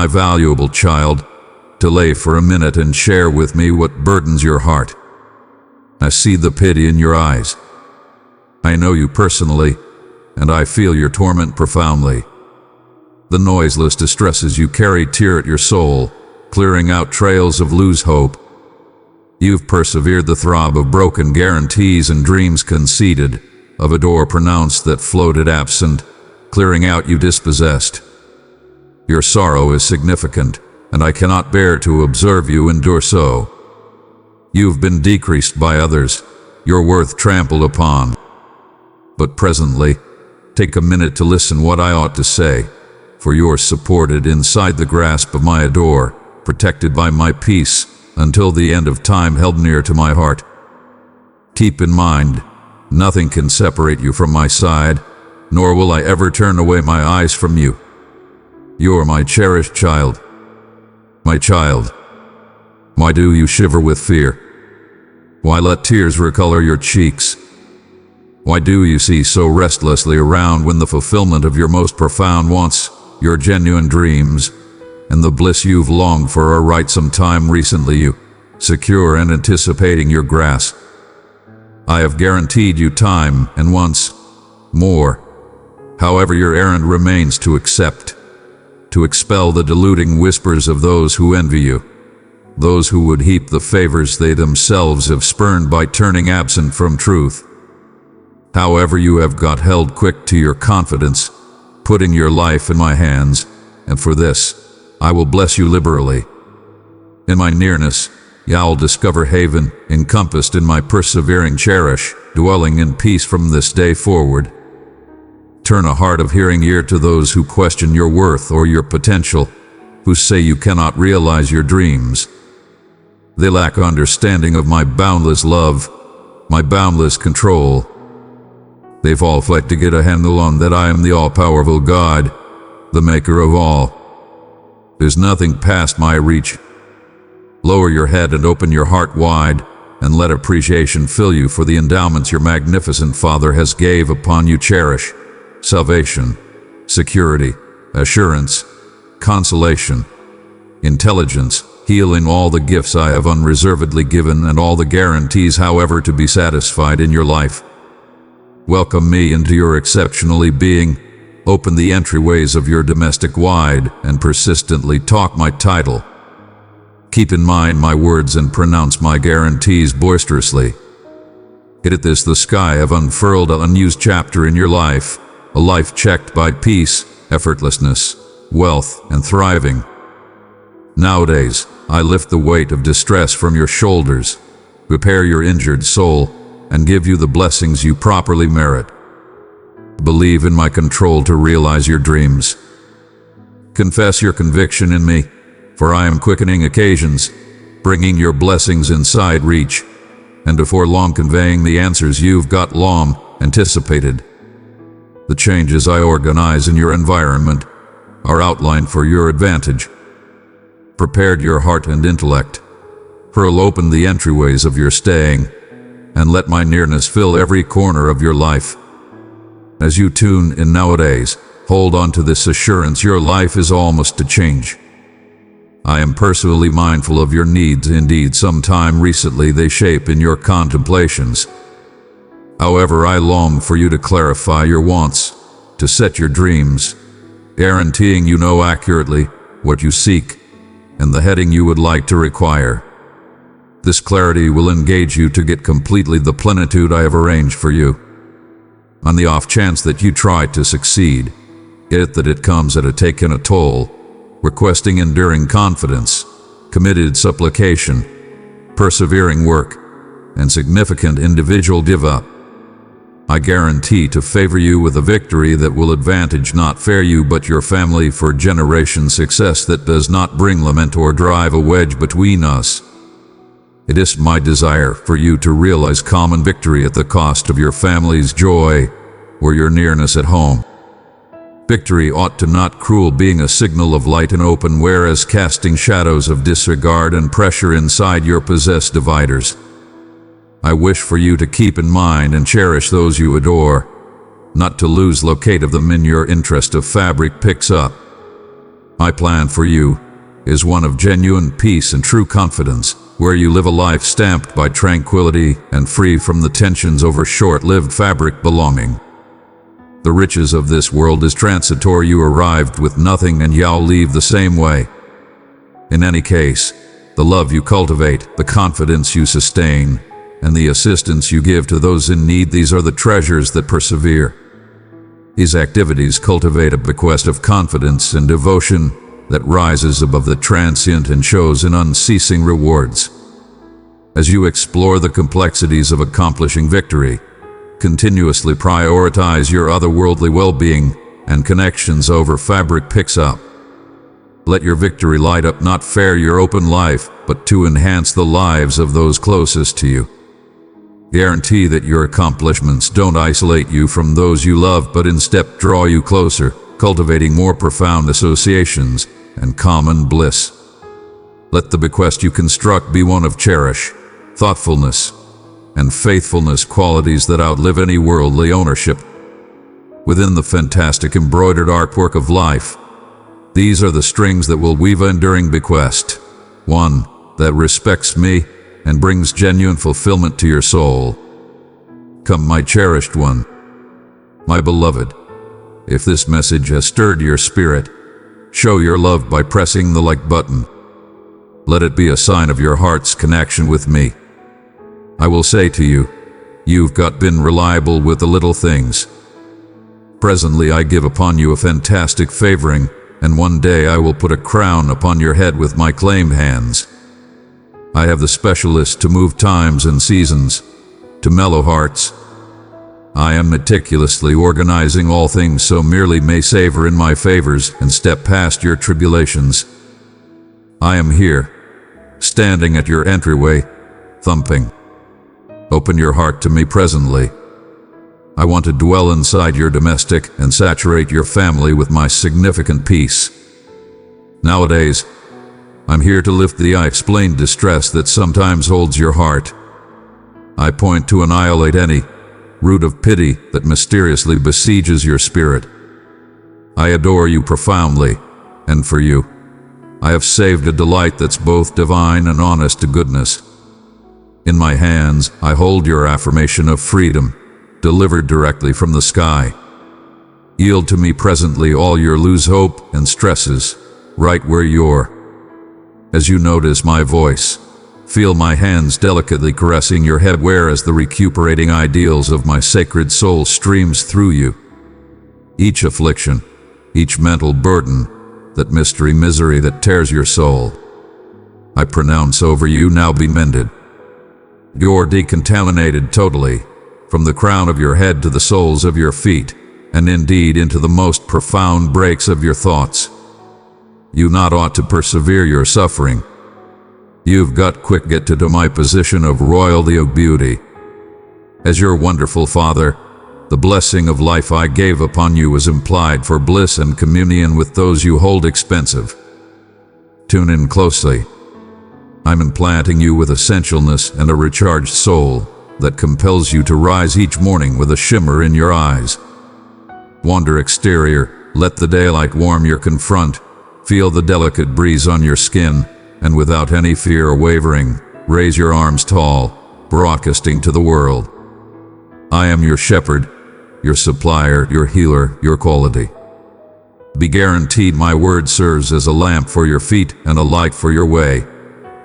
my valuable child, delay for a minute and share with me what burdens your heart. I see the pity in your eyes. I know you personally, and I feel your torment profoundly. The noiseless distresses you carry tear at your soul, clearing out trails of lose hope. You've persevered the throb of broken guarantees and dreams conceded, of a door pronounced that floated absent, clearing out you dispossessed. Your sorrow is significant, and I cannot bear to observe you endure so. You've been decreased by others, your worth trampled upon. But presently, take a minute to listen what I ought to say, for you're supported inside the grasp of my adore, protected by my peace, until the end of time held near to my heart. Keep in mind, nothing can separate you from my side, nor will I ever turn away my eyes from you. You're my cherished child. My child. Why do you shiver with fear? Why let tears recolor your cheeks? Why do you see so restlessly around when the fulfillment of your most profound wants, your genuine dreams, and the bliss you've longed for are right some time recently you, secure and anticipating your grasp? I have guaranteed you time and once more. However, your errand remains to accept, to expel the deluding whispers of those who envy you, those who would heap the favors they themselves have spurned by turning absent from truth. However, you have got held quick to your confidence, putting your life in my hands, and for this, I will bless you liberally. In my nearness, you'll discover haven, encompassed in my persevering cherish, dwelling in peace from this day forward. Turn a hard of hearing ear to those who question your worth or your potential, who say you cannot realize your dreams. They lack understanding of my boundless love, my boundless control. They've all fled to get a handle on that I am the all-powerful God, the maker of all. There's nothing past my reach. Lower your head and open your heart wide, and let appreciation fill you for the endowments your magnificent Father has gave upon you cherish: salvation, security, assurance, consolation, intelligence, healing, all the gifts I have unreservedly given, and all the guarantees, however, to be satisfied in your life. Welcome me into your exceptionally being. Open the entryways of your domestic wide, and persistently talk my title. Keep in mind my words and pronounce my guarantees boisterously. At this the sky have unfurled an unused chapter in your life, a life checked by peace, effortlessness, wealth, and thriving. Nowadays, I lift the weight of distress from your shoulders, repair your injured soul, and give you the blessings you properly merit. Believe in my control to realize your dreams. Confess your conviction in me, for I am quickening occasions, bringing your blessings inside reach, and before long conveying the answers you've got long anticipated. The changes I organize in your environment are outlined for your advantage. Prepared your heart and intellect. Hurl open the entryways of your staying, and let my nearness fill every corner of your life. As you tune in nowadays, hold on to this assurance: your life is almost to change. I am personally mindful of your needs. Indeed, sometime recently they shape in your contemplations. However, I long for you to clarify your wants, to set your dreams, guaranteeing you know accurately what you seek and the heading you would like to require. This clarity will engage you to get completely the plenitude I have arranged for you. On the off chance that you try to succeed, get that it comes at a taken a toll, requesting enduring confidence, committed supplication, persevering work, and significant individual give up. I guarantee to favor you with a victory that will advantage not fair you but your family for generations, success that does not bring lament or drive a wedge between us. It is my desire for you to realize common victory at the cost of your family's joy or your nearness at home. Victory ought to not cruel being a signal of light and open, whereas casting shadows of disregard and pressure inside your possessed dividers. I wish for you to keep in mind and cherish those you adore, not to lose locate of them in your interest of fabric picks up. My plan for you is one of genuine peace and true confidence, where you live a life stamped by tranquility and free from the tensions over short-lived fabric belonging. The riches of this world is transitory. You arrived with nothing and you'll leave the same way. In any case, the love you cultivate, the confidence you sustain, and the assistance you give to those in need, these are the treasures that persevere. These activities cultivate a bequest of confidence and devotion that rises above the transient and shows in unceasing rewards. As you explore the complexities of accomplishing victory, continuously prioritize your otherworldly well-being and connections over fabric picks up. Let your victory light up not fair your open life, but to enhance the lives of those closest to you. Guarantee that your accomplishments don't isolate you from those you love, but instead draw you closer, cultivating more profound associations and common bliss. Let the bequest you construct be one of cherish, thoughtfulness, and faithfulness, qualities that outlive any worldly ownership. Within the fantastic embroidered artwork of life, these are the strings that will weave an enduring bequest, one that respects me and brings genuine fulfillment to your soul. Come, my cherished one, my beloved, if this message has stirred your spirit, show your love by pressing the like button. Let it be a sign of your heart's connection with me. I will say to you, you've been reliable with the little things. Presently I give upon you a fantastic favoring, and one day I will put a crown upon your head with my claimed hands. I have the specialist to move times and seasons, to mellow hearts. I am meticulously organizing all things so merely may savor in my favors and step past your tribulations. I am here, standing at your entryway, thumping. Open your heart to me presently. I want to dwell inside your domestic and saturate your family with my significant peace. Nowadays, I'm here to lift the unexplained distress that sometimes holds your heart. I point to annihilate any root of pity that mysteriously besieges your spirit. I adore you profoundly, and for you, I have saved a delight that's both divine and honest to goodness. In my hands, I hold your affirmation of freedom, delivered directly from the sky. Yield to me presently all your loose hope and stresses, right where you're. As you notice my voice, feel my hands delicately caressing your head, whereas the recuperating ideals of my sacred soul streams through you. Each affliction, each mental burden, that misery that tears your soul, I pronounce over you now be mended. You're decontaminated totally, from the crown of your head to the soles of your feet, and indeed into the most profound breaks of your thoughts. You not ought to persevere your suffering. You've get to my position of royalty of beauty. As your wonderful Father, the blessing of life I gave upon you was implied for bliss and communion with those you hold expensive. Tune in closely. I'm implanting you with essentialness and a recharged soul that compels you to rise each morning with a shimmer in your eyes. Wander exterior, let the daylight warm your confront, feel the delicate breeze on your skin, and without any fear or wavering, raise your arms tall, broadcasting to the world. I am your shepherd, your supplier, your healer, your quality. Be guaranteed my word serves as a lamp for your feet and a light for your way,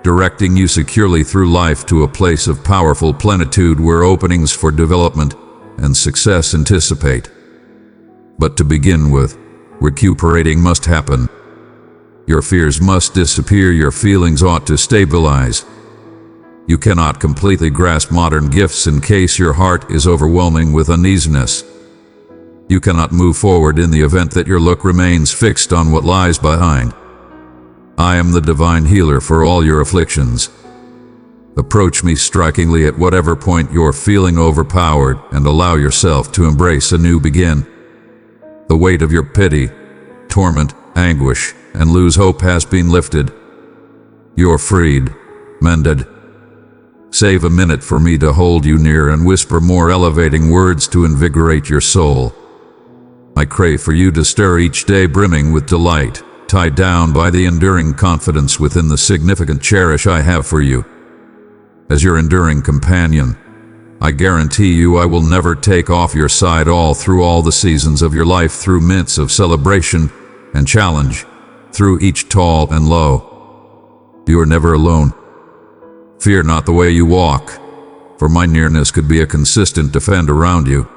directing you securely through life to a place of powerful plenitude where openings for development and success anticipate. But to begin with, recuperating must happen. Your fears must disappear, your feelings ought to stabilize. You cannot completely grasp modern gifts in case your heart is overwhelming with uneasiness. You cannot move forward in the event that your look remains fixed on what lies behind. I am the divine healer for all your afflictions. Approach me strikingly at whatever point you're feeling overpowered and allow yourself to embrace a new begin. The weight of your pity, torment, anguish, and lose hope has been lifted. You're freed, mended. Save a minute for me to hold you near and whisper more elevating words to invigorate your soul. I crave for you to stir each day brimming with delight, tied down by the enduring confidence within the significant cherish I have for you. As your enduring companion, I guarantee you I will never take off your side all through all the seasons of your life, through minutes of celebration and challenge, through each tall and low. You are never alone. Fear not the way you walk, for my nearness could be a consistent defend around you.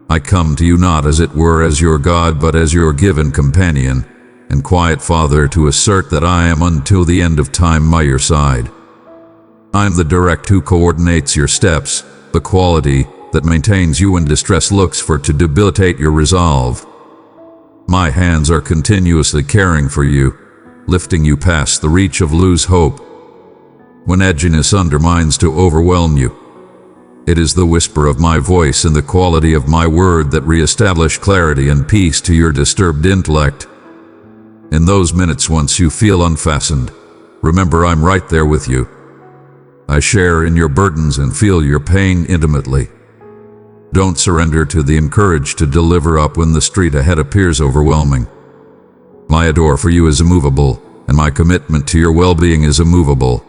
I come to you not as it were as your God, but as your given companion and quiet Father, to assert that I am until the end of time by your side. I'm the direct who coordinates your steps, the quality that maintains you when distress looks for to debilitate your resolve. My hands are continuously caring for you, lifting you past the reach of lose hope. When edginess undermines to overwhelm you, it is the whisper of my voice and the quality of my word that reestablish clarity and peace to your disturbed intellect. In those minutes once you feel unfastened, remember I'm right there with you. I share in your burdens and feel your pain intimately. Don't surrender to the encourage to deliver up when the street ahead appears overwhelming. My adore for you is immovable, and my commitment to your well-being is immovable.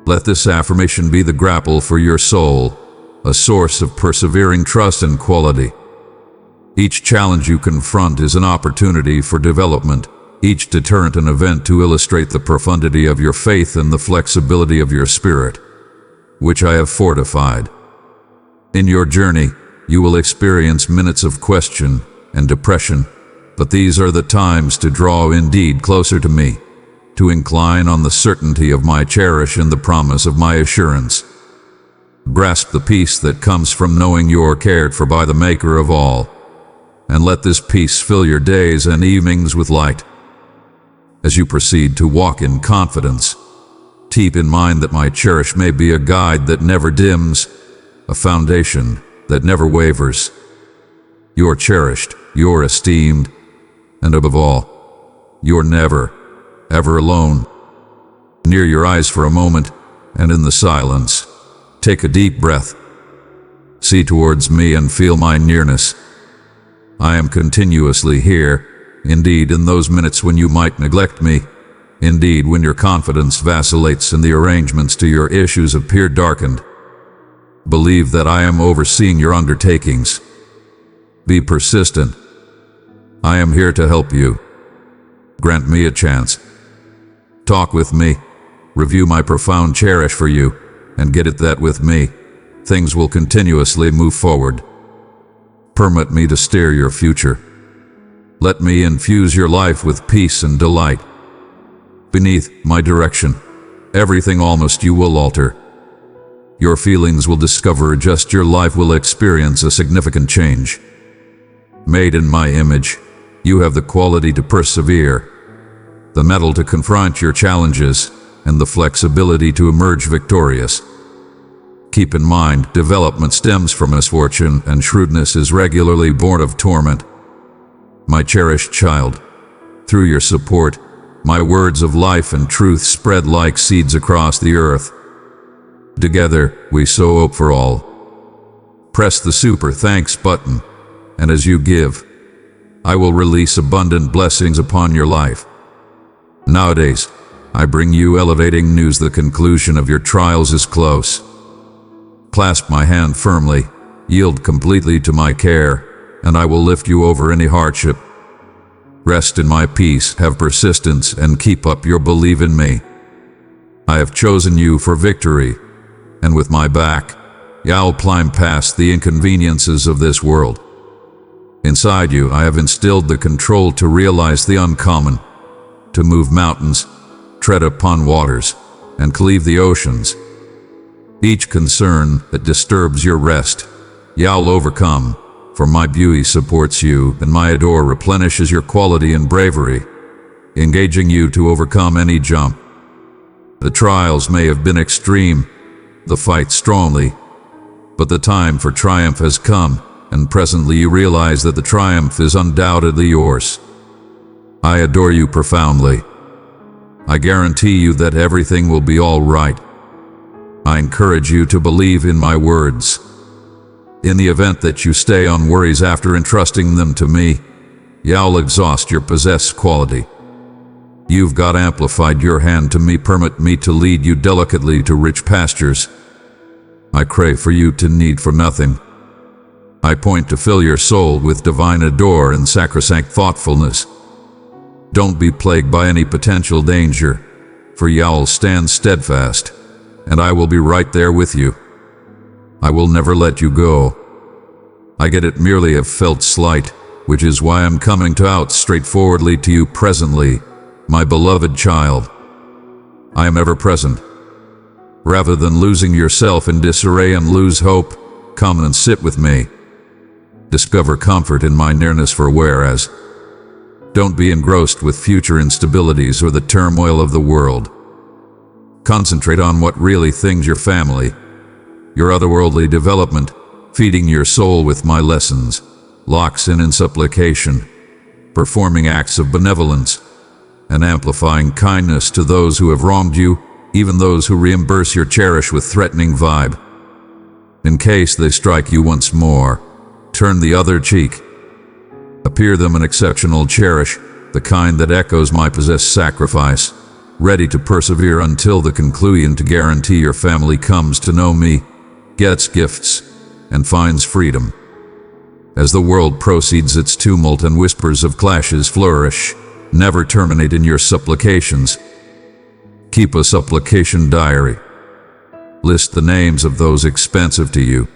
Let this affirmation be the grapple for your soul, a source of persevering trust and quality. Each challenge you confront is an opportunity for development, each deterrent an event to illustrate the profundity of your faith and the flexibility of your spirit, which I have fortified. In your journey, you will experience minutes of question and depression, but these are the times to draw indeed closer to me, to incline on the certainty of my cherish and the promise of my assurance. Grasp the peace that comes from knowing you are cared for by the Maker of all, and let this peace fill your days and evenings with light. As you proceed to walk in confidence, keep in mind that my cherish may be a guide that never dims, a foundation that never wavers. You're cherished, you're esteemed, and above all, you're never, ever alone. Near your eyes for a moment, and in the silence, take a deep breath. See towards me and feel my nearness. I am continuously here, indeed in those minutes when you might neglect me, indeed when your confidence vacillates and the arrangements to your issues appear darkened. Believe that I am overseeing your undertakings. Be persistent. I am here to help you. Grant me a chance. Talk with me, review my profound cherish for you, and get it that with me, things will continuously move forward. Permit me to steer your future. Let me infuse your life with peace and delight. Beneath my direction, everything almost you will alter. Your feelings will discover just your life will experience a significant change. Made in my image, you have the quality to persevere, the mettle to confront your challenges, and the flexibility to emerge victorious. Keep in mind, development stems from misfortune, and shrewdness is regularly born of torment. My cherished child, through your support, my words of life and truth spread like seeds across the earth. Together, we sow hope for all. Press the super thanks button, and as you give, I will release abundant blessings upon your life. Nowadays, I bring you elevating news. The conclusion of your trials is close. Clasp my hand firmly, yield completely to my care, and I will lift you over any hardship. Rest in my peace, have persistence, and keep up your belief in me. I have chosen you for victory, and with my back, I'll climb past the inconveniences of this world. Inside you, I have instilled the control to realize the uncommon, to move mountains, tread upon waters, and cleave the oceans. Each concern that disturbs your rest, I'll overcome, for my beauty supports you, and my adore replenishes your quality and bravery, engaging you to overcome any jump. The trials may have been extreme, the fight strongly, but the time for triumph has come, and presently you realize that the triumph is undoubtedly yours. I adore you profoundly. I guarantee you that everything will be all right. I encourage you to believe in my words. In the event that you stay on worries after entrusting them to me, I'll exhaust your possessed quality, You've God amplified your hand to me, permit me to lead you delicately to rich pastures. I crave for you to need for nothing. I point to fill your soul with divine adore and sacrosanct thoughtfulness. Don't be plagued by any potential danger, for Yah'll stand steadfast, and I will be right there with you. I will never let you go. I get it merely have felt slight, which is why I'm coming to out straightforwardly to you presently, my beloved child. I am ever present. Rather than losing yourself in disarray and lose hope, come and sit with me. Discover comfort in my nearness, for whereas don't be engrossed with future instabilities or the turmoil of the world. Concentrate on what really things your family, your otherworldly development, feeding your soul with my lessons, locks in supplication, performing acts of benevolence, and amplifying kindness to those who have wronged you, even those who reimburse your cherish with threatening vibe. In case they strike you once more, turn the other cheek. Appear them an exceptional cherish, the kind that echoes my possessed sacrifice, ready to persevere until the conclusion to guarantee your family comes to know me, gets gifts, and finds freedom. As the world proceeds its tumult and whispers of clashes flourish, never terminate in your supplications. Keep a supplication diary. List the names of those expensive to you.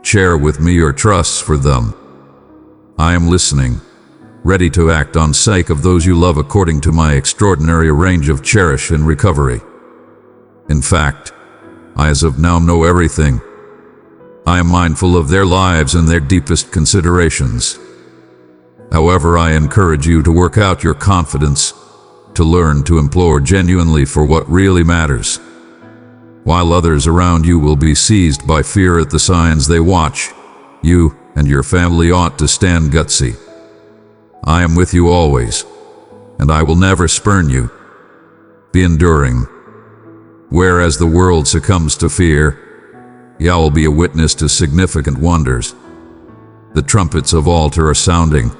Share with me your trusts for them. I am listening, ready to act on sake of those you love according to my extraordinary range of cherish and recovery. In fact, I as of now know everything. I am mindful of their lives and their deepest considerations. However, I encourage you to work out your confidence, to learn to implore genuinely for what really matters. While others around you will be seized by fear at the signs they watch, you and your family ought to stand gutsy. I am with you always, and I will never spurn you. Be enduring. Whereas the world succumbs to fear, Yah will be a witness to significant wonders. The trumpets of altar are sounding,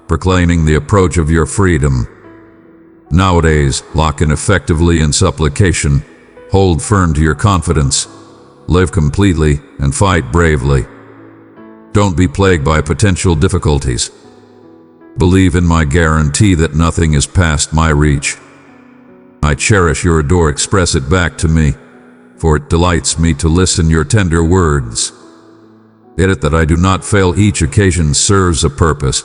proclaiming the approach of your freedom. Nowadays, lock in effectively in supplication, hold firm to your confidence, live completely, and fight bravely. Don't be plagued by potential difficulties. Believe in my guarantee that nothing is past my reach. I cherish your adore, express it back to me, for it delights me to listen your tender words. Edit that I do not fail. Each occasion serves a purpose.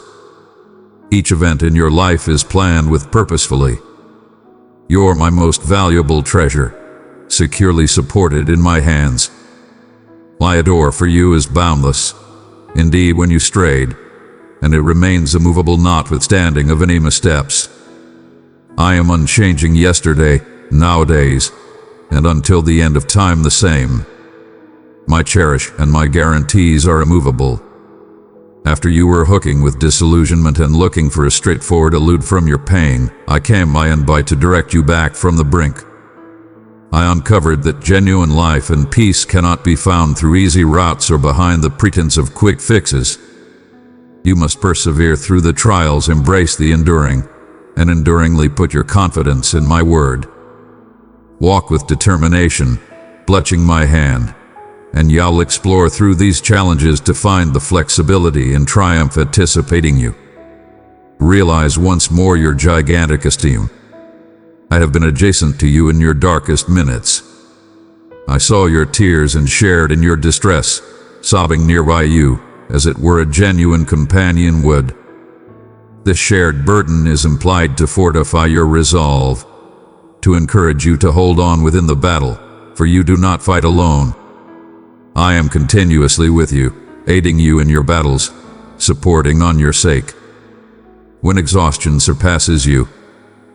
Each event in your life is planned with purposefully. You're my most valuable treasure, securely supported in my hands. My adore for you is boundless. Indeed, when you strayed, and it remains immovable notwithstanding of any missteps. I am unchanging yesterday, nowadays, and until the end of time the same. My cherish and my guarantees are immovable. After you were hooking with disillusionment and looking for a straightforward elude from your pain, I came by and by to direct you back from the brink. I uncovered that genuine life and peace cannot be found through easy routes or behind the pretense of quick fixes. You must persevere through the trials, embrace the enduring, and enduringly put your confidence in my word. Walk with determination, clutching my hand, and Yah'll explore through these challenges to find the flexibility and triumph anticipating you. Realize once more your gigantic esteem. I have been adjacent to you in your darkest minutes. I saw your tears and shared in your distress, sobbing nearby you, as it were a genuine companion would. This shared burden is implied to fortify your resolve, to encourage you to hold on within the battle, for you do not fight alone. I am continuously with you, aiding you in your battles, supporting on your sake. When exhaustion surpasses you,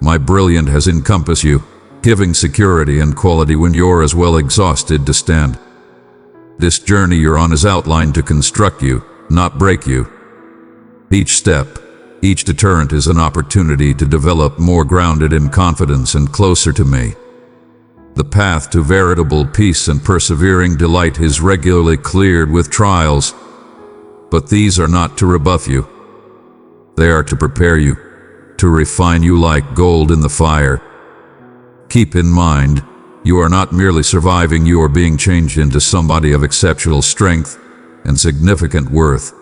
my brilliant has encompassed you, giving security and quality when you're as well exhausted to stand. This journey you're on is outlined to construct you, not break you. Each step, each deterrent is an opportunity to develop more grounded in confidence and closer to me. The path to veritable peace and persevering delight is regularly cleared with trials, but these are not to rebuff you. They are to prepare you, to refine you like gold in the fire. Keep in mind, you are not merely surviving, you are being changed into somebody of exceptional strength and significant worth.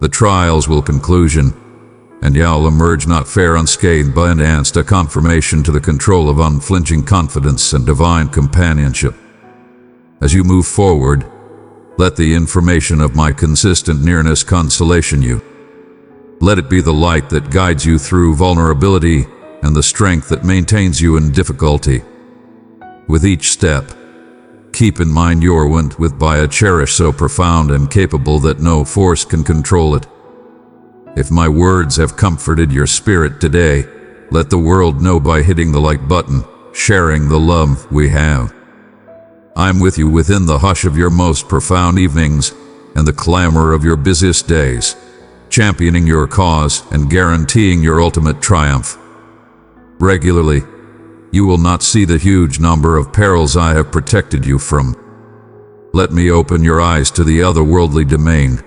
The trials will conclusion, and you'll emerge not fair unscathed but enhanced, a confirmation to the control of unflinching confidence and divine companionship. As you move forward, let the information of my consistent nearness consolation you. Let it be the light that guides you through vulnerability and the strength that maintains you in difficulty. With each step, keep in mind you're went with by a cherish so profound and capable that no force can control it. If my words have comforted your spirit today, let the world know by hitting the like button, sharing the love we have. I'm with you within the hush of your most profound evenings and the clamor of your busiest days, championing your cause and guaranteeing your ultimate triumph. Regularly, you will not see the huge number of perils I have protected you from. Let me open your eyes to the otherworldly domain,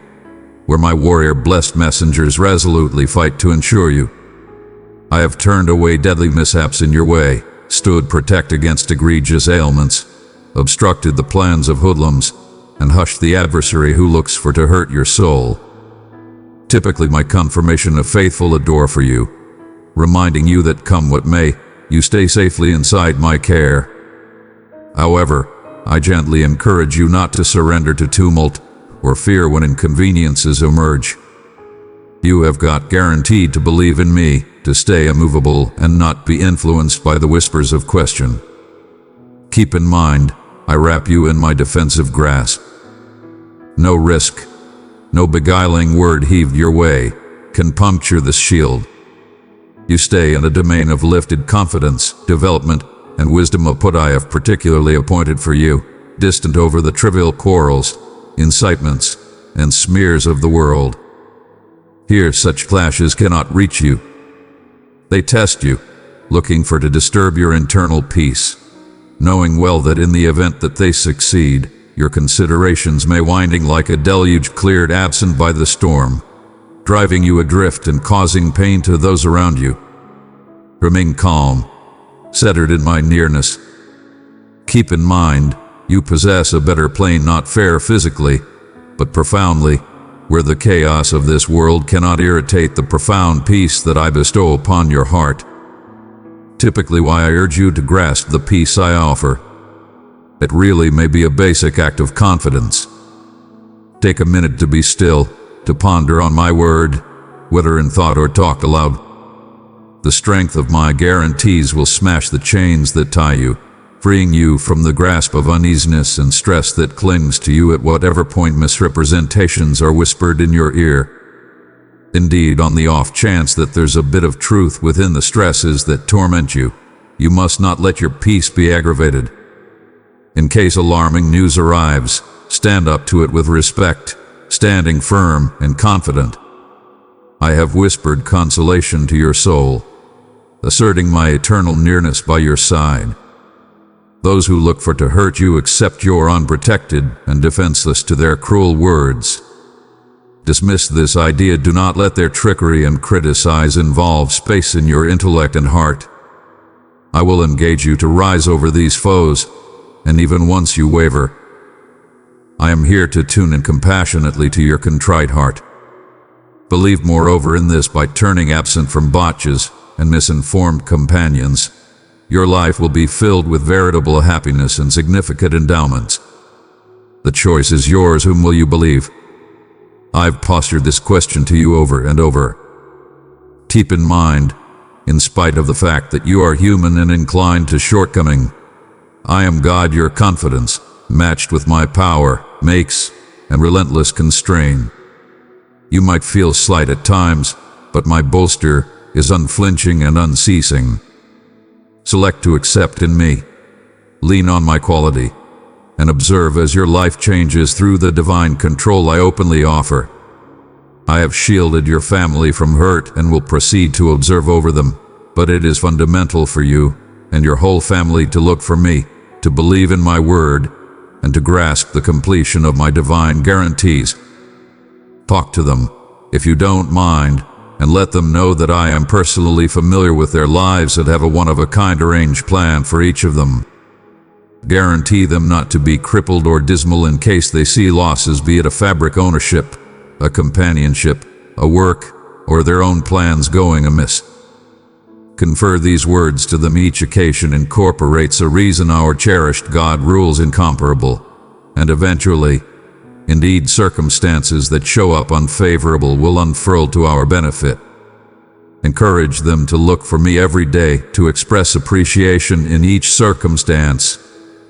where my warrior-blessed messengers resolutely fight to ensure you. I have turned away deadly mishaps in your way, stood protect against egregious ailments, obstructed the plans of hoodlums, and hushed the adversary who looks for to hurt your soul. Typically my confirmation of faithful adore for you, reminding you that come what may, you stay safely inside my care. However, I gently encourage you not to surrender to tumult or fear when inconveniences emerge. You have got guaranteed to believe in me, to stay immovable and not be influenced by the whispers of question. Keep in mind, I wrap you in my defensive grasp. No risk, no beguiling word heaved your way can puncture this shield. You stay in a domain of lifted confidence, development, and wisdom of what I have particularly appointed for you, distant over the trivial quarrels, incitements, and smears of the world. Here such clashes cannot reach you. They test you, looking for to disturb your internal peace, knowing well that in the event that they succeed, your considerations may winding like a deluge cleared absent by the storm, driving you adrift and causing pain to those around you. Remain calm, centered in my nearness. Keep in mind, you possess a better plane not fair physically, but profoundly, where the chaos of this world cannot irritate the profound peace that I bestow upon your heart. Typically why I urge you to grasp the peace I offer. It really may be a basic act of confidence. Take a minute to be still, to ponder on my word, whether in thought or talked aloud. The strength of my guarantees will smash the chains that tie you, freeing you from the grasp of uneasiness and stress that clings to you at whatever point misrepresentations are whispered in your ear. Indeed, on the off chance that there's a bit of truth within the stresses that torment you, you must not let your peace be aggravated. In case alarming news arrives, stand up to it with respect, standing firm and confident. I have whispered consolation to your soul, asserting my eternal nearness by your side. Those who look for to hurt you accept you're unprotected and defenseless to their cruel words. Dismiss this idea, do not let their trickery and criticize involve space in your intellect and heart. I will engage you to rise over these foes, and even once you waver, I am here to tune in compassionately to your contrite heart. Believe moreover in this, by turning absent from botches and misinformed companions, your life will be filled with veritable happiness and significant endowments. The choice is yours. Whom will you believe? I've postured this question to you over and over. Keep in mind, in spite of the fact that you are human and inclined to shortcoming, I am God. Your confidence, matched with my power, makes and relentless constrain. You might feel slight at times, but my bolster is unflinching and unceasing. Select to accept in me, lean on my quality, and observe as your life changes through the divine control I openly offer. I have shielded your family from hurt and will proceed to observe over them, but it is fundamental for you and your whole family to look for me, to believe in my word, and to grasp the completion of my divine guarantees. Talk to them, if you don't mind, and let them know that I am personally familiar with their lives and have a one-of-a-kind arranged plan for each of them. Guarantee them not to be crippled or dismal in case they see losses, be it a fabric ownership, a companionship, a work, or their own plans going amiss. Confer these words to them. Each occasion incorporates a reason our cherished God rules incomparable, and eventually, indeed, circumstances that show up unfavorable will unfurl to our benefit. Encourage them to look for me every day, to express appreciation in each circumstance,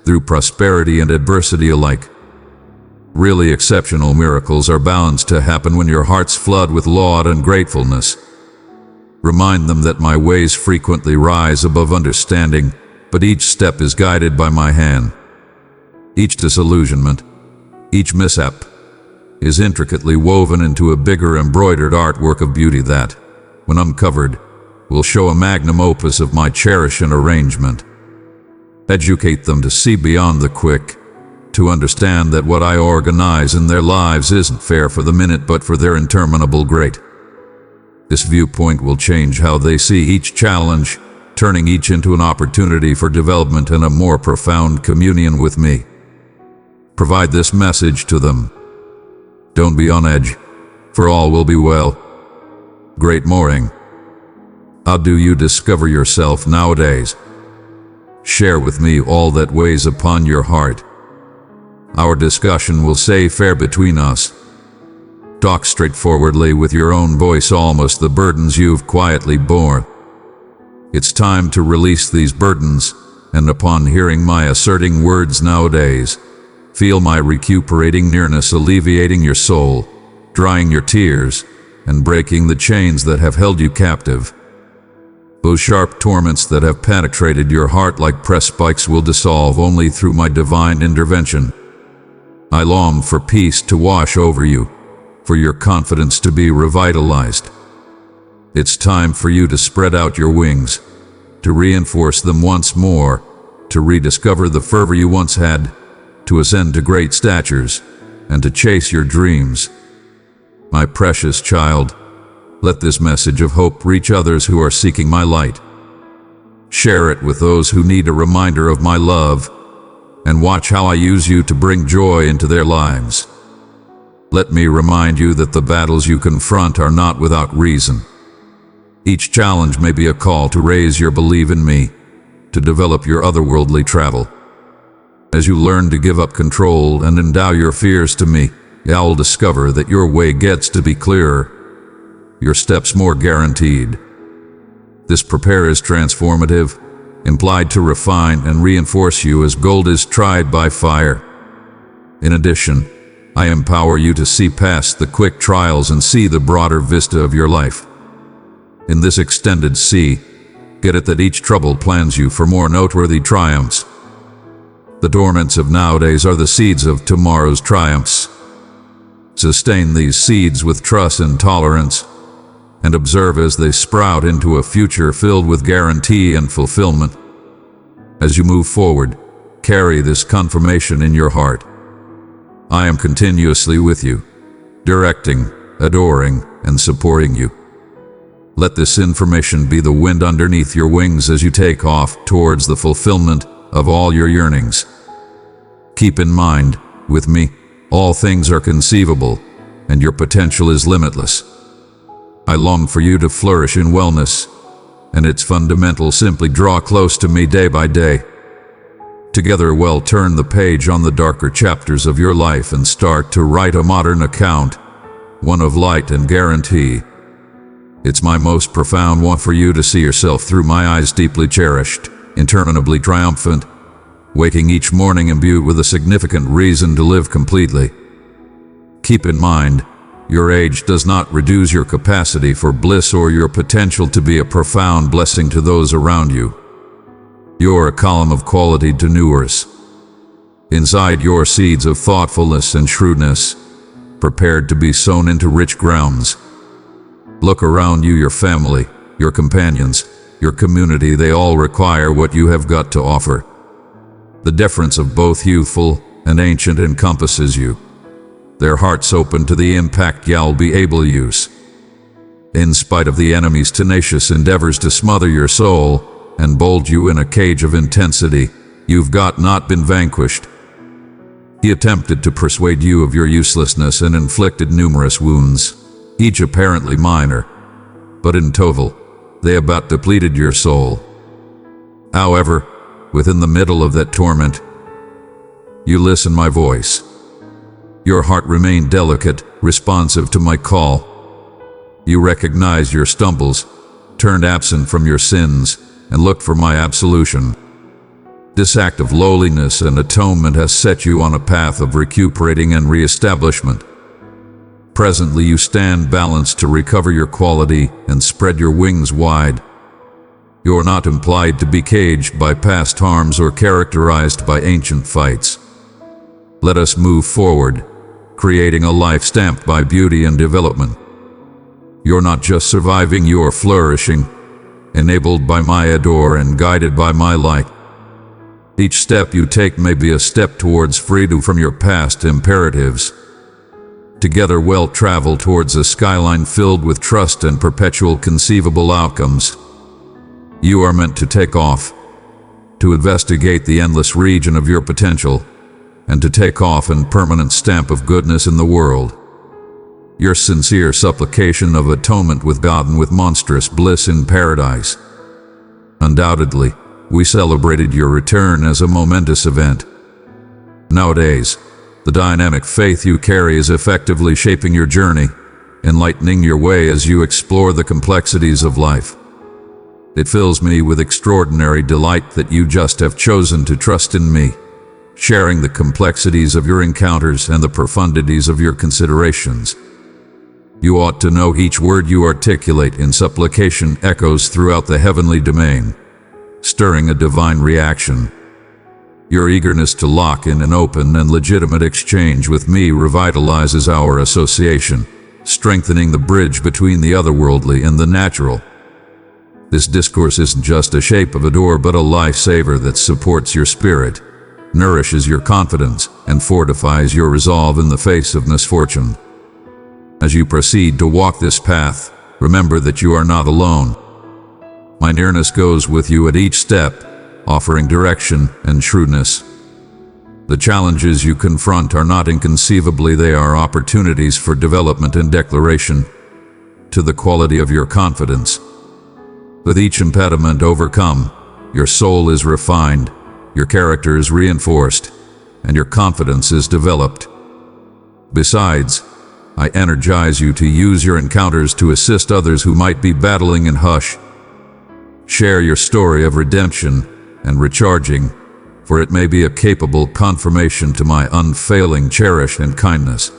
through prosperity and adversity alike. Really exceptional miracles are bound to happen when your hearts flood with laud and gratefulness. Remind them that my ways frequently rise above understanding, but each step is guided by my hand. Each disillusionment, each mishap, is intricately woven into a bigger embroidered artwork of beauty that, when uncovered, will show a magnum opus of my cherish and arrangement. Educate them to see beyond the quick, to understand that what I organize in their lives isn't fair for the minute but for their interminable great. This viewpoint will change how they see each challenge, turning each into an opportunity for development and a more profound communion with me. Provide this message to them. Don't be on edge, for all will be well. Great morning. How do you discover yourself nowadays? Share with me all that weighs upon your heart. Our discussion will say fair between us. Talk straightforwardly with your own voice almost the burdens you've quietly borne. It's time to release these burdens, and upon hearing my asserting words nowadays, feel my recuperating nearness alleviating your soul, drying your tears, and breaking the chains that have held you captive. Those sharp torments that have penetrated your heart like press spikes will dissolve only through my divine intervention. I long for peace to wash over you, for your confidence to be revitalized. It's time for you to spread out your wings, to reinforce them once more, to rediscover the fervor you once had, to ascend to great statures, and to chase your dreams. My precious child, let this message of hope reach others who are seeking my light. Share it with those who need a reminder of my love, and watch how I use you to bring joy into their lives. Let me remind you that the battles you confront are not without reason. Each challenge may be a call to raise your belief in me, to develop your otherworldly travel. As you learn to give up control and endow your fears to me, you'll discover that your way gets to be clearer, your steps more guaranteed. This prepare is transformative, implied to refine and reinforce you as gold is tried by fire. In addition, I empower you to see past the quick trials and see the broader vista of your life. In this extended see, get it that each trouble plans you for more noteworthy triumphs. The torments of nowadays are the seeds of tomorrow's triumphs. Sustain these seeds with trust and tolerance, and observe as they sprout into a future filled with guarantee and fulfillment. As you move forward, carry this confirmation in your heart. I am continuously with you, directing, adoring, and supporting you. Let this information be the wind underneath your wings as you take off towards the fulfillment of all your yearnings. Keep in mind, with me, all things are conceivable, and your potential is limitless. I long for you to flourish in wellness, and it's fundamental. Simply draw close to me day by day. Together we'll turn the page on the darker chapters of your life and start to write a modern account, one of light and guarantee. It's my most profound want for you to see yourself through my eyes, deeply cherished, interminably triumphant, waking each morning imbued with a significant reason to live completely. Keep in mind, your age does not reduce your capacity for bliss or your potential to be a profound blessing to those around you. You're a column of quality to newers. Inside your seeds of thoughtfulness and shrewdness, prepared to be sown into rich grounds. Look around you, your family, your companions, your community, they all require what you have got to offer. The difference of both youthful and ancient encompasses you. Their hearts open to the impact you'll be able to use. In spite of the enemy's tenacious endeavors to smother your soul and bolt you in a cage of intensity, you've not been vanquished. He attempted to persuade you of your uselessness and inflicted numerous wounds, each apparently minor, but in total, they about depleted your soul. However, within the middle of that torment, you listened my voice. Your heart remained delicate, responsive to my call. You recognized your stumbles, turned absent from your sins, and looked for my absolution. This act of lowliness and atonement has set you on a path of recuperating and reestablishment. Presently you stand balanced to recover your quality and spread your wings wide. You are not implied to be caged by past harms or characterized by ancient fights. Let us move forward, creating a life stamped by beauty and development. You're not just surviving, you're flourishing, enabled by my adore and guided by my light. Each step you take may be a step towards freedom from your past imperatives. Together we'll travel towards a skyline filled with trust and perpetual conceivable outcomes. You are meant to take off, to investigate the endless region of your potential, and to take off a permanent stamp of goodness in the world. Your sincere supplication of atonement with God and with monstrous bliss in paradise. Undoubtedly, we celebrated your return as a momentous event. Nowadays, the dynamic faith you carry is effectively shaping your journey, enlightening your way as you explore the complexities of life. It fills me with extraordinary delight that you just have chosen to trust in me, sharing the complexities of your encounters and the profundities of your considerations. You ought to know each word you articulate in supplication echoes throughout the heavenly domain, stirring a divine reaction. Your eagerness to lock in an open and legitimate exchange with me revitalizes our association, strengthening the bridge between the otherworldly and the natural. This discourse isn't just a shape of a door but a lifesaver that supports your spirit, nourishes your confidence, and fortifies your resolve in the face of misfortune. As you proceed to walk this path, remember that you are not alone. My nearness goes with you at each step, offering direction and shrewdness. The challenges you confront are not inconceivably, they are opportunities for development and declaration to the quality of your confidence. With each impediment overcome, your soul is refined, your character is reinforced, and your confidence is developed. Besides, I energize you to use your encounters to assist others who might be battling in hush. Share your story of redemption and recharging, for it may be a capable confirmation to my unfailing cherish and kindness.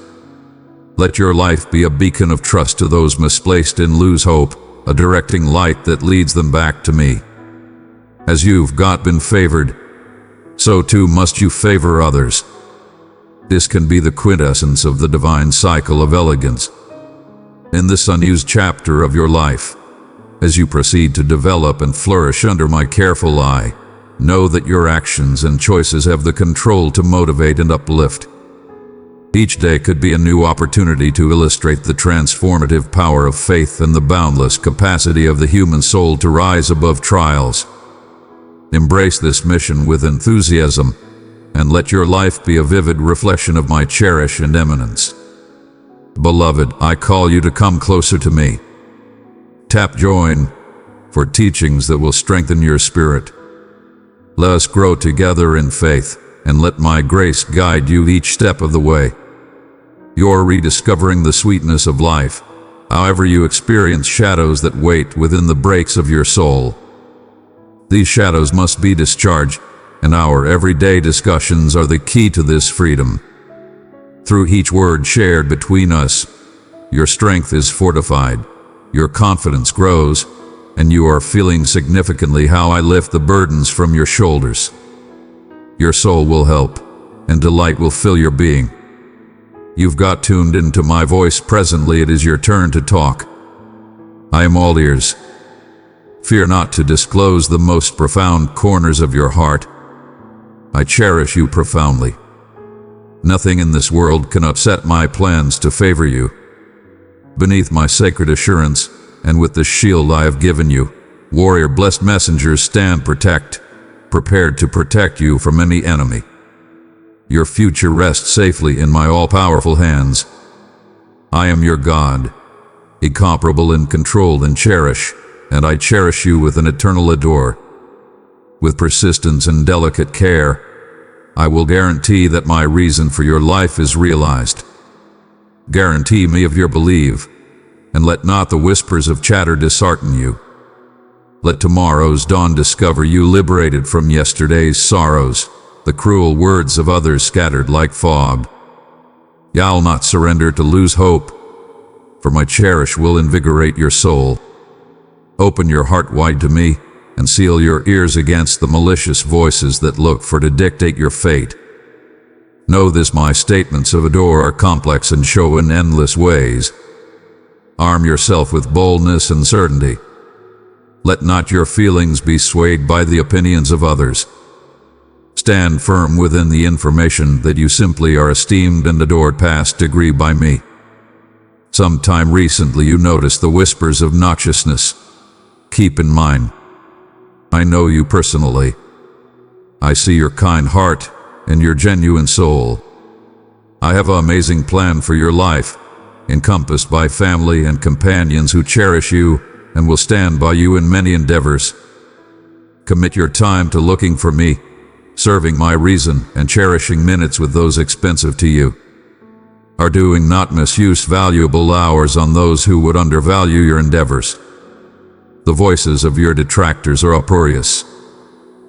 Let your life be a beacon of trust to those misplaced and lose hope, a directing light that leads them back to me. As you've been favored, so too must you favor others. This can be the quintessence of the divine cycle of elegance. In this unused chapter of your life, as you proceed to develop and flourish under my careful eye, know that your actions and choices have the control to motivate and uplift. Each day could be a new opportunity to illustrate the transformative power of faith and the boundless capacity of the human soul to rise above trials. Embrace this mission with enthusiasm, and let your life be a vivid reflection of my cherish and eminence. Beloved, I call you to come closer to me. Tap join for teachings that will strengthen your spirit. Let us grow together in faith, and let my grace guide you each step of the way. You're rediscovering the sweetness of life, however you experience shadows that wait within the breaks of your soul. These shadows must be discharged, and our everyday discussions are the key to this freedom. Through each word shared between us, your strength is fortified, your confidence grows, and you are feeling significantly how I lift the burdens from your shoulders. Your soul will help, and delight will fill your being. You've tuned into my voice. Presently it is your turn to talk. I am all ears. Fear not to disclose the most profound corners of your heart. I cherish you profoundly. Nothing in this world can upset my plans to favor you. Beneath my sacred assurance, and with the shield I have given you, warrior blessed messengers stand prepared to protect you from any enemy. Your future rests safely in my all-powerful hands. I am your God, incomparable and controlled and cherish, and I cherish you with an eternal adore. With persistence and delicate care, I will guarantee that my reason for your life is realized. Guarantee me of your belief, and let not the whispers of chatter dishearten you. Let tomorrow's dawn discover you liberated from yesterday's sorrows, the cruel words of others scattered like fog. Y'all not surrender to lose hope, for my cherish will invigorate your soul. Open your heart wide to me, and seal your ears against the malicious voices that look for to dictate your fate. Know this, my statements of adore are complex and show in endless ways. Arm yourself with boldness and certainty. Let not your feelings be swayed by the opinions of others. Stand firm within the information that you simply are esteemed and adored past degree by me. Sometime recently you noticed the whispers of noxiousness. Keep in mind, I know you personally. I see your kind heart and your genuine soul. I have an amazing plan for your life, encompassed by family and companions who cherish you and will stand by you in many endeavors. Commit your time to looking for me, serving my reason, and cherishing minutes with those expensive to you. Are doing not misuse valuable hours on those who would undervalue your endeavors. The voices of your detractors are uproarious,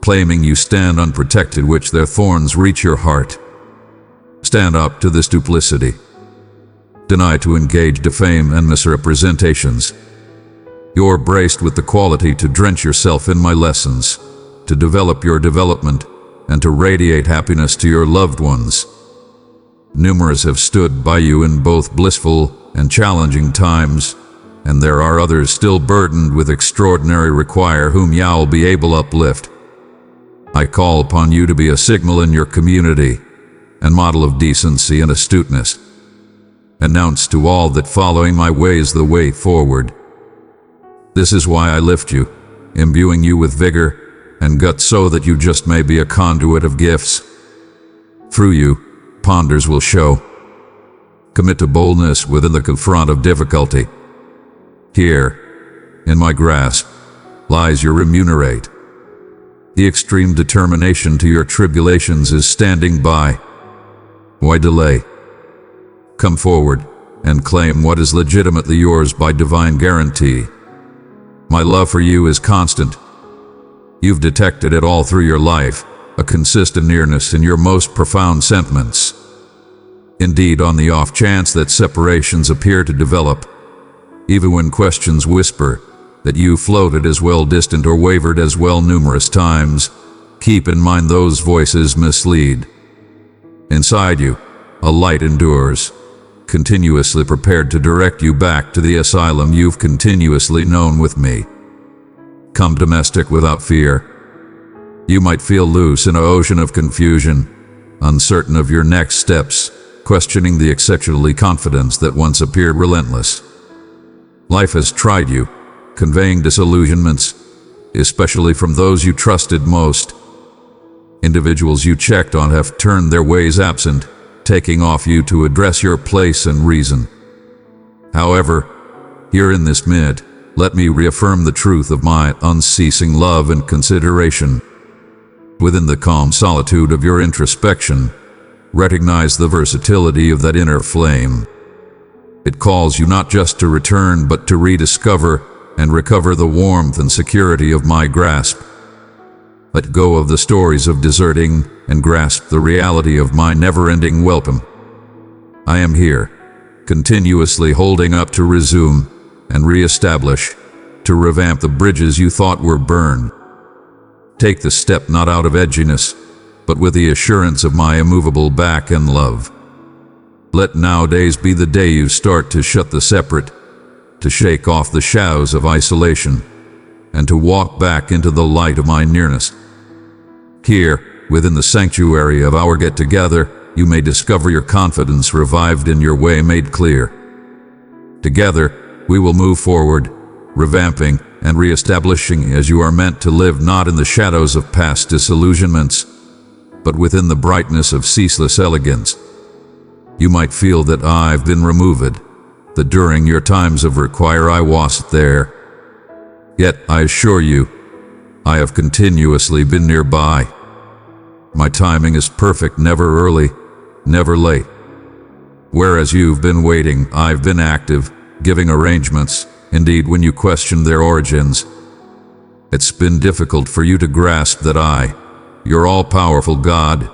claiming you stand unprotected, which their thorns reach your heart. Stand up to this duplicity. Deny to engage, defame, and misrepresentations. You're braced with the quality to drench yourself in my lessons, to develop your development, and to radiate happiness to your loved ones. Numerous have stood by you in both blissful and challenging times, and there are others still burdened with extraordinary require whom you'll be able uplift. I call upon you to be a signal in your community, and model of decency and astuteness. Announce to all that following my way is the way forward. This is why I lift you, imbuing you with vigor and guts so that you just may be a conduit of gifts. Through you, ponders will show. Commit to boldness within the confront of difficulty. Here, in my grasp, lies your remunerate. The extreme determination to your tribulations is standing by. Why delay? Come forward and claim what is legitimately yours by divine guarantee. My love for you is constant. You've detected it all through your life, a consistent nearness in your most profound sentiments. Indeed, on the off chance that separations appear to develop, even when questions whisper that you floated as well distant or wavered as well numerous times, keep in mind those voices mislead. Inside you, a light endures, continuously prepared to direct you back to the asylum you've continuously known with me. Come domestic without fear. You might feel loose in an ocean of confusion, uncertain of your next steps, questioning the exceptionally confidence that once appeared relentless. Life has tried you, conveying disillusionments, especially from those you trusted most. Individuals you checked on have turned their ways absent, taking off you to address your place and reason. However, here in this minute, let me reaffirm the truth of my unceasing love and consideration. Within the calm solitude of your introspection, recognize the versatility of that inner flame. It calls you not just to return, but to rediscover and recover the warmth and security of my grasp. Let go of the stories of deserting and grasp the reality of my never-ending welcome. I am here, continuously holding up to resume and re-establish, to revamp the bridges you thought were burned. Take the step not out of edginess, but with the assurance of my immovable back and love. Let nowadays be the day you start to shut the separate, to shake off the shadows of isolation, and to walk back into the light of my nearness. Here, within the sanctuary of our get-together, you may discover your confidence revived and your way made clear. Together, we will move forward, revamping, and re-establishing as you are meant to live, not in the shadows of past disillusionments, but within the brightness of ceaseless elegance. You might feel that I've been removed, that during your times of require I wasn't there. Yet I assure you, I have continuously been nearby. My timing is perfect, never early, never late. Whereas you've been waiting, I've been active, giving arrangements. Indeed, when you question their origins, it's been difficult for you to grasp that I, your all-powerful God,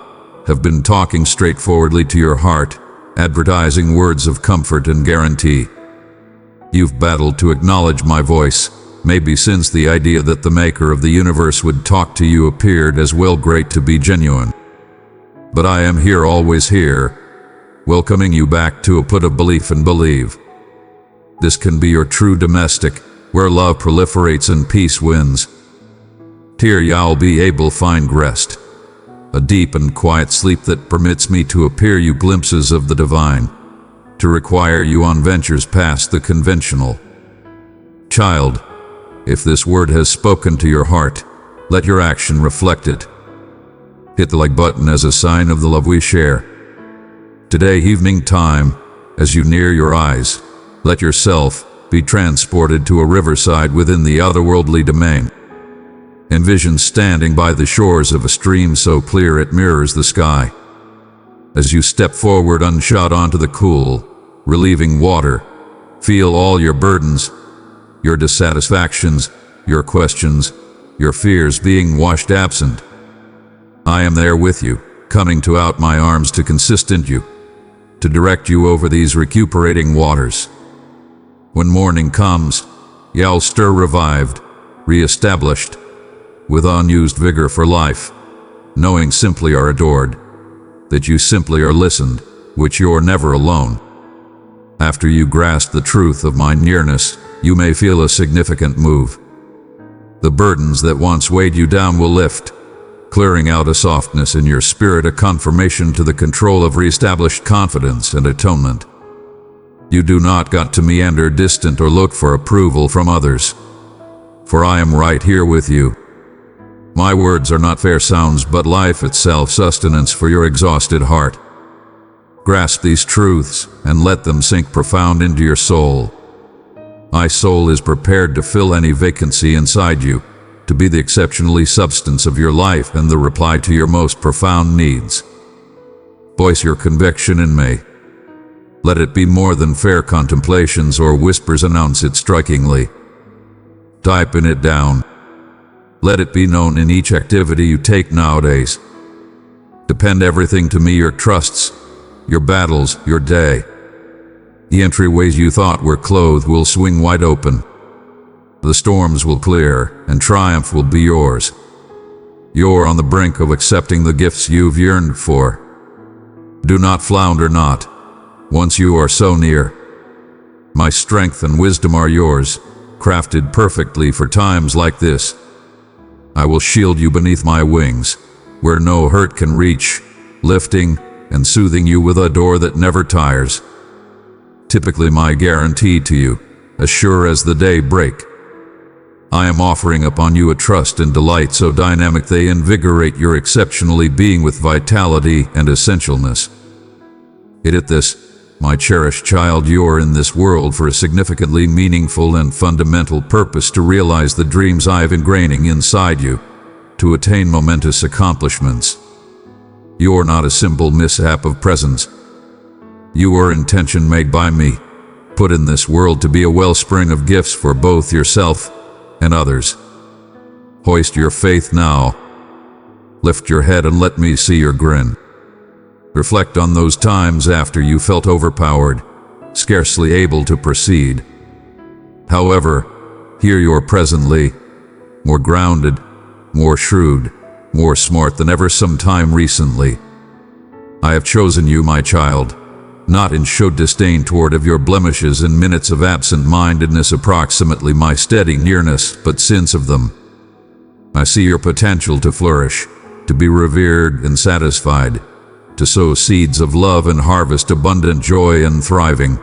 have been talking straightforwardly to your heart, advertising words of comfort and guarantee. You've battled to acknowledge my voice, maybe since the idea that the maker of the universe would talk to you appeared as well great to be genuine. But I am here, always here, welcoming you back to a put of belief and believe. This can be your true domestic, where love proliferates and peace wins. Here you'll be able to find rest, a deep and quiet sleep that permits me to appear you glimpses of the divine, to require you on ventures past the conventional. Child, if this word has spoken to your heart, let your action reflect it. Hit the like button as a sign of the love we share. Today evening time, as you near your eyes, let yourself be transported to a riverside within the otherworldly domain. Envision standing by the shores of a stream so clear it mirrors the sky. As you step forward unshod onto the cool, relieving water, feel all your burdens, your dissatisfactions, your questions, your fears being washed absent. I am there with you, coming to out my arms to consistent you, to direct you over these recuperating waters. When morning comes, you'll stir revived, re-established, with unused vigor for life, knowing simply are adored, that you simply are listened, which you're never alone. After you grasp the truth of my nearness, you may feel a significant move. The burdens that once weighed you down will lift, clearing out a softness in your spirit, a confirmation to the control of re-established confidence and atonement. You do not got to meander distant or look for approval from others, for I am right here with you. My words are not fair sounds, but life itself, sustenance for your exhausted heart. Grasp these truths and let them sink profound into your soul. My soul is prepared to fill any vacancy inside you, to be the exceptionally substance of your life and the reply to your most profound needs. Voice your conviction in me. Let it be more than fair contemplations or whispers, announce it strikingly. Type it down. Let it be known in each activity you take nowadays. Depend everything to me, your trusts, your battles, your day. The entryways you thought were closed will swing wide open. The storms will clear, and triumph will be yours. You're on the brink of accepting the gifts you've yearned for. Do not flounder not. Once you are so near, my strength and wisdom are yours, crafted perfectly for times like this. I will shield you beneath my wings, where no hurt can reach, lifting and soothing you with a door that never tires. Typically my guarantee to you, as sure as the day break. I am offering upon you a trust and delight so dynamic they invigorate your exceptionally being with vitality and essentialness. It this, my cherished child, you're in this world for a significantly meaningful and fundamental purpose, to realize the dreams I've ingraining inside you, to attain momentous accomplishments. You're not a simple mishap of presence. You are intention made by me, put in this world to be a wellspring of gifts for both yourself and others. Hoist your faith now. Lift your head and let me see your grin. Reflect on those times after you felt overpowered, scarcely able to proceed. However, here you are presently, more grounded, more shrewd, more smart than ever sometime recently. I have chosen you, my child, not in show disdain toward of your blemishes and minutes of absent-mindedness, approximately my steady nearness, but since of them. I see your potential to flourish, to be revered and satisfied, to sow seeds of love and harvest abundant joy and thriving.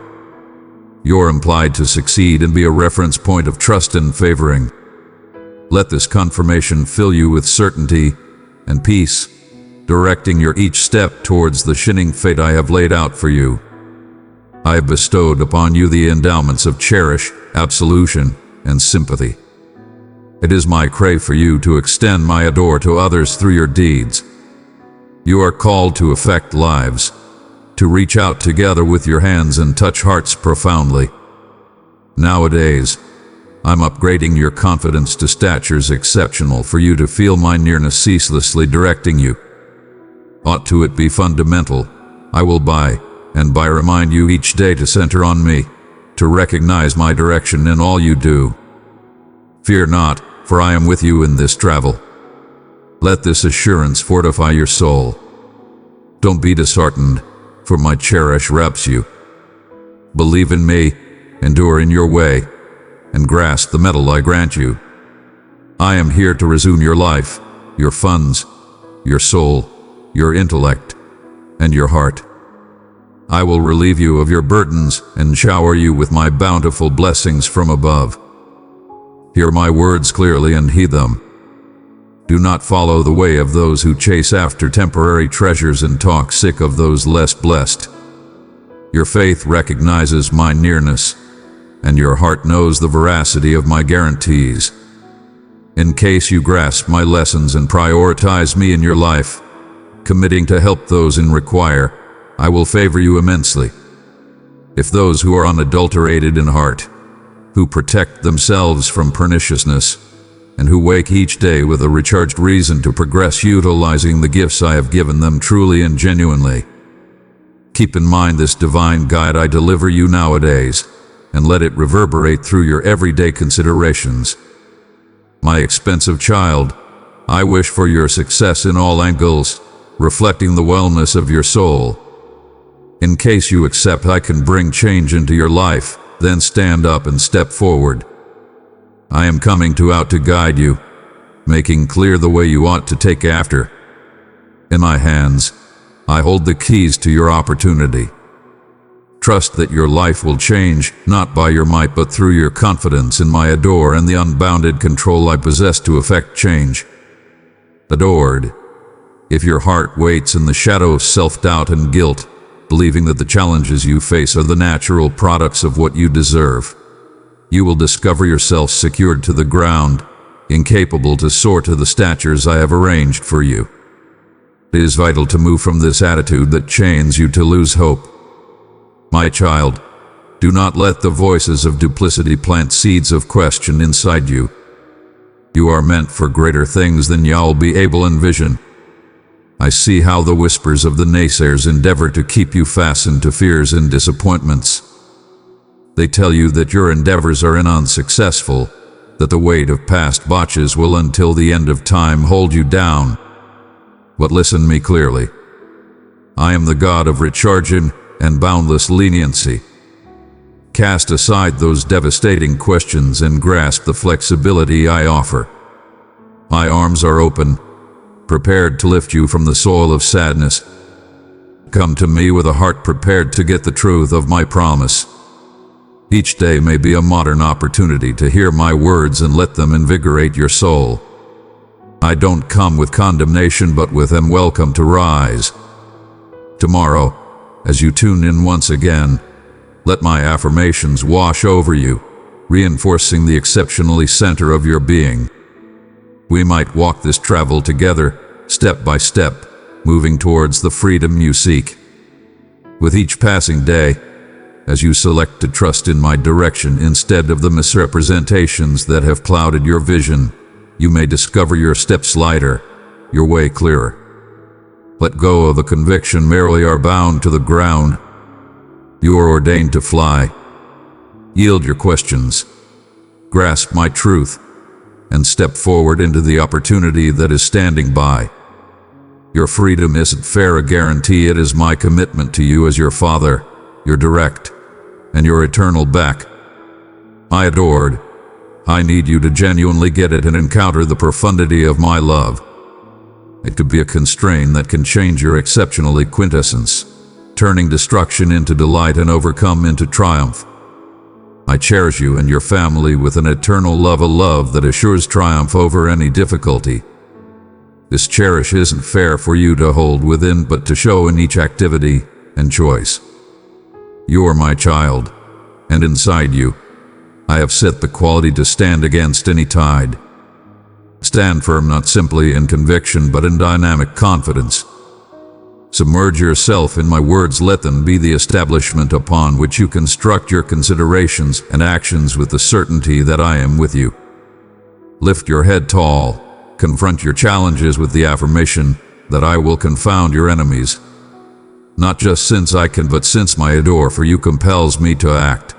You're implied to succeed and be a reference point of trust and favoring. Let this confirmation fill you with certainty and peace, directing your each step towards the shining fate I have laid out for you. I have bestowed upon you the endowments of cherish, absolution, and sympathy. It is my crave for you to extend my adore to others through your deeds. You are called to affect lives, to reach out together with your hands and touch hearts profoundly. Nowadays, I'm upgrading your confidence to statures exceptional for you to feel my nearness ceaselessly directing you. Ought to it be fundamental, I will by remind you each day to center on me, to recognize my direction in all you do. Fear not, for I am with you in this travel. Let this assurance fortify your soul. Don't be disheartened, for my cherish wraps you. Believe in me, endure in your way, and grasp the medal I grant you. I am here to resume your life, your funds, your soul, your intellect, and your heart. I will relieve you of your burdens and shower you with my bountiful blessings from above. Hear my words clearly and heed them. Do not follow the way of those who chase after temporary treasures and talk sick of those less blessed. Your faith recognizes my nearness, and your heart knows the veracity of my guarantees. In case you grasp my lessons and prioritize me in your life, committing to help those in require, I will favor you immensely. If those who are unadulterated in heart, who protect themselves from perniciousness, and who wake each day with a recharged reason to progress utilizing the gifts I have given them truly and genuinely, keep in mind this divine guide I deliver you nowadays, and let it reverberate through your everyday considerations. My expensive child, I wish for your success in all angles, reflecting the wellness of your soul. In case you accept I can bring change into your life, then stand up and step forward. I am coming out to guide you, making clear the way you ought to take after. In my hands, I hold the keys to your opportunity. Trust that your life will change, not by your might but through your confidence in my adore and the unbounded control I possess to effect change. Adored, if your heart waits in the shadow of self-doubt and guilt, believing that the challenges you face are the natural products of what you deserve, you will discover yourself secured to the ground, incapable to soar to the statures I have arranged for you. It is vital to move from this attitude that chains you to lose hope. My child, do not let the voices of duplicity plant seeds of question inside you. You are meant for greater things than you'll be able to envision. I see how the whispers of the naysayers endeavor to keep you fastened to fears and disappointments. They tell you that your endeavors are unsuccessful, that the weight of past botches will until the end of time hold you down. But listen me clearly. I am the God of recharging and boundless leniency. Cast aside those devastating questions and grasp the flexibility I offer. My arms are open, prepared to lift you from the soil of sadness. Come to me with a heart prepared to get the truth of my promise. Each day may be a modern opportunity to hear my words and let them invigorate your soul. I don't come with condemnation but with an welcome to rise. Tomorrow, as you tune in once again, let my affirmations wash over you, reinforcing the exceptionally center of your being. We might walk this travel together, step by step, moving towards the freedom you seek. With each passing day, as you select to trust in my direction instead of the misrepresentations that have clouded your vision, you may discover your steps lighter, your way clearer. Let go of the conviction merely are bound to the ground. You are ordained to fly. Yield your questions, grasp my truth, and step forward into the opportunity that is standing by. Your freedom isn't fair a guarantee, it is my commitment to you as your father, your direct, and your eternal back. My adored, I need you to genuinely get it and encounter the profundity of my love. It could be a constraint that can change your exceptionally quintessence, turning destruction into delight and overcome into triumph. I cherish you and your family with an eternal love, a love that assures triumph over any difficulty. This cherish isn't fair for you to hold within, but to show in each activity and choice. You're my child, and inside you, I have set the quality to stand against any tide. Stand firm not simply in conviction but in dynamic confidence. Submerge yourself in my words, let them be the establishment upon which you construct your considerations and actions with the certainty that I am with you. Lift your head tall, confront your challenges with the affirmation that I will confound your enemies. Not just since I can, but since my adore for you compels me to act.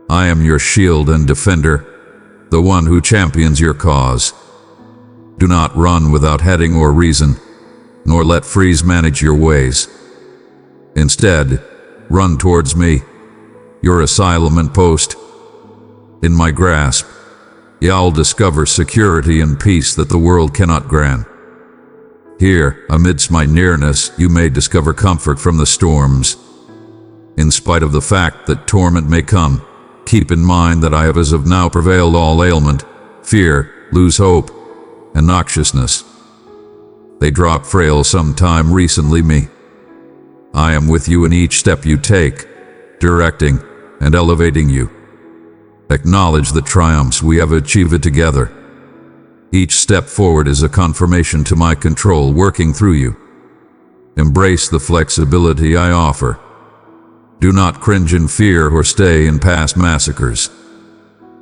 I am your shield and defender, the one who champions your cause. Do not run without heading or reason, nor let freeze manage your ways. Instead, run towards me, your asylum and post. In my grasp, you'll discover security and peace that the world cannot grant. Here, amidst my nearness, you may discover comfort from the storms. In spite of the fact that torment may come, keep in mind that I have as of now prevailed all ailment, fear, lose hope, and noxiousness. They drop frail sometime recently me. I am with you in each step you take, directing and elevating you. Acknowledge the triumphs we have achieved together. Each step forward is a confirmation to my control working through you. Embrace the flexibility I offer. Do not cringe in fear or stay in past massacres.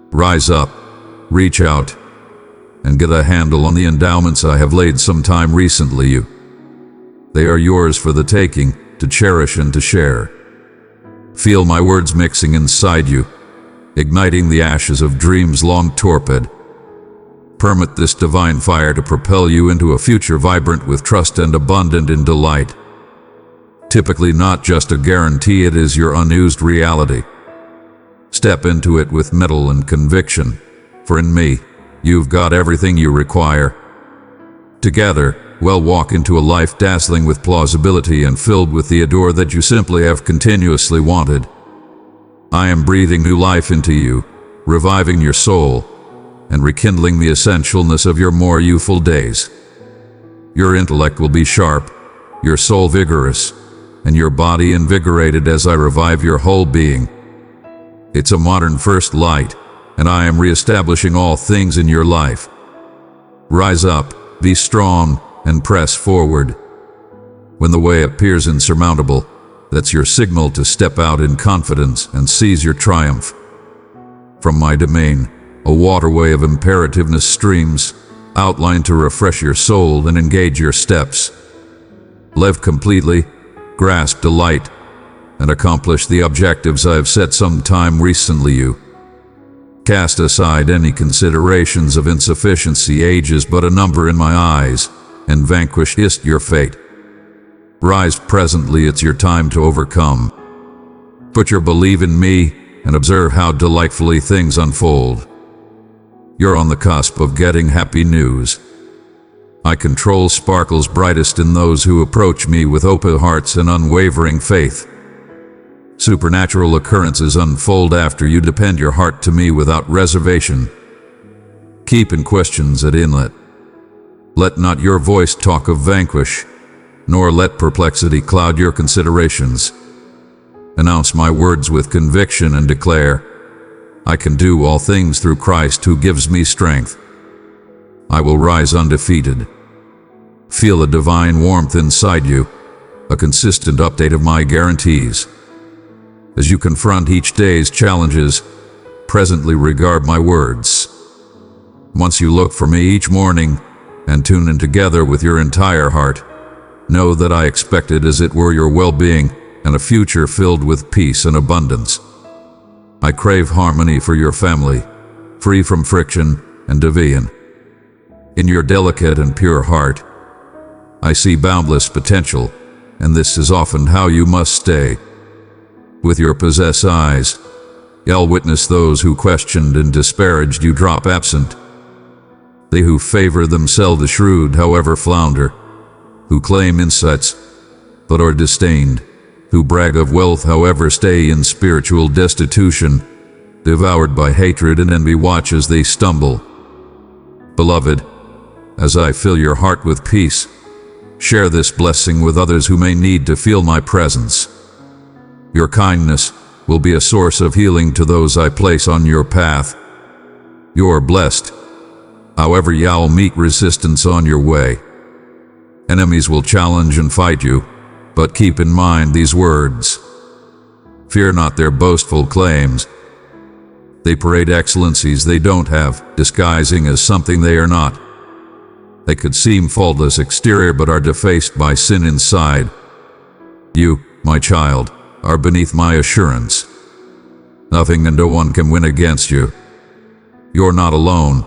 Rise up, reach out, and get a handle on the endowments I have laid some time recently you. They are yours for the taking, to cherish and to share. Feel my words mixing inside you, igniting the ashes of dreams long torpid. Permit this divine fire to propel you into a future vibrant with trust and abundant in delight. Typically not just a guarantee, it is your unused reality. Step into it with mettle and conviction, for in me, you've got everything you require. Together, we'll walk into a life dazzling with plausibility and filled with the adore that you simply have continuously wanted. I am breathing new life into you, reviving your soul, and rekindling the essentialness of your more youthful days. Your intellect will be sharp, your soul vigorous, and your body invigorated as I revive your whole being. It's a modern first light, and I am reestablishing all things in your life. Rise up, be strong, and press forward. When the way appears insurmountable, that's your signal to step out in confidence and seize your triumph. From my domain, a waterway of imperativeness streams, outlined to refresh your soul and engage your steps. Live completely, grasp delight, and accomplish the objectives I have set some time recently you. Cast aside any considerations of insufficiency, age is but a number in my eyes, and vanquish is your fate. Rise presently, it's your time to overcome. Put your belief in me, and observe how delightfully things unfold. You're on the cusp of getting happy news. I control sparkles brightest in those who approach me with open hearts and unwavering faith. Supernatural occurrences unfold after you depend your heart to me without reservation. Keep in questions at inlet. Let not your voice talk of vanquish, nor let perplexity cloud your considerations. Announce my words with conviction and declare, I can do all things through Christ who gives me strength. I will rise undefeated. Feel a divine warmth inside you, a consistent update of my guarantees. As you confront each day's challenges, presently regard my words. Once you look for me each morning and tune in together with your entire heart, know that I expect it as it were your well-being and a future filled with peace and abundance. I crave harmony for your family, free from friction and division. In your delicate and pure heart, I see boundless potential, and this is often how you must stay. With your possessed eyes, you'll witness those who questioned and disparaged you drop absent. They who favor themselves the shrewd, however flounder, who claim insights, but are disdained, who brag of wealth, however stay in spiritual destitution. devoured by hatred and envy. Watch as they stumble. Beloved, as I fill your heart with peace, share this blessing with others who may need to feel my presence. Your kindness will be a source of healing to those I place on your path. You are blessed. However, you'll meet resistance on your way. Enemies will challenge and fight you, but keep in mind these words. Fear not their boastful claims. They parade excellencies they don't have, disguising as something they are not. They could seem faultless exterior but are defaced by sin inside. You, my child, are beneath my assurance. Nothing and no one can win against you. You're not alone,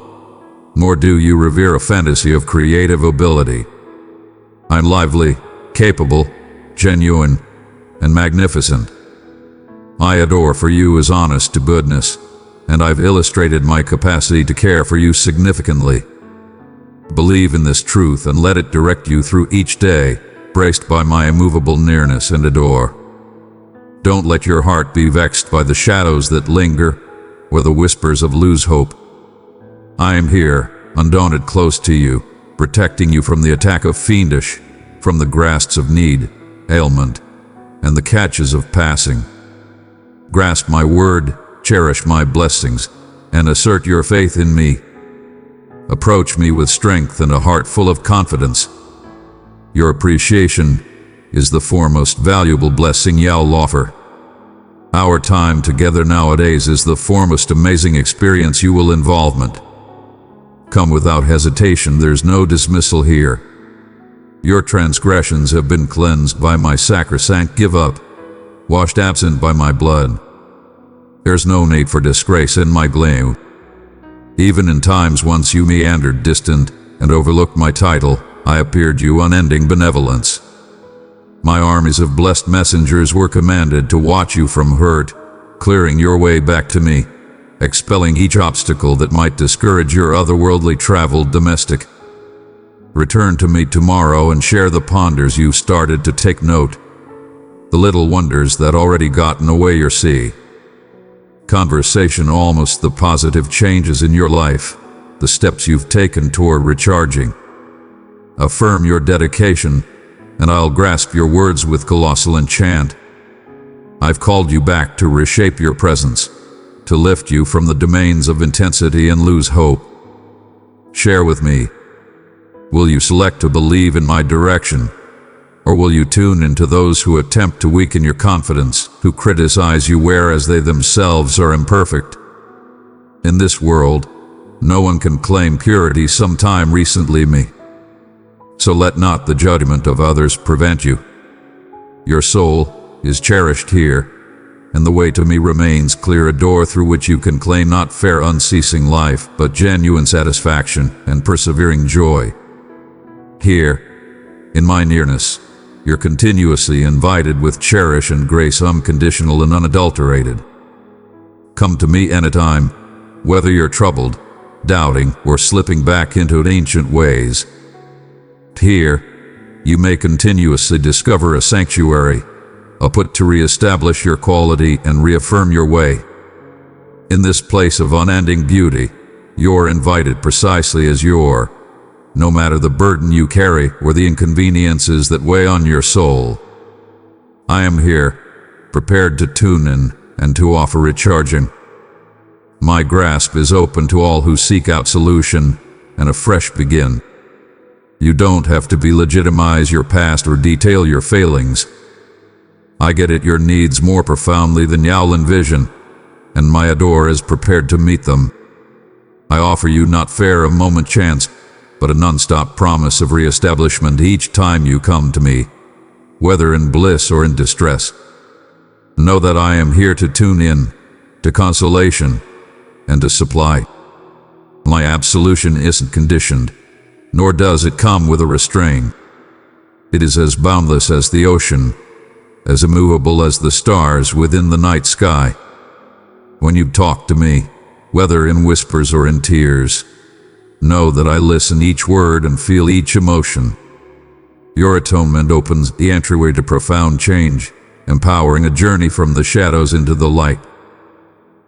nor do you revere a fantasy of creative ability. I'm lively, capable, genuine, and magnificent. My adore for you is honest to goodness, and I've illustrated my capacity to care for you significantly. Believe in this truth and let it direct you through each day, braced by my immovable nearness, and adore. Don't let your heart be vexed by the shadows that linger, or the whispers of lose hope. I am here, undaunted, close to you, protecting you from the attack of fiendish, from the grasps of need, ailment, and the catches of passing. Grasp my word, cherish my blessings, and assert your faith in me. Approach me with strength and a heart full of confidence. Your appreciation is the foremost valuable blessing you'll offer. Our time together nowadays is the foremost amazing experience you will involvement. Come without hesitation, there's no dismissal here. Your transgressions have been cleansed by my sacrosanct give up, washed absent by my blood. There's no need for disgrace in my gloom. Even in times once you meandered distant and overlooked my title, I appeared you unending benevolence. My armies of blessed messengers were commanded to watch you from hurt, clearing your way back to me, expelling each obstacle that might discourage your otherworldly traveled domestic. Return to me tomorrow and share the ponders you've started to take note, the little wonders that already gotten away your sea. Conversation, almost the positive changes in your life, the steps you've taken toward recharging. Affirm your dedication, and I'll grasp your words with colossal enchant. I've called you back to reshape your presence, to lift you from the domains of intensity and lose hope. Share with me. Will you select to believe in my direction, or will you tune into those who attempt to weaken your confidence, who criticize you whereas they themselves are imperfect? In this world, no one can claim purity sometime recently me. So let not the judgment of others prevent you. Your soul is cherished here, and the way to me remains clear, a door through which you can claim not fair unceasing life, but genuine satisfaction and persevering joy. Here, in my nearness, you're continuously invited with cherish and grace, unconditional and unadulterated. Come to me anytime, whether you're troubled, doubting, or slipping back into ancient ways. Here, you may continuously discover a sanctuary, a put to reestablish your quality and reaffirm your way. In this place of unending beauty, you're invited precisely as you are, no matter the burden you carry or the inconveniences that weigh on your soul. I am here, prepared to tune in and to offer recharging. My grasp is open to all who seek out solution and a fresh begin. You don't have to legitimize your past or detail your failings. I get at your needs more profoundly than you'll envision, and my adore is prepared to meet them. I offer you not fair a moment chance, but a non-stop promise of reestablishment each time you come to me, whether in bliss or in distress. Know that I am here to tune in, to consolation, and to supply. My absolution isn't conditioned, nor does it come with a restraint. It is as boundless as the ocean, as immovable as the stars within the night sky. When you talk to me, whether in whispers or in tears, know that I listen each word and feel each emotion. Your atonement opens the entryway to profound change, empowering a journey from the shadows into the light.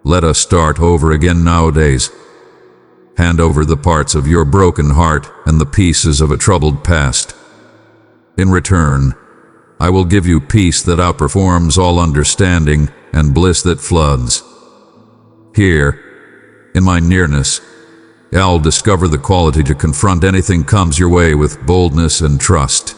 Let us start over again nowadays. Hand over the parts of your broken heart and the pieces of a troubled past. In return, I will give you peace that outperforms all understanding and bliss that floods. Here, in my nearness, I'll discover the quality to confront anything comes your way with boldness and trust.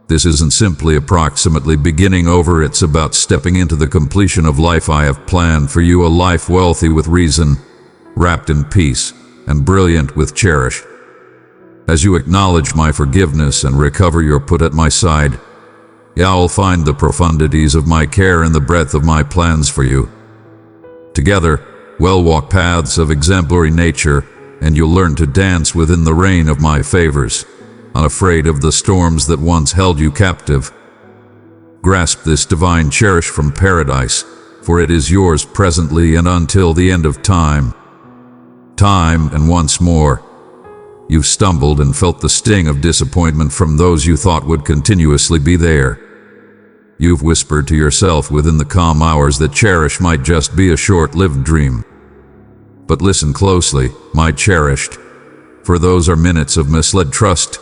This isn't simply approximately beginning over, it's about stepping into the completion of life I have planned for you, a life wealthy with reason, wrapped in peace, and brilliant with cherish. As you acknowledge my forgiveness and recover your put at my side, I'll find the profundities of my care and the breadth of my plans for you. Together, we'll walk paths of exemplary nature, and you'll learn to dance within the rain of my favors, unafraid of the storms that once held you captive. Grasp this divine cherish from paradise, for it is yours presently and until the end of time. Time and once more. You've stumbled and felt the sting of disappointment from those you thought would continuously be there. You've whispered to yourself within the calm hours that cherish might just be a short-lived dream. But listen closely, my cherished, for those are minutes of misled trust,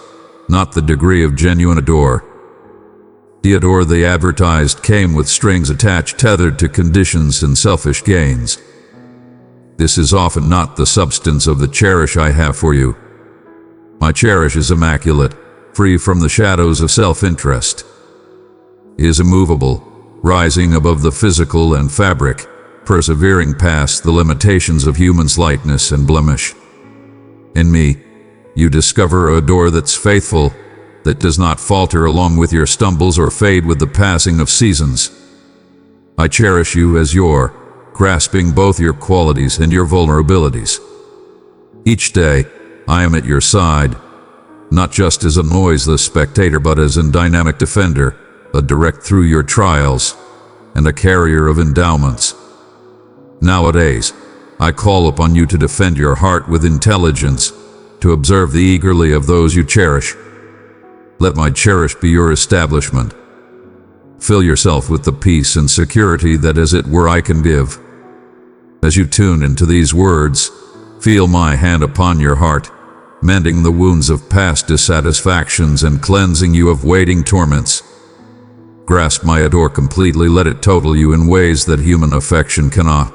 not the degree of genuine adore. The adore they advertised came with strings attached tethered to conditions and selfish gains. This is often not the substance of the cherish I have for you. My cherish is immaculate, free from the shadows of self-interest. It is immovable, rising above the physical and fabric, persevering past the limitations of human slightness and blemish. In me, you discover a door that's faithful, that does not falter along with your stumbles or fade with the passing of seasons. I cherish you as your, grasping both your qualities and your vulnerabilities. Each day, I am at your side, not just as a noiseless spectator but as a dynamic defender, a direct through your trials, and a carrier of endowments. Nowadays, I call upon you to defend your heart with intelligence, to observe the eagerly of those you cherish. Let my cherish be your establishment. Fill yourself with the peace and security that as it were I can give. As you tune into these words, feel my hand upon your heart, mending the wounds of past dissatisfactions and cleansing you of waiting torments. Grasp my adore completely, let it total you in ways that human affection cannot.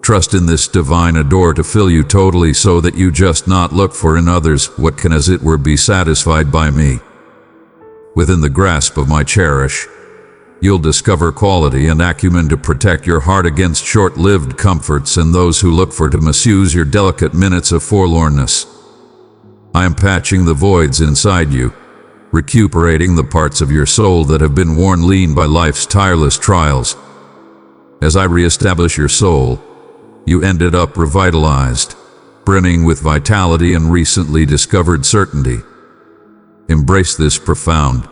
Trust in this divine adore to fill you totally so that you just not look for in others what can as it were be satisfied by me. Within the grasp of my cherish, you'll discover quality and acumen to protect your heart against short-lived comforts and those who look for to misuse your delicate minutes of forlornness. I am patching the voids inside you, recuperating the parts of your soul that have been worn lean by life's tireless trials. As I reestablish your soul, you ended up revitalized, brimming with vitality and recently discovered certainty. Embrace this profound,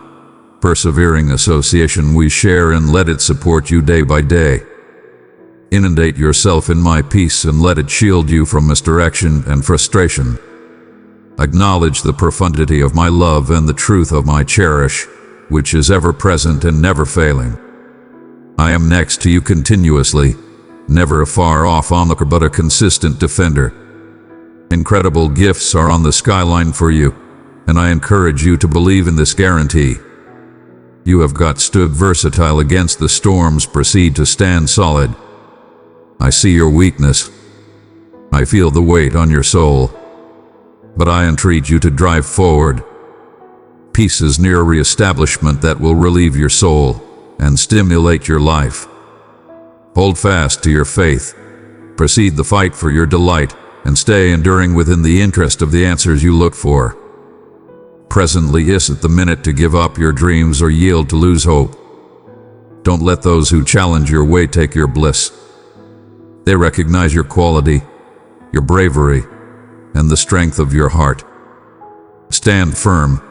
persevering association we share and let it support you day by day. Inundate yourself in my peace and let it shield you from misdirection and frustration. Acknowledge the profundity of my love and the truth of my cherish, which is ever present and never failing. I am next to you continuously, never a far-off onlooker but a consistent defender. Incredible gifts are on the skyline for you, and I encourage you to believe in this guarantee. You have got stood versatile against the storms, proceed to stand solid. I see your weakness. I feel the weight on your soul. But I entreat you to drive forward. Peace is near a re-establishment that will relieve your soul and stimulate your life. Hold fast to your faith. Proceed the fight for your delight and stay enduring within the interest of the answers you look for. Presently isn't the minute to give up your dreams or yield to lose hope. Don't let those who challenge your way take your bliss. They recognize your quality, your bravery, and the strength of your heart. Stand firm,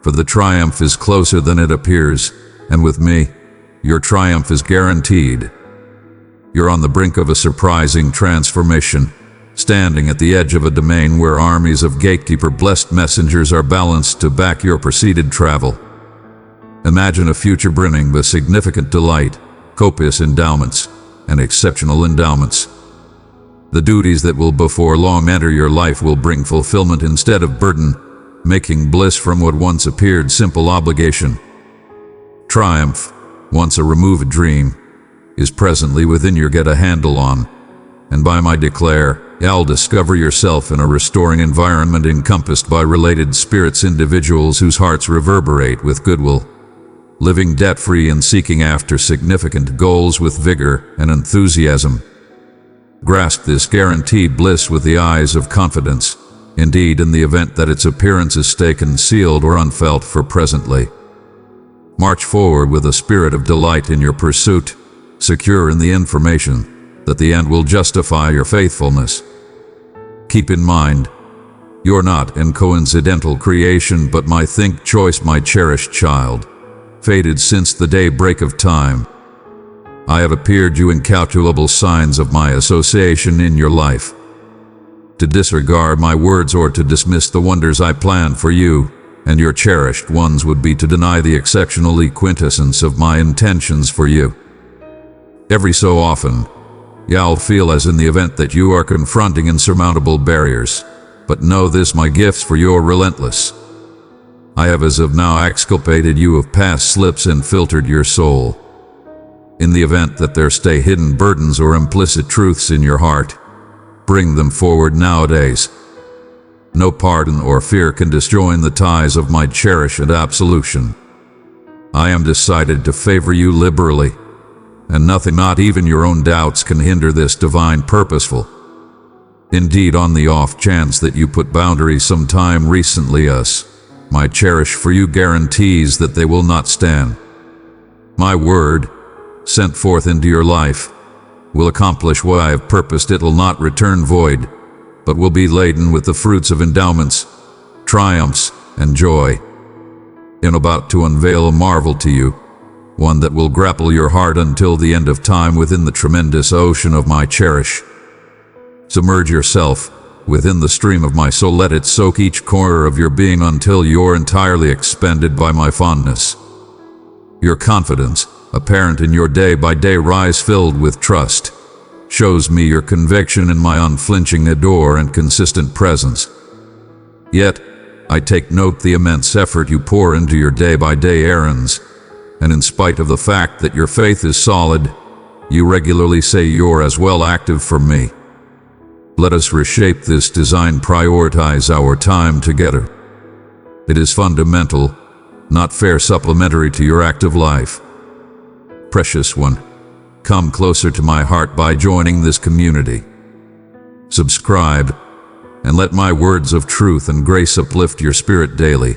for the triumph is closer than it appears, and with me, your triumph is guaranteed. You're on the brink of a surprising transformation, standing at the edge of a domain where armies of gatekeeper-blessed messengers are balanced to back your proceeded travel. Imagine a future brimming with significant delight, copious endowments, and exceptional endowments. The duties that will before long enter your life will bring fulfillment instead of burden, making bliss from what once appeared simple obligation. Triumph, once a removed dream, is presently within your get-a-handle on, and by my declare, you'll discover yourself in a restoring environment encompassed by related spirits, individuals whose hearts reverberate with goodwill, living debt-free and seeking after significant goals with vigor and enthusiasm. Grasp this guaranteed bliss with the eyes of confidence, indeed in the event that its appearances stay concealed or unfelt for presently. March forward with a spirit of delight in your pursuit, secure in the information that the end will justify your faithfulness. Keep in mind, you're not an coincidental creation but my think choice, my cherished child, fated since the daybreak of time. I have appeared you incalculable signs of my association in your life. To disregard my words or to dismiss the wonders I plan for you and your cherished ones would be to deny the exceptional quintessence of my intentions for you. Every so often, you'll feel as in the event that you are confronting insurmountable barriers, but know this, my gifts for you are relentless. I have as of now exculpated you of past slips and filtered your soul. In the event that there stay hidden burdens or implicit truths in your heart, bring them forward nowadays. No pardon or fear can disjoin the ties of my cherish and absolution. I am decided to favor you liberally, and nothing, not even your own doubts, can hinder this divine purposeful. Indeed, on the off chance that you put boundaries sometime recently, my cherish for you guarantees that they will not stand. My word, sent forth into your life, will accomplish what I have purposed. It will not return void, but will be laden with the fruits of endowments, triumphs, and joy. I am about to unveil a marvel to you, one that will grapple your heart until the end of time within the tremendous ocean of my cherish. Submerge yourself within the stream of my soul. Let it soak each corner of your being until you're entirely expended by my fondness. Your confidence, apparent in your day-by-day rise filled with trust, shows me your conviction in my unflinching adore and consistent presence. Yet, I take note the immense effort you pour into your day-by-day errands, and in spite of the fact that your faith is solid, you regularly say you're as well active for me. Let us reshape this design, prioritize our time together. It is fundamental, not fair, supplementary to your active life. Precious one, come closer to my heart by joining this community. Subscribe, and let my words of truth and grace uplift your spirit daily.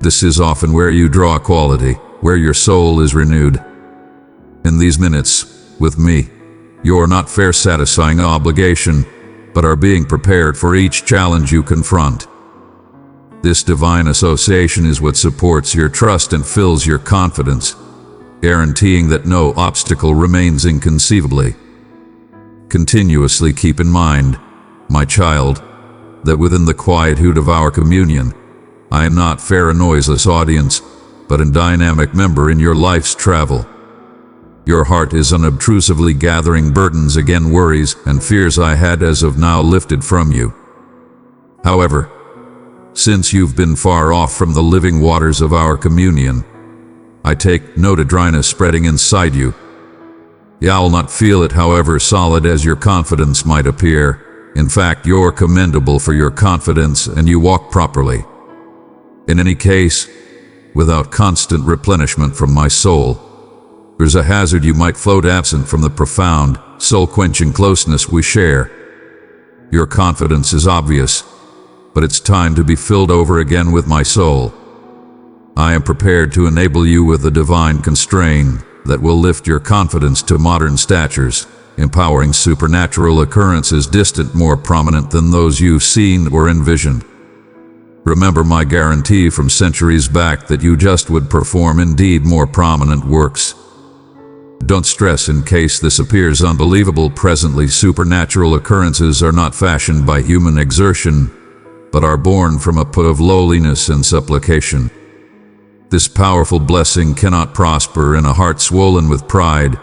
This is often where you draw quality, where your soul is renewed. In these minutes, with me, you're not fair satisfying obligation, but are being prepared for each challenge you confront. This divine association is what supports your trust and fills your confidence, guaranteeing that no obstacle remains inconceivably. Continuously keep in mind, my child, that within the quietude of our communion, I am not fair a noiseless audience, but a dynamic member in your life's travel. Your heart is unobtrusively gathering burdens, again worries and fears I had as of now lifted from you. However, since you've been far off from the living waters of our communion, I take note of dryness spreading inside you. You'll not feel it, however solid as your confidence might appear. In fact, you're commendable for your confidence and you walk properly. In any case, without constant replenishment from my soul, there's a hazard you might float absent from the profound, soul-quenching closeness we share. Your confidence is obvious, but it's time to be filled over again with my soul. I am prepared to enable you with a divine constraint that will lift your confidence to modern statures, empowering supernatural occurrences distant, more prominent than those you've seen or envisioned. Remember my guarantee from centuries back that you just would perform indeed more prominent works. Don't stress in case this appears unbelievable. Presently, supernatural occurrences are not fashioned by human exertion, but are born from a put of lowliness and supplication. This powerful blessing cannot prosper in a heart swollen with pride,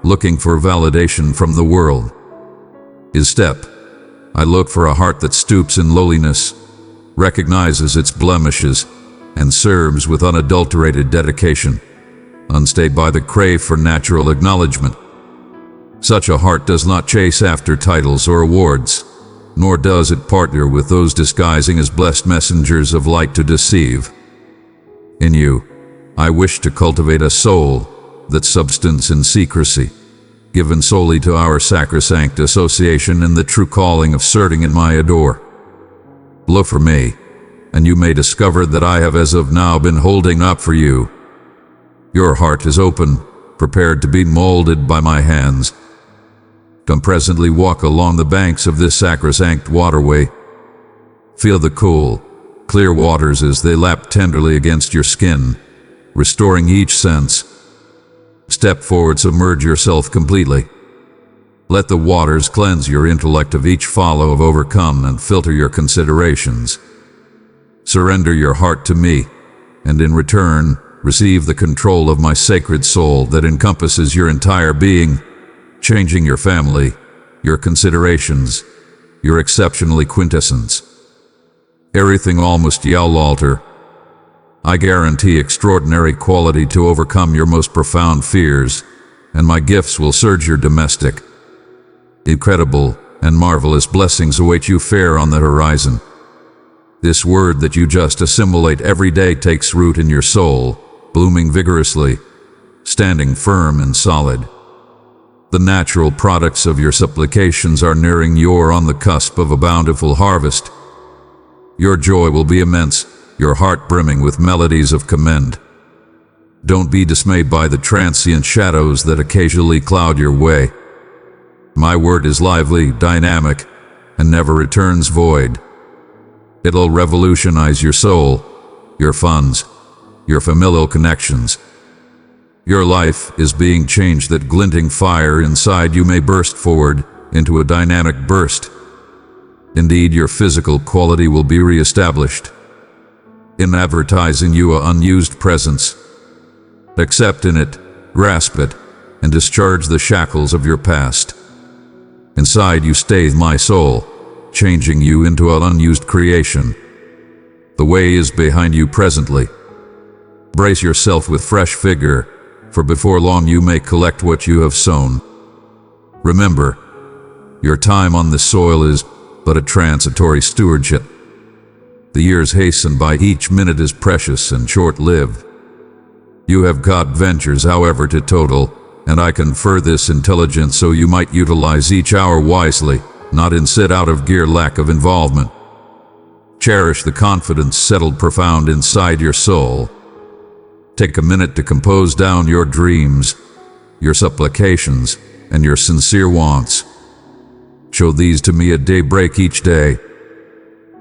looking for validation from the world. Instead, I look for a heart that stoops in lowliness, recognizes its blemishes, and serves with unadulterated dedication, unstayed by the crave for natural acknowledgement. Such a heart does not chase after titles or awards, nor does it partner with those disguising as blessed messengers of light to deceive. In you, I wish to cultivate a soul that's substance in secrecy, given solely to our sacrosanct association in the true calling of serving in my adore. Look for me, and you may discover that I have as of now been holding up for you. Your heart is open, prepared to be molded by my hands. Come presently walk along the banks of this sacrosanct waterway. Feel the cool, clear waters as they lap tenderly against your skin, restoring each sense. Step forward, submerge yourself completely. Let the waters cleanse your intellect of each follow of overcome and filter your considerations. Surrender your heart to me, and in return, receive the control of my sacred soul that encompasses your entire being, changing your family, your considerations, your exceptionally quintessence. Everything almost yell alter. I guarantee extraordinary quality to overcome your most profound fears, and my gifts will surge your domestic. Incredible and marvelous blessings await you fair on the horizon. This word that you just assimilate every day takes root in your soul, blooming vigorously, standing firm and solid. The natural products of your supplications are nearing you on the cusp of a bountiful harvest. Your joy will be immense, your heart brimming with melodies of commend. Don't be dismayed by the transient shadows that occasionally cloud your way. My word is lively, dynamic, and never returns void. It'll revolutionize your soul, your funds, your familial connections. Your life is being changed that glinting fire inside you may burst forward into a dynamic burst. Indeed, your physical quality will be reestablished. In advertising you an unused presence, accept in it, grasp it, and discharge the shackles of your past. Inside you stays my soul, changing you into an unused creation. The way is behind you presently. Brace yourself with fresh vigor, for before long you may collect what you have sown. Remember, your time on this soil is but a transitory stewardship. The years hasten by, each minute is precious and short-lived. You have got ventures, however, to total, and I confer this intelligence so you might utilize each hour wisely, not in sit out of gear lack of involvement. Cherish the confidence settled profound inside your soul. Take a minute to compose down your dreams, your supplications, and your sincere wants. Show these to me at daybreak each day.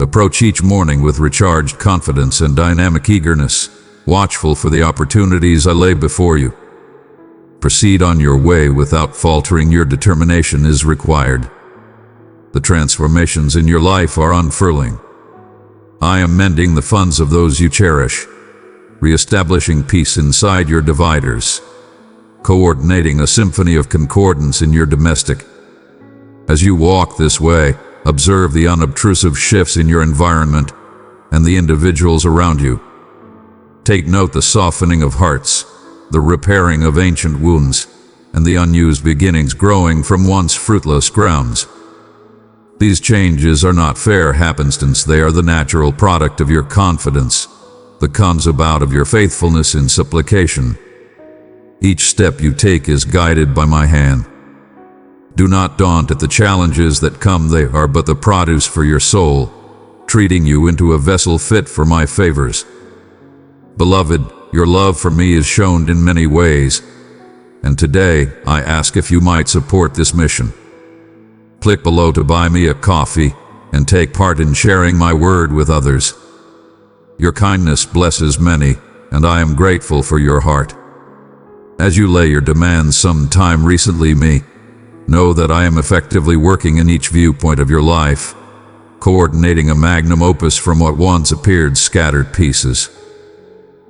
Approach each morning with recharged confidence and dynamic eagerness, watchful for the opportunities I lay before you. Proceed on your way without faltering. Your determination is required. The transformations in your life are unfurling. I am mending the funds of those you cherish, reestablishing peace inside your dividers, coordinating a symphony of concordance in your domestic. As you walk this way, observe the unobtrusive shifts in your environment and the individuals around you. Take note the softening of hearts, the repairing of ancient wounds, and the unused beginnings growing from once fruitless grounds. These changes are not fair happenstance, they are the natural product of your confidence, that comes about of your faithfulness in supplication. Each step you take is guided by my hand. Do not daunt at the challenges that come, they are but the produce for your soul, treating you into a vessel fit for my favors. Beloved, your love for me is shown in many ways, and today I ask if you might support this mission. Click below to buy me a coffee and take part in sharing my word with others. Your kindness blesses many, and I am grateful for your heart. As you lay your demands some time recently me, know that I am effectively working in each viewpoint of your life, coordinating a magnum opus from what once appeared scattered pieces.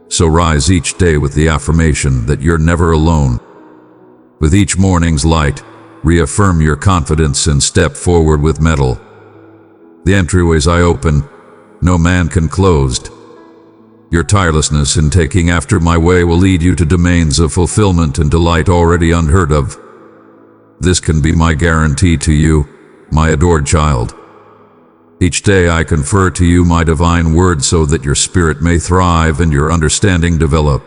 So rise each day with the affirmation that you're never alone. With each morning's light, reaffirm your confidence and step forward with mettle. The entryways I open, no man can close. Your tirelessness in taking after my way will lead you to domains of fulfillment and delight already unheard of. This can be my guarantee to you, my adored child. Each day I confer to you my divine word so that your spirit may thrive and your understanding develop.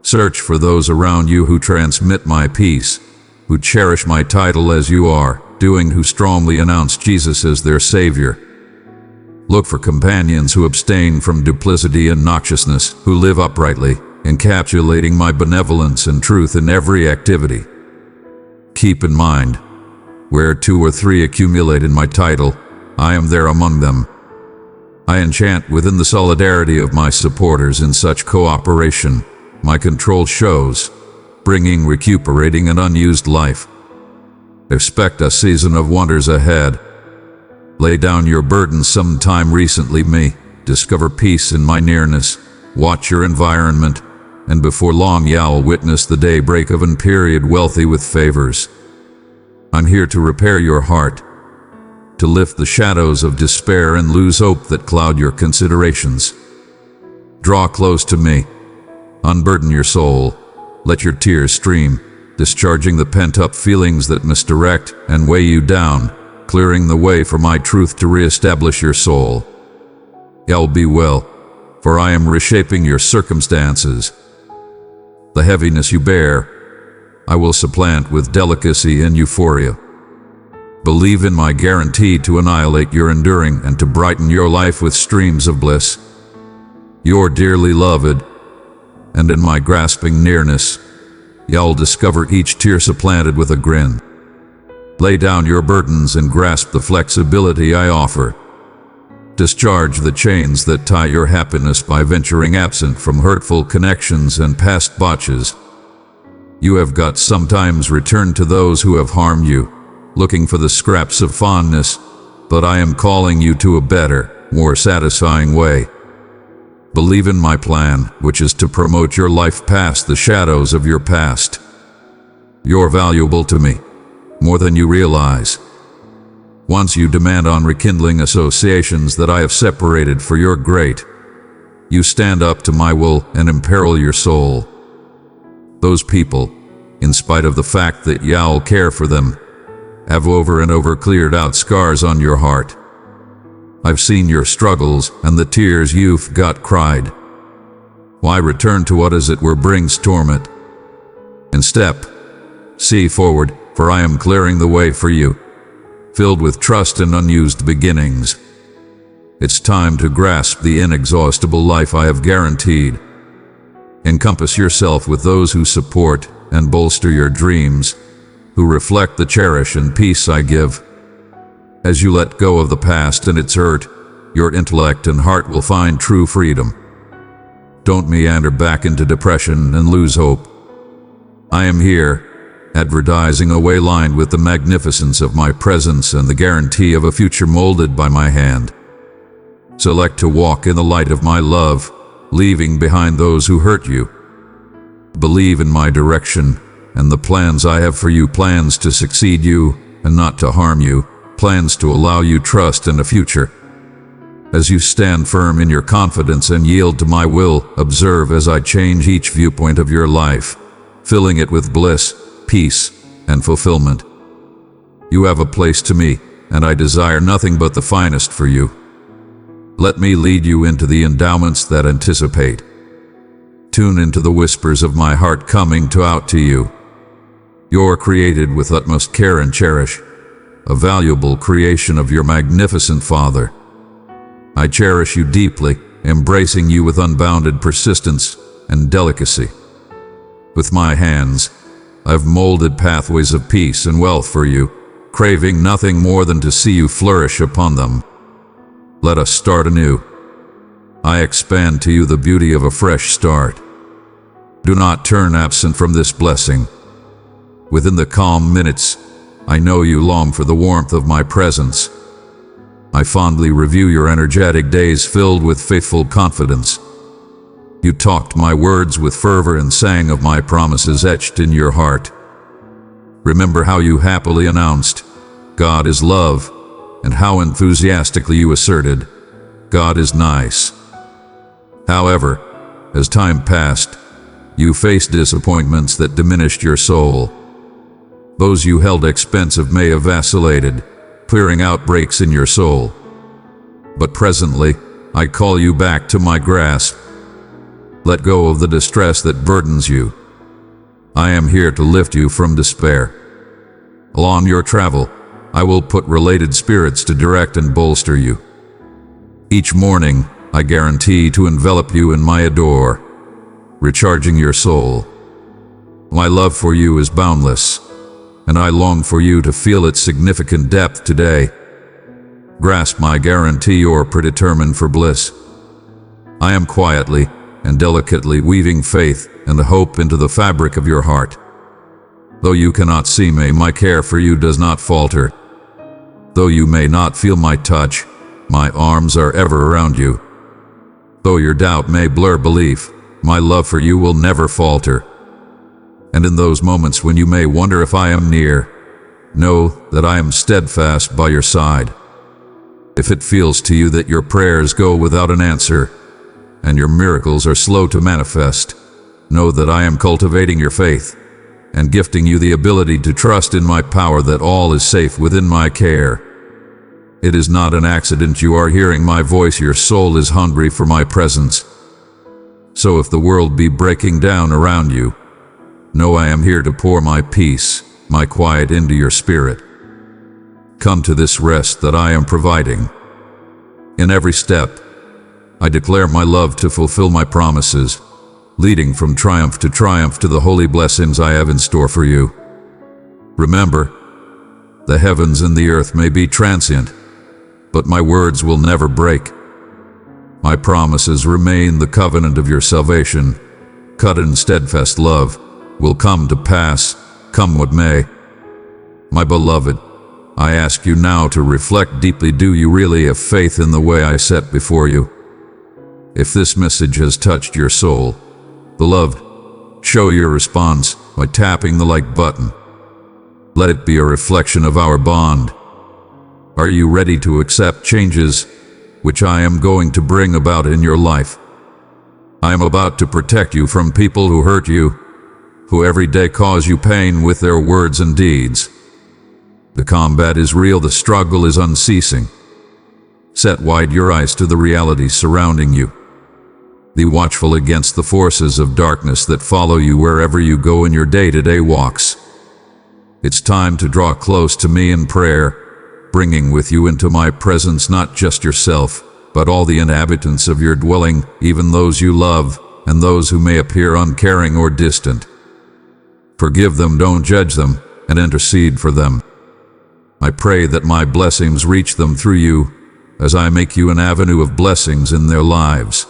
Search for those around you who transmit my peace, who cherish my title as you are doing, who strongly announce Jesus as their Savior. Look for companions who abstain from duplicity and noxiousness, who live uprightly, encapsulating my benevolence and truth in every activity. Keep in mind, where 2 or 3 accumulate in my title, I am there among them. I enchant within the solidarity of my supporters in such cooperation. My control shows, bringing recuperating an unused life. Expect a season of wonders ahead. Lay down your burdens sometime recently me, discover peace in my nearness, watch your environment, and before long you'll witness the daybreak of an period wealthy with favors. I'm here to repair your heart, to lift the shadows of despair and lose hope that cloud your considerations. Draw close to me, unburden your soul, let your tears stream, discharging the pent-up feelings that misdirect and weigh you down, clearing the way for my truth to reestablish your soul. Y'all be well, for I am reshaping your circumstances. The heaviness you bear, I will supplant with delicacy and euphoria. Believe in my guarantee to annihilate your enduring and to brighten your life with streams of bliss. You're dearly loved, and in my grasping nearness, y'all discover each tear supplanted with a grin. Lay down your burdens and grasp the flexibility I offer. Discharge the chains that tie your happiness by venturing absent from hurtful connections and past botches. You have got sometimes returned to those who have harmed you, looking for the scraps of fondness, but I am calling you to a better, more satisfying way. Believe in my plan, which is to promote your life past the shadows of your past. You're valuable to me, more than you realize. Once you demand on rekindling associations that I have separated for your great, you stand up to my will and imperil your soul. Those people, in spite of the fact that y'all care for them, have over and over cleared out scars on your heart. I've seen your struggles and the tears you've got cried. Why return to what as it were brings torment? And see forward, for I am clearing the way for you, filled with trust and unused beginnings. It's time to grasp the inexhaustible life I have guaranteed. Encompass yourself with those who support and bolster your dreams, who reflect the cherish and peace I give. As you let go of the past and its hurt, your intellect and heart will find true freedom. Don't meander back into depression and lose hope. I am here, advertising a way lined with the magnificence of my presence and the guarantee of a future molded by my hand. Select to walk in the light of my love, leaving behind those who hurt you. Believe in my direction and the plans I have for you, plans to succeed you and not to harm you, plans to allow you trust in a future. As you stand firm in your confidence and yield to my will, observe as I change each viewpoint of your life, filling it with bliss, peace, and fulfillment. You have a place to me, and I desire nothing but the finest for you. Let me lead you into the endowments that anticipate. Tune into the whispers of my heart coming out to you. You're created with utmost care and cherish, a valuable creation of your magnificent Father. I cherish you deeply, embracing you with unbounded persistence and delicacy. With my hands, I've molded pathways of peace and wealth for you, craving nothing more than to see you flourish upon them. Let us start anew. I expand to you the beauty of a fresh start. Do not turn absent from this blessing. Within the calm minutes, I know you long for the warmth of my presence. I fondly review your energetic days filled with faithful confidence. You talked my words with fervor and sang of my promises etched in your heart. Remember how you happily announced, "God is love," and how enthusiastically you asserted, "God is nice." However, as time passed, you faced disappointments that diminished your soul. Those you held expensive may have vacillated, clearing out breaks in your soul. But presently, I call you back to my grasp. Let go of the distress that burdens you. I am here to lift you from despair. Along your travel, I will put related spirits to direct and bolster you. Each morning, I guarantee to envelop you in my adore, recharging your soul. My love for you is boundless, and I long for you to feel its significant depth today. Grasp my guarantee or predetermine for bliss. I am quietly and delicately weaving faith and hope into the fabric of your heart. Though you cannot see me, my care for you does not falter. Though you may not feel my touch, my arms are ever around you. Though your doubt may blur belief, my love for you will never falter. And in those moments when you may wonder if I am near, know that I am steadfast by your side. If it feels to you that your prayers go without an answer, and your miracles are slow to manifest, know that I am cultivating your faith, and gifting you the ability to trust in my power that all is safe within my care. It is not an accident you are hearing my voice, your soul is hungry for my presence. So if the world be breaking down around you, know I am here to pour my peace, my quiet into your spirit. Come to this rest that I am providing. In every step, I declare my love to fulfill my promises, leading from triumph to the holy blessings I have in store for you. Remember, the heavens and the earth may be transient, but my words will never break. My promises remain. The covenant of your salvation, cut in steadfast love, will come to pass, come what may. My beloved, I ask you now to reflect deeply. Do you really have faith in the way I set before you? If this message has touched your soul, beloved, show your response by tapping the like button. Let it be a reflection of our bond. Are you ready to accept changes which I am going to bring about in your life? I am about to protect you from people who hurt you, who every day cause you pain with their words and deeds. The combat is real, the struggle is unceasing. Set wide your eyes to the realities surrounding you. Be watchful against the forces of darkness that follow you wherever you go in your day-to-day walks. It's time to draw close to me in prayer, bringing with you into my presence not just yourself, but all the inhabitants of your dwelling, even those you love, and those who may appear uncaring or distant. Forgive them, don't judge them, and intercede for them. I pray that my blessings reach them through you, as I make you an avenue of blessings in their lives.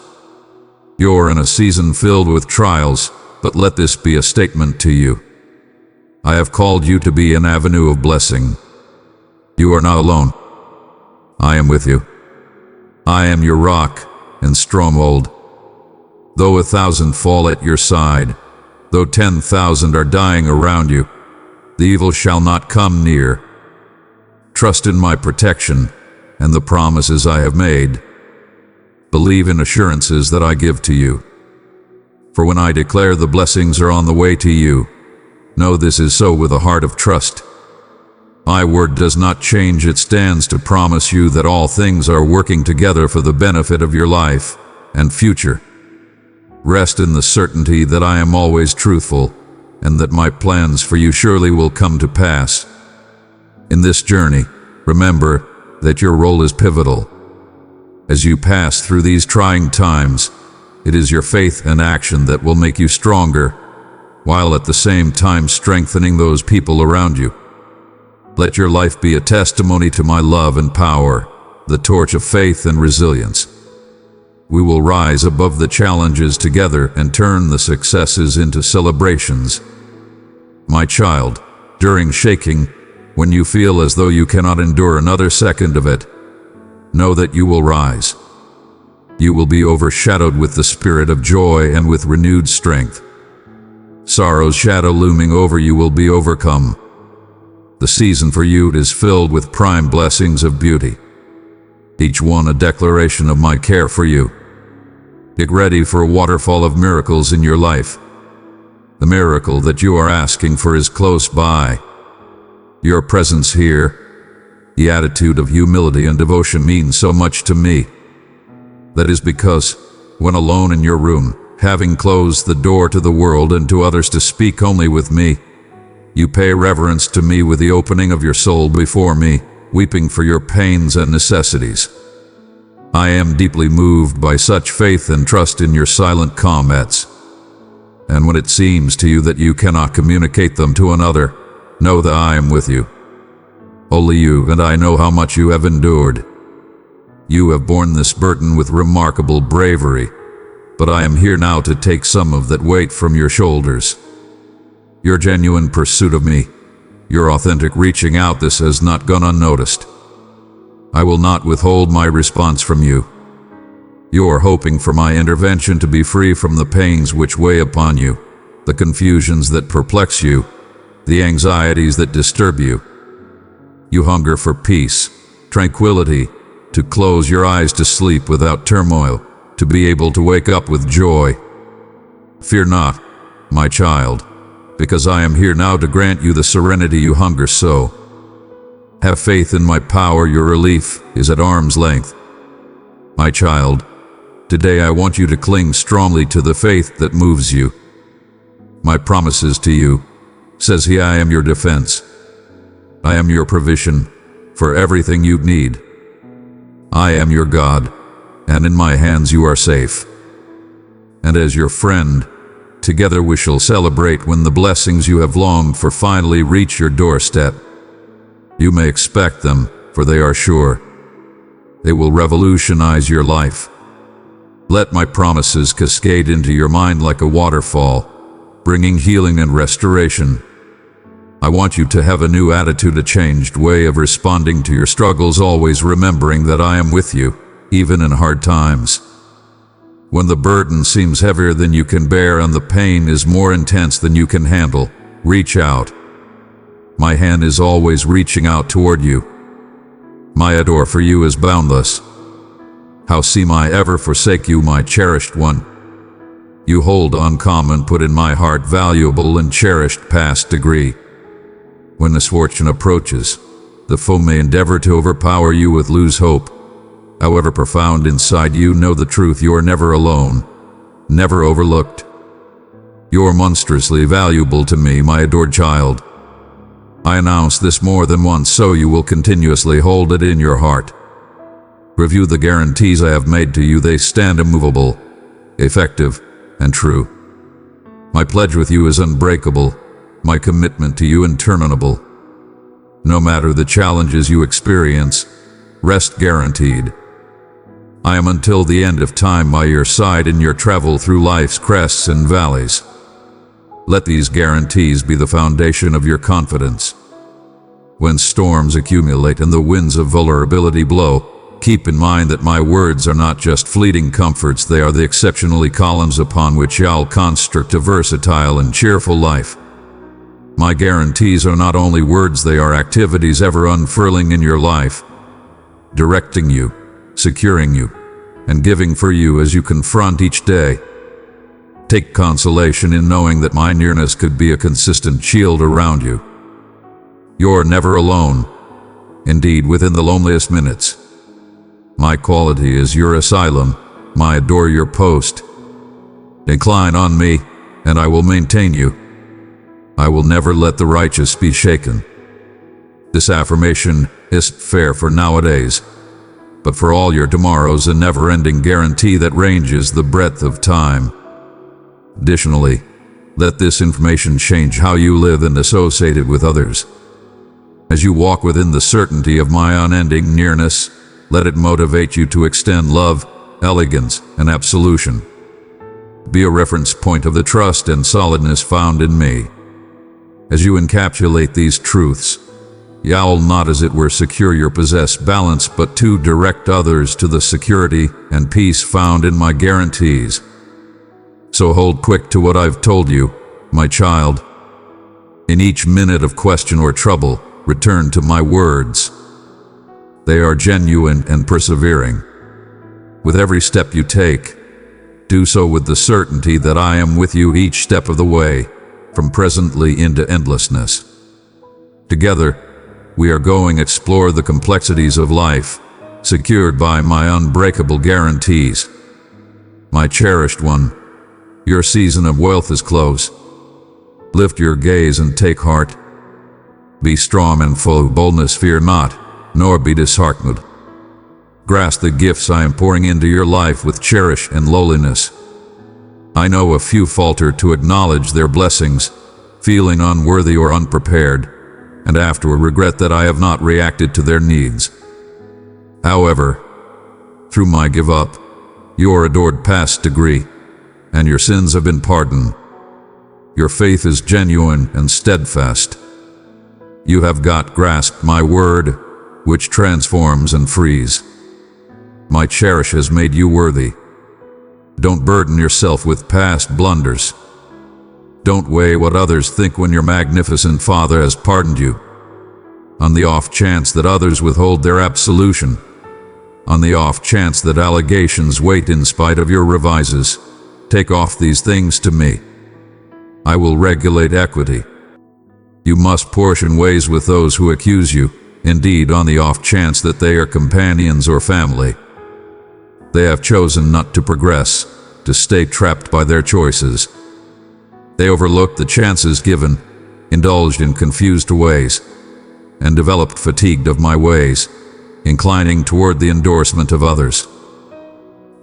You're in a season filled with trials, but let this be a statement to you. I have called you to be an avenue of blessing. You are not alone. I am with you. I am your rock and stronghold. Though 1,000 fall at your side, though 10,000 are dying around you, the evil shall not come near. Trust in my protection and the promises I have made. Believe in assurances that I give to you. For when I declare the blessings are on the way to you, know this is so with a heart of trust. My word does not change. It stands to promise you that all things are working together for the benefit of your life and future. Rest in the certainty that I am always truthful, and that my plans for you surely will come to pass. In this journey, remember that your role is pivotal. As you pass through these trying times, it is your faith and action that will make you stronger, while at the same time strengthening those people around you. Let your life be a testimony to my love and power, the torch of faith and resilience. We will rise above the challenges together and turn the successes into celebrations. My child, during shaking, when you feel as though you cannot endure another second of it, know that you will rise. You will be overshadowed with the spirit of joy and with renewed strength. Sorrow's shadow looming over you will be overcome, The season for you is filled with prime blessings of beauty, each one a declaration of my care for you. Get ready for a waterfall of miracles in your life. The miracle that you are asking for is close by. Your presence here, the attitude of humility and devotion, means so much to me. That is because, when alone in your room, having closed the door to the world and to others to speak only with me, you pay reverence to me with the opening of your soul before me, weeping for your pains and necessities. I am deeply moved by such faith and trust in your silent comments. And when it seems to you that you cannot communicate them to another, know that I am with you. Only you and I know how much you have endured. You have borne this burden with remarkable bravery, but I am here now to take some of that weight from your shoulders. Your genuine pursuit of me, your authentic reaching out, this has not gone unnoticed. I will not withhold my response from you. You are hoping for my intervention to be free from the pains which weigh upon you, the confusions that perplex you, the anxieties that disturb you. You hunger for peace, tranquility, to close your eyes to sleep without turmoil, to be able to wake up with joy. Fear not, my child, because I am here now to grant you the serenity you hunger so. Have faith in my power, your relief is at arm's length. My child, today I want you to cling strongly to the faith that moves you. My promises to you, says he, I am your defense. I am your provision for everything you need. I am your God, and in my hands you are safe. And as your friend, together we shall celebrate when the blessings you have longed for finally reach your doorstep. You may expect them, for they are sure. They will revolutionize your life. Let my promises cascade into your mind like a waterfall, bringing healing and restoration. I want you to have a new attitude, a changed way of responding to your struggles, always remembering that I am with you, even in hard times. When the burden seems heavier than you can bear and the pain is more intense than you can handle, reach out. My hand is always reaching out toward you. My adore for you is boundless. How seem I ever forsake you, my cherished one? You hold uncommon, put in my heart valuable and cherished past degree. When misfortune approaches, the foe may endeavor to overpower you with lose hope. However profound inside you, know the truth, you are never alone, never overlooked. You are monstrously valuable to me, my adored child. I announce this more than once, so you will continuously hold it in your heart. Review the guarantees I have made to you. They stand immovable, effective, and true. My pledge with you is unbreakable, my commitment to you interminable. No matter the challenges you experience, rest guaranteed. I am until the end of time by your side in your travel through life's crests and valleys. Let these guarantees be the foundation of your confidence. When storms accumulate and the winds of vulnerability blow, keep in mind that my words are not just fleeting comforts, they are the exceptionally columns upon which you'll construct a versatile and cheerful life. My guarantees are not only words, they are activities ever unfurling in your life, directing you, securing you, and giving for you as you confront each day. Take consolation in knowing that my nearness could be a consistent shield around you. You're never alone. Indeed, within the loneliest minutes, my quality is your asylum, my adore your post. Incline on me, and I will maintain you. I will never let the righteous be shaken. This affirmation isn't fair for nowadays, but for all your tomorrows, a never-ending guarantee that ranges the breadth of time. Additionally, let this information change how you live and associate it with others. As you walk within the certainty of my unending nearness, let it motivate you to extend love, elegance, and absolution. Be a reference point of the trust and solidness found in me. As you encapsulate these truths, you'll not as it were secure your possessed balance, but to direct others to the security and peace found in my guarantees. So hold quick to what I've told you, my child. In each minute of question or trouble, return to my words. They are genuine and persevering. With every step you take, do so with the certainty that I am with you each step of the way, from presently into endlessness. Together, we are going to explore the complexities of life, secured by my unbreakable guarantees. My cherished one, your season of wealth is close. Lift your gaze and take heart. Be strong and full of boldness, fear not, nor be disheartened. Grasp the gifts I am pouring into your life with cherish and lowliness. I know a few falter to acknowledge their blessings, feeling unworthy or unprepared, and afterward regret that I have not reacted to their needs. However, through my give up, your adored past degree, and your sins have been pardoned. Your faith is genuine and steadfast. You have grasped my word, which transforms and frees. My cherish has made you worthy. Don't burden yourself with past blunders. Don't weigh what others think when your magnificent Father has pardoned you. On the off chance that others withhold their absolution, on the off chance that allegations wait in spite of your revises, take off these things to me. I will regulate equity. You must portion ways with those who accuse you, indeed on the off chance that they are companions or family. They have chosen not to progress, to stay trapped by their choices. They overlooked the chances given, indulged in confused ways, and developed fatigued of my ways, inclining toward the endorsement of others.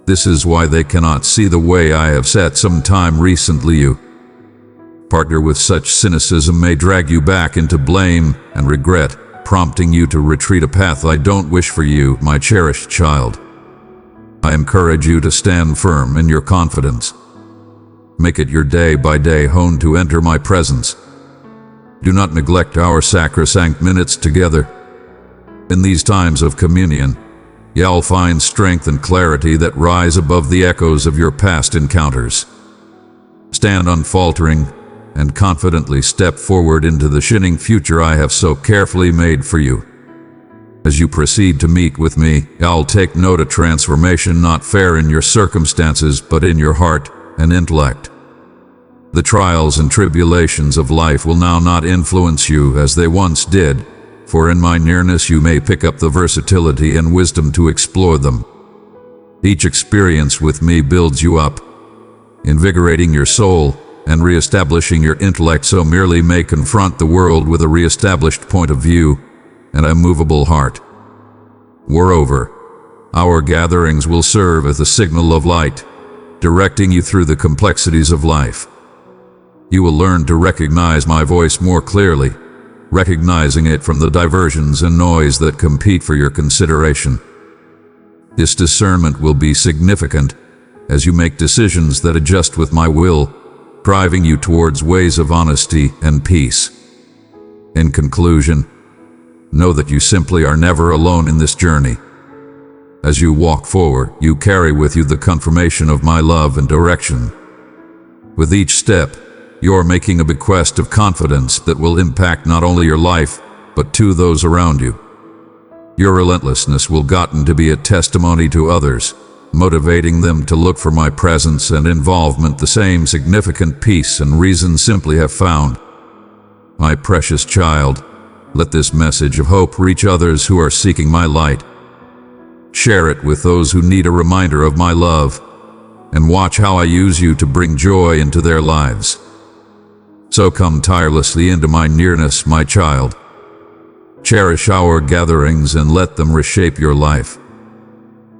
This is why they cannot see the way I have set some time recently. You partner with such cynicism may drag you back into blame and regret, prompting you to retreat a path I don't wish for you, my cherished child. I encourage you to stand firm in your confidence. Make it your day-by-day hone to enter my presence. Do not neglect our sacrosanct minutes together. In these times of communion, you'll find strength and clarity that rise above the echoes of your past encounters. Stand unfaltering and confidently step forward into the shining future I have so carefully made for you. As you proceed to meet with me, I'll take note of transformation not fair in your circumstances but in your heart and intellect. The trials and tribulations of life will now not influence you as they once did, for in my nearness you may pick up the versatility and wisdom to explore them. Each experience with me builds you up, invigorating your soul and reestablishing your intellect so merely may confront the world with a reestablished point of view and a movable heart. Moreover, our gatherings will serve as a signal of light, directing you through the complexities of life. You will learn to recognize my voice more clearly, recognizing it from the diversions and noise that compete for your consideration. This discernment will be significant as you make decisions that adjust with my will, driving you towards ways of honesty and peace. In conclusion, know that you simply are never alone in this journey. As you walk forward, you carry with you the confirmation of my love and direction. With each step, you're making a bequest of confidence that will impact not only your life, but to those around you. Your relentlessness will gotten to be a testimony to others, motivating them to look for my presence and involvement the same significant peace and reason simply have found. My precious child, let this message of hope reach others who are seeking my light. Share it with those who need a reminder of my love, and watch how I use you to bring joy into their lives. So come tirelessly into my nearness, my child. Cherish our gatherings and let them reshape your life.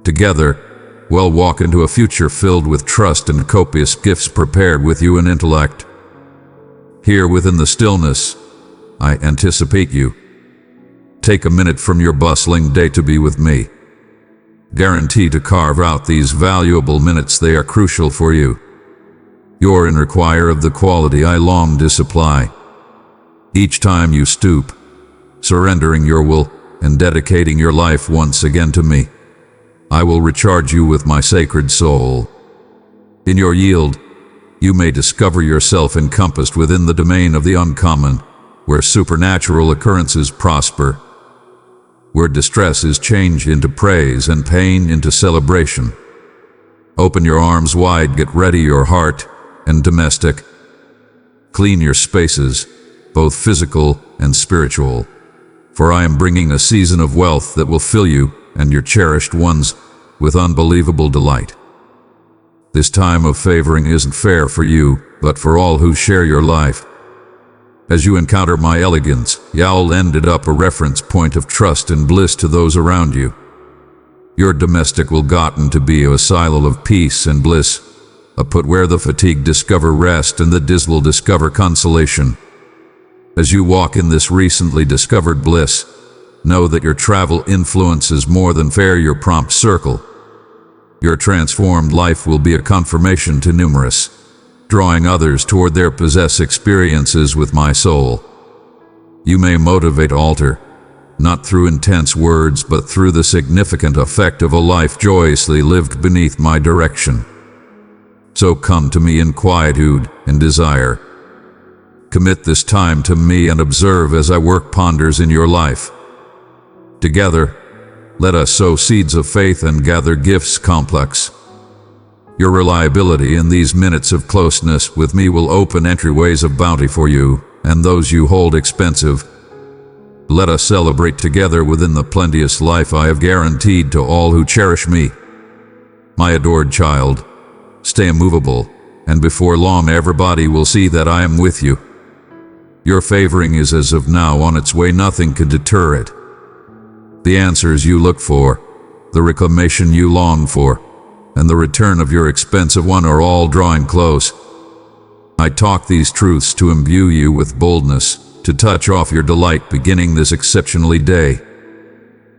Together, we'll walk into a future filled with trust and copious gifts prepared with you in intellect. Here within the stillness, I anticipate you. Take a minute from your bustling day to be with me. Guarantee to carve out these valuable minutes, they are crucial for you. You're in require of the quality I long to supply. Each time you stoop, surrendering your will and dedicating your life once again to me, I will recharge you with my sacred soul. In your yield, you may discover yourself encompassed within the domain of the uncommon, where supernatural occurrences prosper, where distress is changed into praise and pain into celebration. Open your arms wide, get ready your heart and domestic. Clean your spaces, both physical and spiritual, for I am bringing a season of wealth that will fill you and your cherished ones with unbelievable delight. This time of favoring isn't fair for you, but for all who share your life. As you encounter my elegance, Yael ended up a reference point of trust and bliss to those around you. Your domestic will gotten to be a silo of peace and bliss, a put where the fatigued discover rest and the dismal discover consolation. As you walk in this recently discovered bliss, know that your travel influences more than fair your prompt circle. Your transformed life will be a confirmation to numerous, drawing others toward their possess experiences with my soul. You may motivate alter, not through intense words but through the significant effect of a life joyously lived beneath my direction. So come to me in quietude and desire. Commit this time to me and observe as I work ponders in your life. Together, let us sow seeds of faith and gather gifts complex. Your reliability in these minutes of closeness with me will open entryways of bounty for you and those you hold expensive. Let us celebrate together within the plenteous life I have guaranteed to all who cherish me. My adored child, stay immovable, and before long everybody will see that I am with you. Your favoring is as of now on its way, nothing can deter it. The answers you look for, the reclamation you long for, and the return of your expensive one are all drawing close. I talk these truths to imbue you with boldness, to touch off your delight beginning this exceptionally day.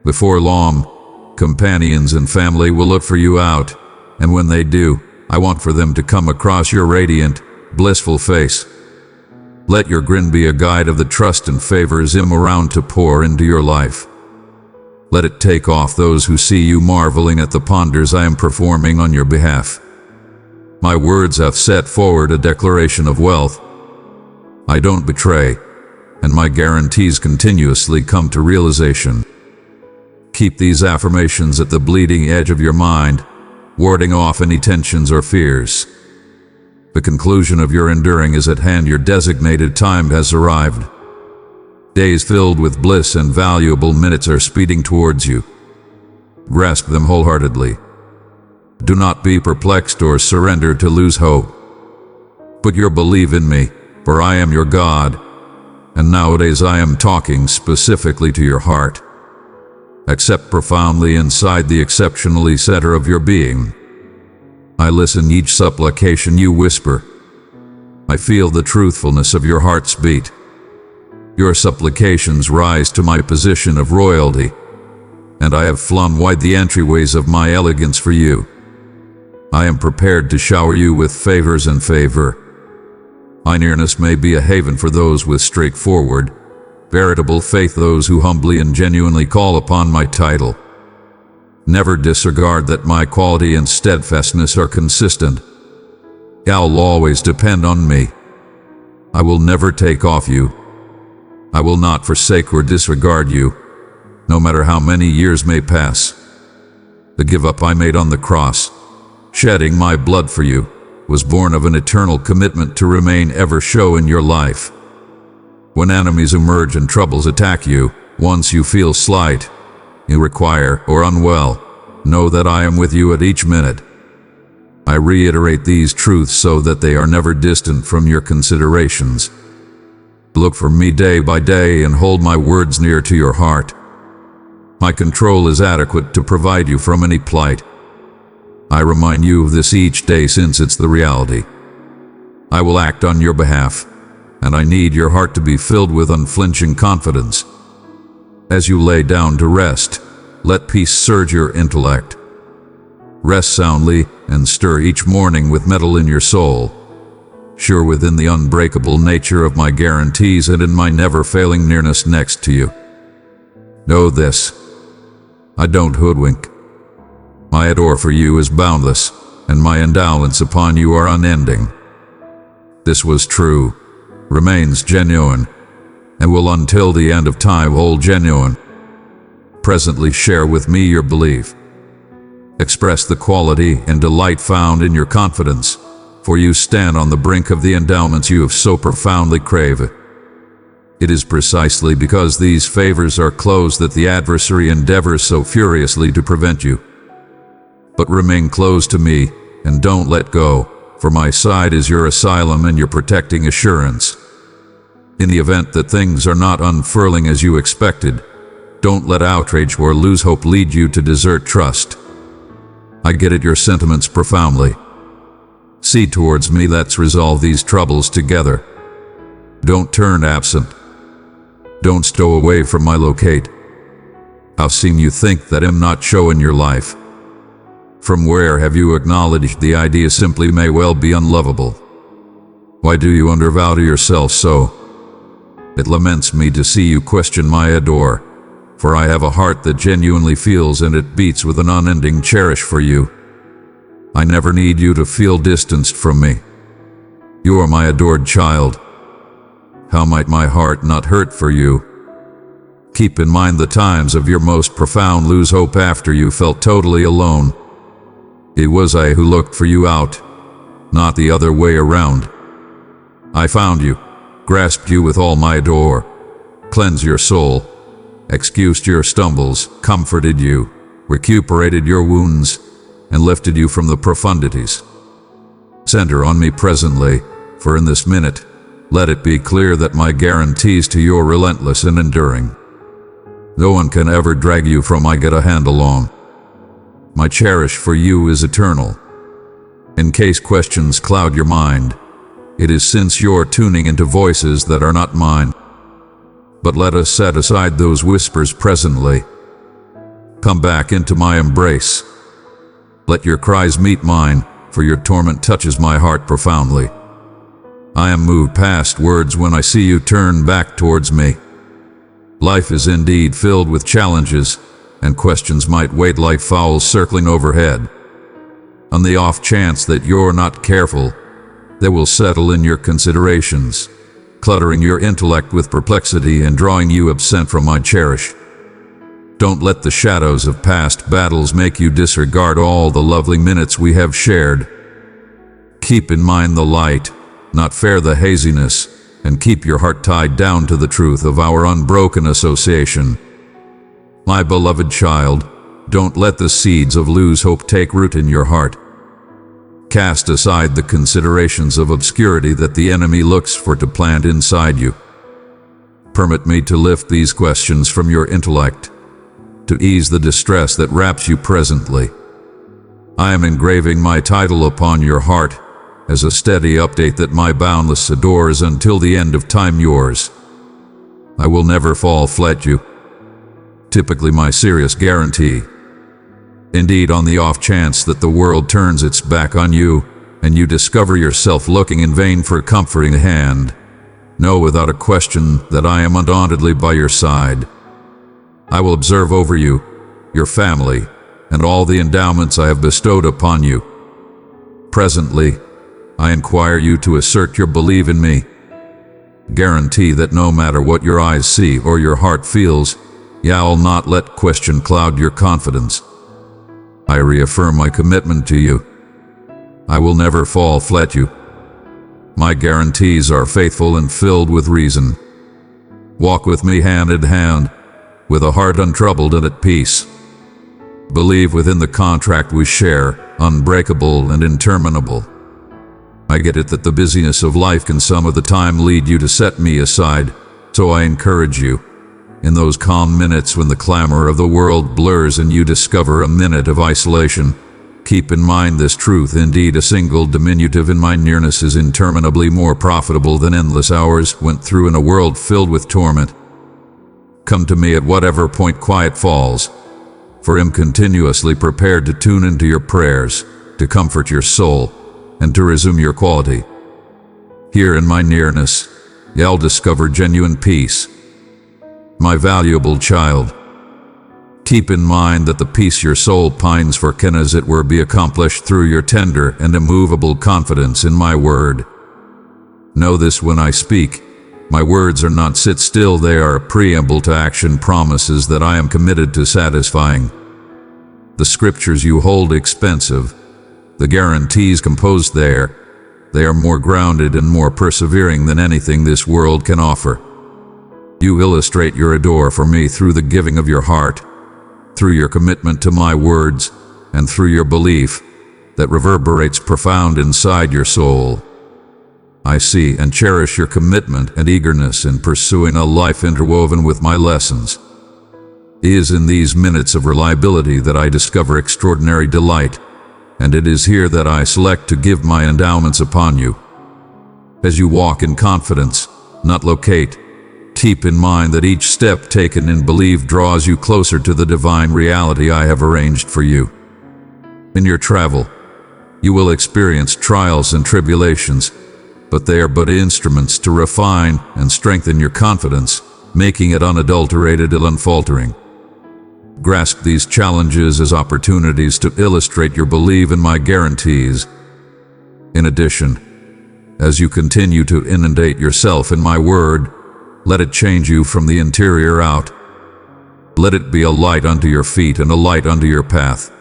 Before long, companions and family will look for you out, and when they do, I want for them to come across your radiant, blissful face. Let your grin be a guide of the trust and favors I'm around to pour into your life. Let it take off those who see you marveling at the ponders I am performing on your behalf. My words have set forward a declaration of wealth. I don't betray, and my guarantees continuously come to realization. Keep these affirmations at the bleeding edge of your mind, warding off any tensions or fears. The conclusion of your enduring is at hand. Your designated time has arrived. Days filled with bliss and valuable minutes are speeding towards you. Grasp them wholeheartedly. Do not be perplexed or surrender to lose hope. Put your belief in me, for I am your God, and nowadays I am talking specifically to your heart. Accept profoundly inside the exceptionally center of your being. I listen each supplication you whisper. I feel the truthfulness of your heart's beat. Your supplications rise to my position of royalty, and I have flung wide the entryways of my elegance for you. I am prepared to shower you with favors and favor. My nearness may be a haven for those with straightforward, veritable faith, those who humbly and genuinely call upon my title. Never disregard that my quality and steadfastness are consistent. You'll always depend on me. I will never take off you. I will not forsake or disregard you, no matter how many years may pass. The give up I made on the cross, shedding my blood for you, was born of an eternal commitment to remain ever show in your life. When enemies emerge and troubles attack you, once you feel slight, you require, or unwell, know that I am with you at each minute. I reiterate these truths so that they are never distant from your considerations. Look for me day by day and hold my words near to your heart. My control is adequate to provide you from any plight. I remind you of this each day since it's the reality. I will act on your behalf, and I need your heart to be filled with unflinching confidence. As you lay down to rest, let peace surge your intellect. Rest soundly and stir each morning with mettle in your soul, sure within the unbreakable nature of my guarantees and in my never-failing nearness next to you. Know this: I don't hoodwink. My adore for you is boundless, and my endowments upon you are unending. This was true, remains genuine, and will until the end of time hold genuine. Presently share with me your belief. Express the quality and delight found in your confidence, for you stand on the brink of the endowments you have so profoundly craved. It is precisely because these favors are closed that the adversary endeavors so furiously to prevent you. But remain close to me, and don't let go, for my side is your asylum and your protecting assurance. In the event that things are not unfurling as you expected, don't let outrage or lose hope lead you to desert trust. I get at your sentiments profoundly. See towards me, let's resolve these troubles together. Don't turn absent. Don't stow away from my locate. How seem you think that am not show in your life? From where have you acknowledged the idea simply may well be unlovable? Why do you undervalue yourself so? It laments me to see you question my adore, for I have a heart that genuinely feels and it beats with an unending cherish for you. I never need you to feel distanced from me. You are my adored child. How might my heart not hurt for you? Keep in mind the times of your most profound lose hope after you felt totally alone. It was I who looked for you out, not the other way around. I found you, grasped you with all my adore, cleansed your soul, excused your stumbles, comforted you, recuperated your wounds, and lifted you from the profundities. Center on me presently, for in this minute, let it be clear that my guarantees to you are relentless and enduring. No one can ever drag you from I get a handle on. My cherish for you is eternal. In case questions cloud your mind, it is since you're tuning into voices that are not mine. But let us set aside those whispers presently. Come back into my embrace. Let your cries meet mine, for your torment touches my heart profoundly. I am moved past words when I see you turn back towards me. Life is indeed filled with challenges, and questions might wait like fowls circling overhead. On the off chance that you're not careful, they will settle in your considerations, cluttering your intellect with perplexity and drawing you absent from my cherish. Don't let the shadows of past battles make you disregard all the lovely minutes we have shared. Keep in mind the light, not fear the haziness, and keep your heart tied down to the truth of our unbroken association. My beloved child, don't let the seeds of lose hope take root in your heart. Cast aside the considerations of obscurity that the enemy looks for to plant inside you. Permit me to lift these questions from your intellect, to ease the distress that wraps you presently. I am engraving my title upon your heart, as a steady update that my boundless adores until the end of time yours. I will never fall flat you. Typically my serious guarantee. Indeed, on the off chance that the world turns its back on you, and you discover yourself looking in vain for a comforting hand, know without a question that I am undauntedly by your side. I will observe over you, your family, and all the endowments I have bestowed upon you. Presently, I inquire you to assert your belief in me. Guarantee that no matter what your eyes see or your heart feels, I'll not let question cloud your confidence. I reaffirm my commitment to you. I will never fall flat you. My guarantees are faithful and filled with reason. Walk with me hand in hand, with a heart untroubled and at peace. Believe within the contract we share, unbreakable and interminable. I get it that the busyness of life can some of the time lead you to set me aside, so I encourage you, in those calm minutes when the clamor of the world blurs and you discover a minute of isolation, keep in mind this truth: indeed, a single diminutive in my nearness is interminably more profitable than endless hours went through in a world filled with torment. Come to me at whatever point quiet falls, for I am continuously prepared to tune into your prayers, to comfort your soul, and to resume your quality. Here in my nearness, you'll discover genuine peace. My valuable child, keep in mind that the peace your soul pines for can as it were be accomplished through your tender and immovable confidence in my word. Know this when I speak, My words are not sit still, they are a preamble to action, promises that I am committed to satisfying. The scriptures you hold expensive, the guarantees composed there, they are more grounded and more persevering than anything this world can offer. You illustrate your adore for me through the giving of your heart, through your commitment to my words, and through your belief that reverberates profound inside your soul. I see and cherish your commitment and eagerness in pursuing a life interwoven with my lessons. It is in these minutes of reliability that I discover extraordinary delight, and it is here that I select to give my endowments upon you. As you walk in confidence, not locate, keep in mind that each step taken in belief draws you closer to the divine reality I have arranged for you. In your travel, you will experience trials and tribulations, but they are but instruments to refine and strengthen your confidence, making it unadulterated and unfaltering. Grasp these challenges as opportunities to illustrate your belief in my guarantees. In addition, as you continue to inundate yourself in my word, let it change you from the interior out. Let it be a light unto your feet and a light unto your path,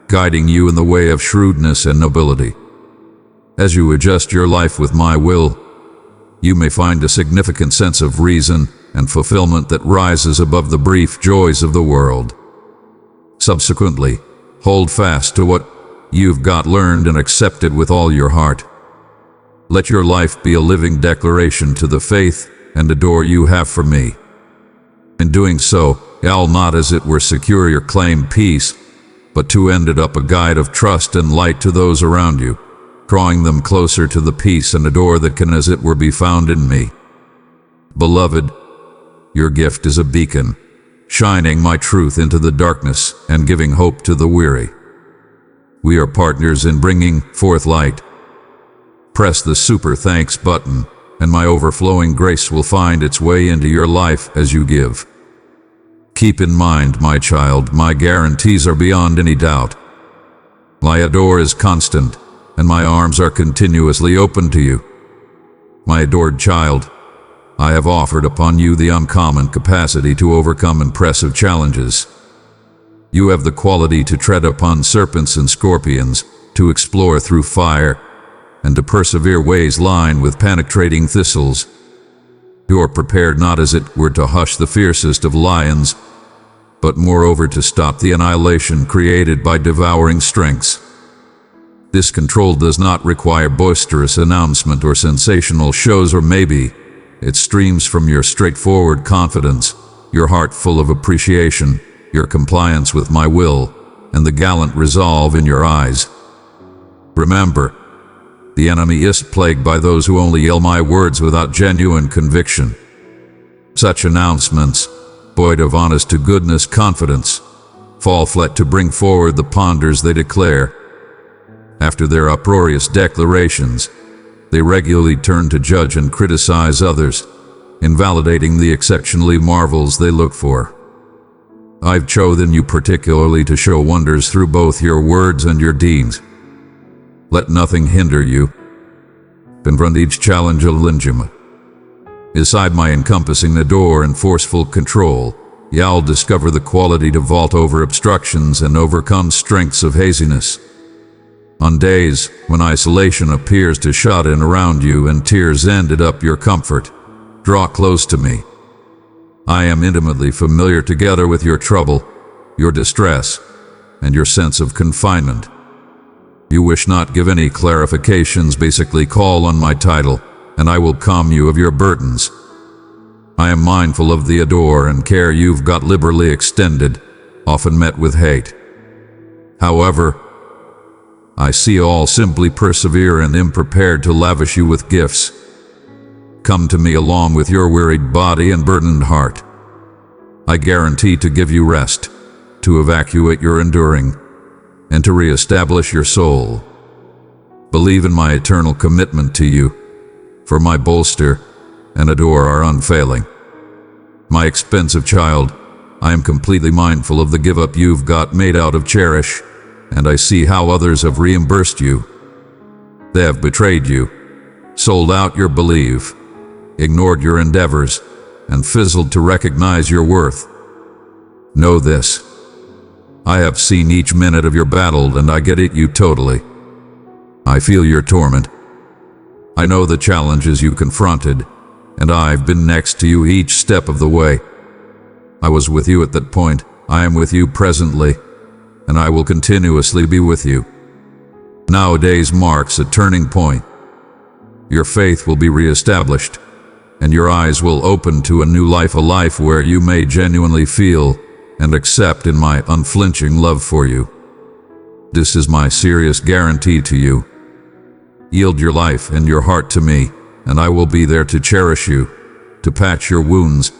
guiding you in the way of shrewdness and nobility. As you adjust your life with my will, you may find a significant sense of reason and fulfillment that rises above the brief joys of the world. Subsequently, hold fast to what you've got learned and accepted with all your heart. Let your life be a living declaration to the faith and adore you have for me. In doing so, I'll not as it were secure your claimed peace, but to end it up a guide of trust and light to those around you, drawing them closer to the peace and adore that can as it were be found in me. Beloved, your gift is a beacon, shining my truth into the darkness and giving hope to the weary. We are partners in bringing forth light. Press the super thanks button, and my overflowing grace will find its way into your life as you give. Keep in mind, my child, my guarantees are beyond any doubt. My adore is constant, and my arms are continuously open to you. My adored child, I have offered upon you the uncommon capacity to overcome impressive challenges. You have the quality to tread upon serpents and scorpions, to explore through fire, and to persevere ways lined with penetrating thistles. You are prepared not as it were to hush the fiercest of lions, but moreover to stop the annihilation created by devouring strengths. This control does not require boisterous announcement or sensational shows, or maybe it streams from your straightforward confidence, your heart full of appreciation, your compliance with my will, and the gallant resolve in your eyes. Remember, the enemy is plagued by those who only yell my words without genuine conviction. Such announcements, void of honest-to-goodness confidence, fall flat to bring forward the ponders they declare. After their uproarious declarations, they regularly turn to judge and criticize others, invalidating the exceptionally marvels they look for. I've chosen you particularly to show wonders through both your words and your deeds. Let nothing hinder you. Confront each challenge of legitimate. Beside my encompassing adore and forceful control, you'll discover the quality to vault over obstructions and overcome strengths of haziness. On days when isolation appears to shut in around you and tears ended up your comfort, draw close to me. I am intimately familiar together with your trouble, your distress, and your sense of confinement. You wish not give any clarifications, basically call on my title, and I will calm you of your burdens. I am mindful of the adore and care you've got liberally extended, often met with hate. However, I see all simply persevere and am prepared to lavish you with gifts. Come to me along with your wearied body and burdened heart. I guarantee to give you rest, to evacuate your enduring, and to re-establish your soul. Believe in my eternal commitment to you, for my bolster and adore are unfailing. My expensive child, I am completely mindful of the give-up you've got made out of cherish, and I see how others have reimbursed you. They have betrayed you, sold out your belief, ignored your endeavors, and fizzled to recognize your worth. Know this. I have seen each minute of your battle, and I get it you totally. I feel your torment. I know the challenges you confronted, and I've been next to you each step of the way. I was with you at that point, I am with you presently, and I will continuously be with you. Nowadays marks a turning point. Your faith will be reestablished, and your eyes will open to a new life, a life where you may genuinely feel and accept in my unflinching love for you. This is my serious guarantee to you. Yield your life and your heart to me, and I will be there to cherish you, to patch your wounds,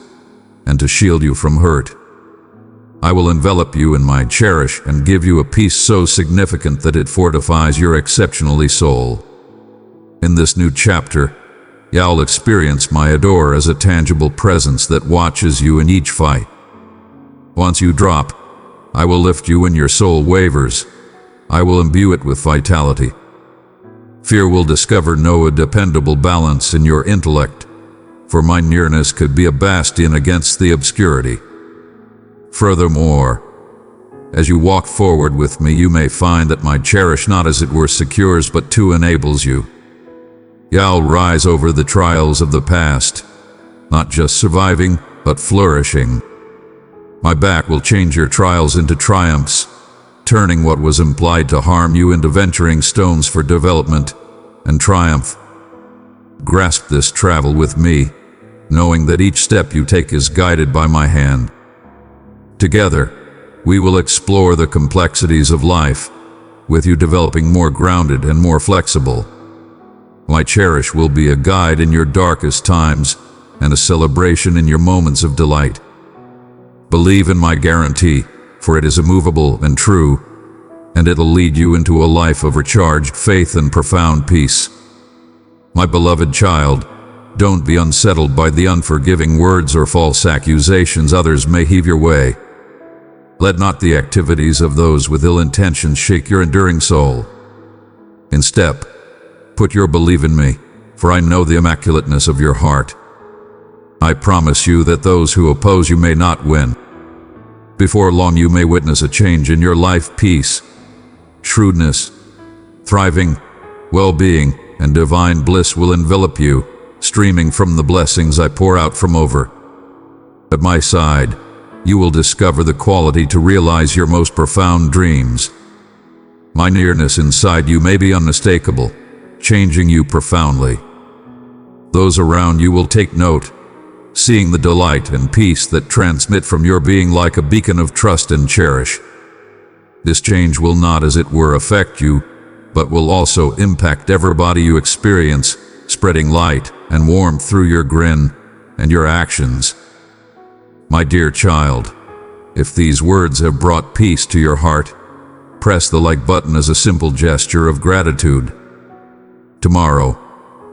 and to shield you from hurt. I will envelop you in my cherish and give you a peace so significant that it fortifies your exceptionally soul. In this new chapter, you'll experience my adore as a tangible presence that watches you in each fight. Once you drop, I will lift you when your soul wavers. I will imbue it with vitality. Fear will discover no dependable balance in your intellect, for my nearness could be a bastion against the obscurity. Furthermore, as you walk forward with me, you may find that my cherish not as it were secures, but too enables you. You'll rise over the trials of the past, not just surviving, but flourishing. My back will change your trials into triumphs, turning what was implied to harm you into venturing stones for development and triumph. Grasp this travel with me, knowing that each step you take is guided by my hand. Together, we will explore the complexities of life, with you developing more grounded and more flexible. My cherish will be a guide in your darkest times and a celebration in your moments of delight. Believe in my guarantee, for it is immovable and true, and it'll lead you into a life of recharged faith and profound peace. My beloved child, don't be unsettled by the unforgiving words or false accusations others may heave your way. Let not the activities of those with ill intentions shake your enduring soul. Instead, put your belief in me, for I know the immaculateness of your heart. I promise you that those who oppose you may not win. Before long you may witness a change in your life. Peace, shrewdness, thriving, well-being, and divine bliss will envelop you, streaming from the blessings I pour out from over. At my side, you will discover the quality to realize your most profound dreams. My nearness inside you may be unmistakable, changing you profoundly. Those around you will take note, seeing the delight and peace that transmit from your being like a beacon of trust and cherish. This change will not, as it were, affect you, but will also impact everybody you experience, spreading light and warmth through your grin and your actions. My dear child, if these words have brought peace to your heart, press the like button as a simple gesture of gratitude. Tomorrow,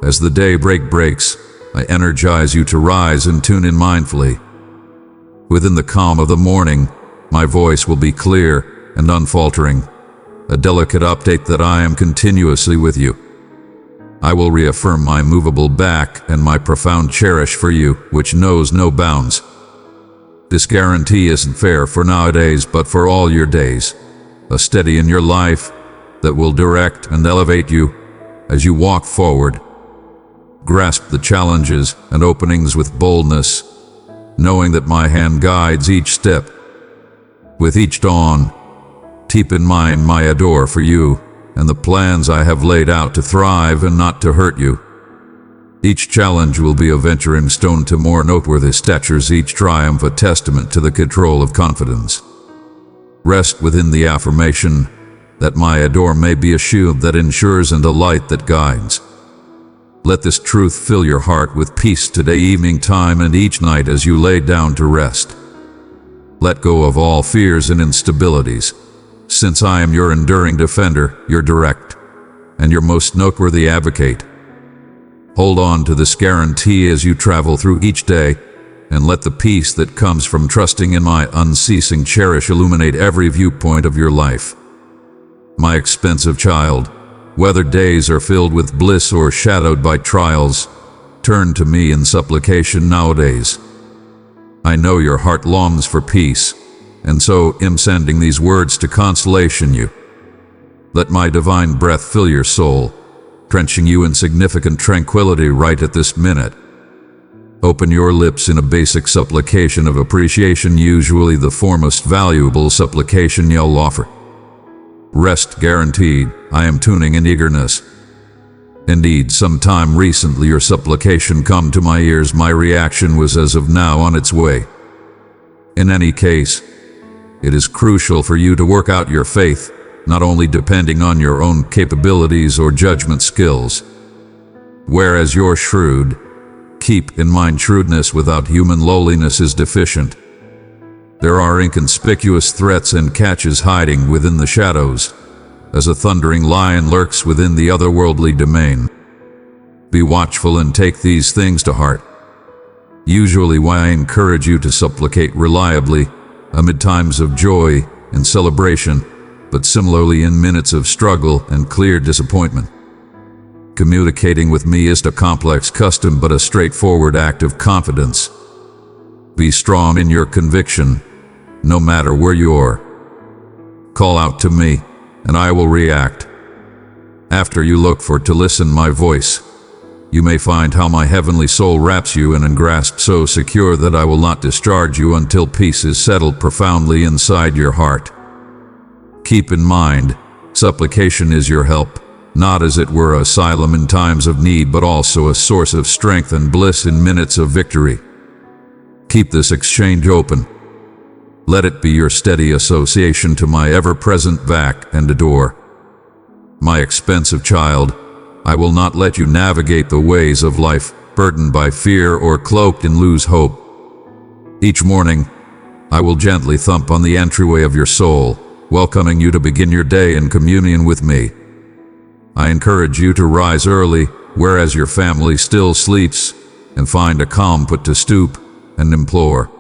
as the daybreak breaks, I energize you to rise and tune in mindfully. Within the calm of the morning, my voice will be clear and unfaltering, a delicate update that I am continuously with you. I will reaffirm my movable back and my profound cherish for you, which knows no bounds. This guarantee isn't fair for nowadays, but for all your days, a steady in your life that will direct and elevate you as you walk forward. Grasp the challenges and openings with boldness, knowing that my hand guides each step. With each dawn, keep in mind my adore for you and the plans I have laid out to thrive and not to hurt you. Each challenge will be a venturing stone to more noteworthy statures, each triumph a testament to the control of confidence. Rest within the affirmation that my adore may be a shield that ensures and a light that guides. Let this truth fill your heart with peace today, evening time, and each night as you lay down to rest. Let go of all fears and instabilities, since I am your enduring defender, your direct, and your most noteworthy advocate. Hold on to this guarantee as you travel through each day, and let the peace that comes from trusting in my unceasing cherish illuminate every viewpoint of your life. My expensive child, whether days are filled with bliss or shadowed by trials, turn to me in supplication nowadays. I know your heart longs for peace, and so am sending these words to consolation you. Let my divine breath fill your soul, drenching you in significant tranquility right at this minute. Open your lips in a basic supplication of appreciation, usually the foremost valuable supplication you'll offer. Rest guaranteed. I am tuning in eagerness. Indeed, sometime recently your supplication come to my ears. My reaction was as of now on its way. In any case, it is crucial for you to work out your faith, not only depending on your own capabilities or judgment skills. Whereas you're shrewd, keep in mind shrewdness without human lowliness is deficient. There are inconspicuous threats and catches hiding within the shadows, as a thundering lion lurks within the otherworldly domain. Be watchful and take these things to heart. Usually why I encourage you to supplicate reliably, amid times of joy and celebration, but similarly in minutes of struggle and clear disappointment. Communicating with me isn't a complex custom but a straightforward act of confidence. Be strong in your conviction, no matter where you are. Call out to me, and I will react. After you look for to listen my voice, you may find how my heavenly soul wraps you in and grasps so secure that I will not discharge you until peace is settled profoundly inside your heart. Keep in mind, supplication is your help, not as it were an asylum in times of need, but also a source of strength and bliss in minutes of victory. Keep this exchange open. Let it be your steady association to my ever-present back and adore. My expensive child, I will not let you navigate the ways of life burdened by fear or cloaked in lose hope. Each morning, I will gently thump on the entryway of your soul, welcoming you to begin your day in communion with me. I encourage you to rise early, whereas your family still sleeps, and find a calm put to stoop and implore.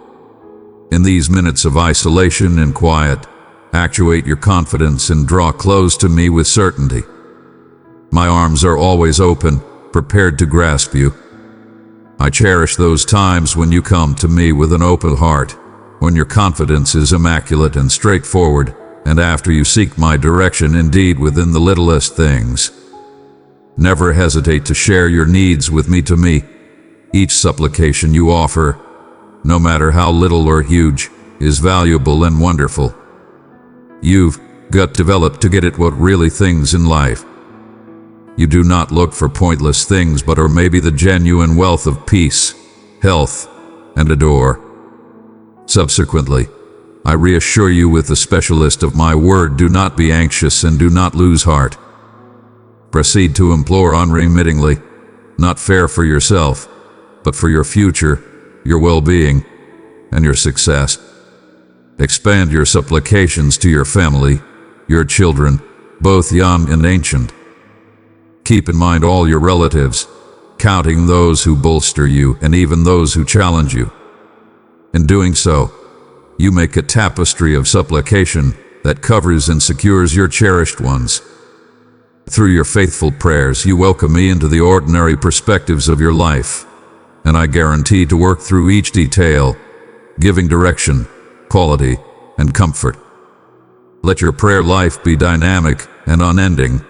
In these minutes of isolation and quiet, actuate your confidence and draw close to me with certainty. My arms are always open, prepared to grasp you. I cherish those times when you come to me with an open heart, when your confidence is immaculate and straightforward, and after you seek my direction indeed within the littlest things. Never hesitate to share your needs with me. To me, each supplication you offer, no matter how little or huge, is valuable and wonderful. You've got developed to get at what really things in life. You do not look for pointless things but are maybe the genuine wealth of peace, health, and adore. Subsequently, I reassure you with the specialist of my word, do not be anxious and do not lose heart. Proceed to implore unremittingly, not fair for yourself, but for your future, your well-being, and your success. Expand your supplications to your family, your children, both young and ancient. Keep in mind all your relatives, counting those who bolster you and even those who challenge you. In doing so, you make a tapestry of supplication that covers and secures your cherished ones. Through your faithful prayers, you welcome me into the ordinary perspectives of your life, and I guarantee to work through each detail, giving direction, quality, and comfort. Let your prayer life be dynamic and unending,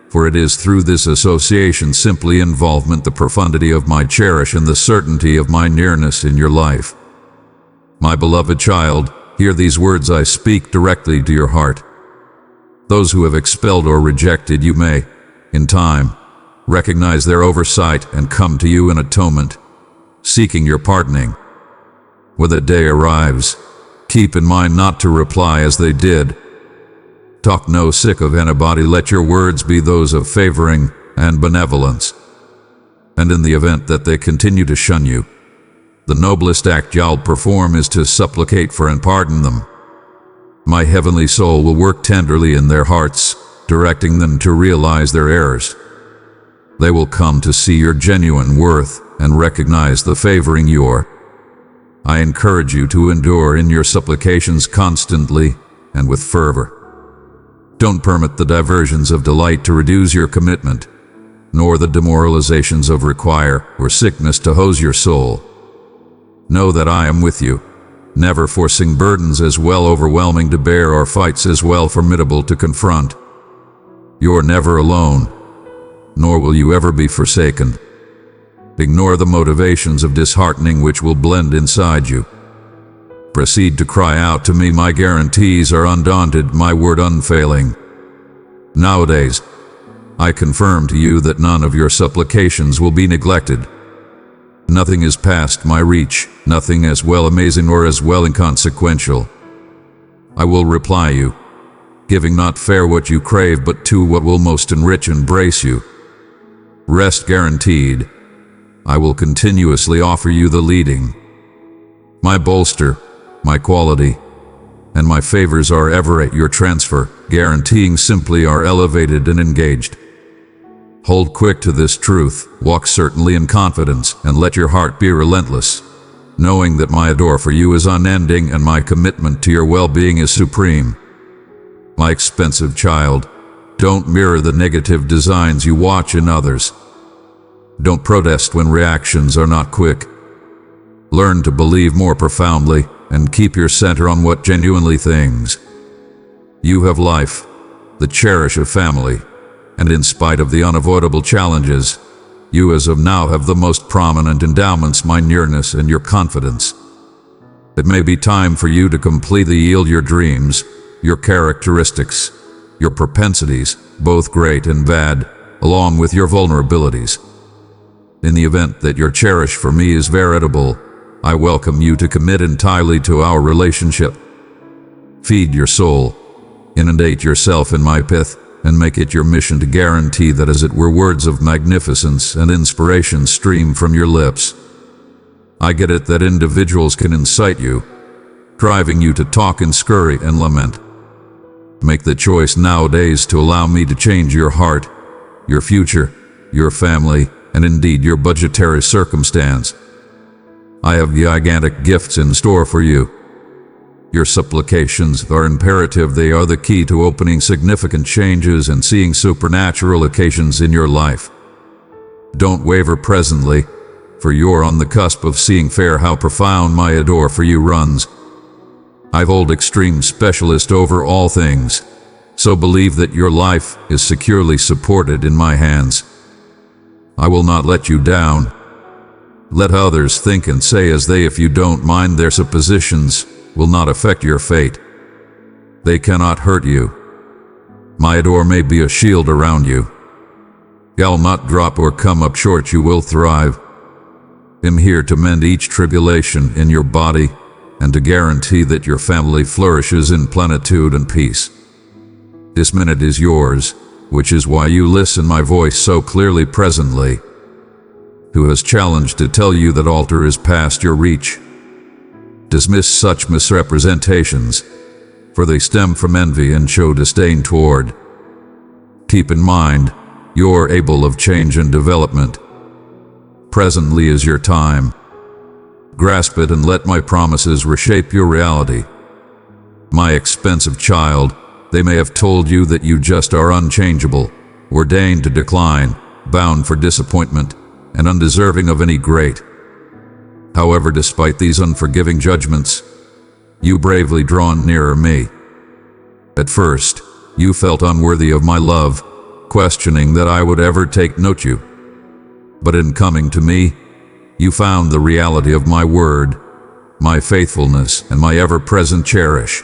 for it is through this association, simply involvement, the profundity of my cherish and the certainty of my nearness in your life. My beloved child, hear these words I speak directly to your heart. Those who have expelled or rejected you may, in time, recognize their oversight and come to you in atonement, seeking your pardoning. When that day arrives, keep in mind not to reply as they did. Talk no sick of anybody, let your words be those of favoring and benevolence. And in the event that they continue to shun you, the noblest act you'll perform is to supplicate for and pardon them. My heavenly soul will work tenderly in their hearts, directing them to realize their errors. They will come to see your genuine worth and recognize the favoring you are. I encourage you to endure in your supplications constantly and with fervor. Don't permit the diversions of delight to reduce your commitment. nor the demoralizations of require or sickness to hose your soul. Know that I am with you, never forcing burdens as well overwhelming to bear or fights as well formidable to confront. You're never alone, nor will you ever be forsaken. Ignore the motivations of disheartening which will blend inside you. Proceed to cry out to me. My guarantees are undaunted, my word unfailing. Nowadays, I confirm to you that none of your supplications will be neglected. Nothing is past my reach, nothing as well amazing or as well inconsequential. I will reply you, giving not fair what you crave, but to what will most enrich and brace you. Rest guaranteed. I will continuously offer you the leading. My bolster, my quality, and my favors are ever at your transfer, guaranteeing simply are elevated and engaged. Hold quick to this truth, walk certainly in confidence, and let your heart be relentless, knowing that my adore for you is unending and my commitment to your well-being is supreme. My expensive child, don't mirror the negative designs you watch in others. Don't protest when reactions are not quick. Learn to believe more profoundly and keep your center on what genuinely things. You have life, the cherish of family, and in spite of the unavoidable challenges, you as of now have the most prominent endowments, my nearness and your confidence. It may be time for you to completely yield your dreams, your characteristics, your propensities, both great and bad, along with your vulnerabilities. In the event that your cherish for me is veritable, I welcome you to commit entirely to our relationship. Feed your soul, inundate yourself in my pith, and make it your mission to guarantee that as it were words of magnificence and inspiration stream from your lips. I get it that individuals can incite you, driving you to talk and scurry and lament. Make the choice nowadays to allow me to change your heart, your future, your family, and indeed your budgetary circumstance. I have gigantic gifts in store for you. Your supplications are imperative. They are the key to opening significant changes and seeing supernatural occasions in your life. Don't waver presently, for you're on the cusp of seeing fair how profound my adore for you runs. I hold extreme specialist over all things, so believe that your life is securely supported in my hands. I will not let you down. Let others think and say as they, if you don't mind their suppositions, will not affect your fate. They cannot hurt you. My adore may be a shield around you. You'll not drop or come up short, you will thrive. I'm here to mend each tribulation in your body and to guarantee that your family flourishes in plenitude and peace. This minute is yours, which is why you listen my voice so clearly presently. Who has challenged to tell you that altar is past your reach? Dismiss such misrepresentations, for they stem from envy and show disdain toward. Keep in mind, you're able of change and development. Presently is your time. Grasp it and let my promises reshape your reality. My expensive child, they may have told you that you just are unchangeable, ordained to decline, bound for disappointment, and undeserving of any great. However, despite these unforgiving judgments, you bravely drawn nearer me. At first, you felt unworthy of my love, questioning that I would ever take note you. But in coming to me, you found the reality of my word, my faithfulness, and my ever-present cherish.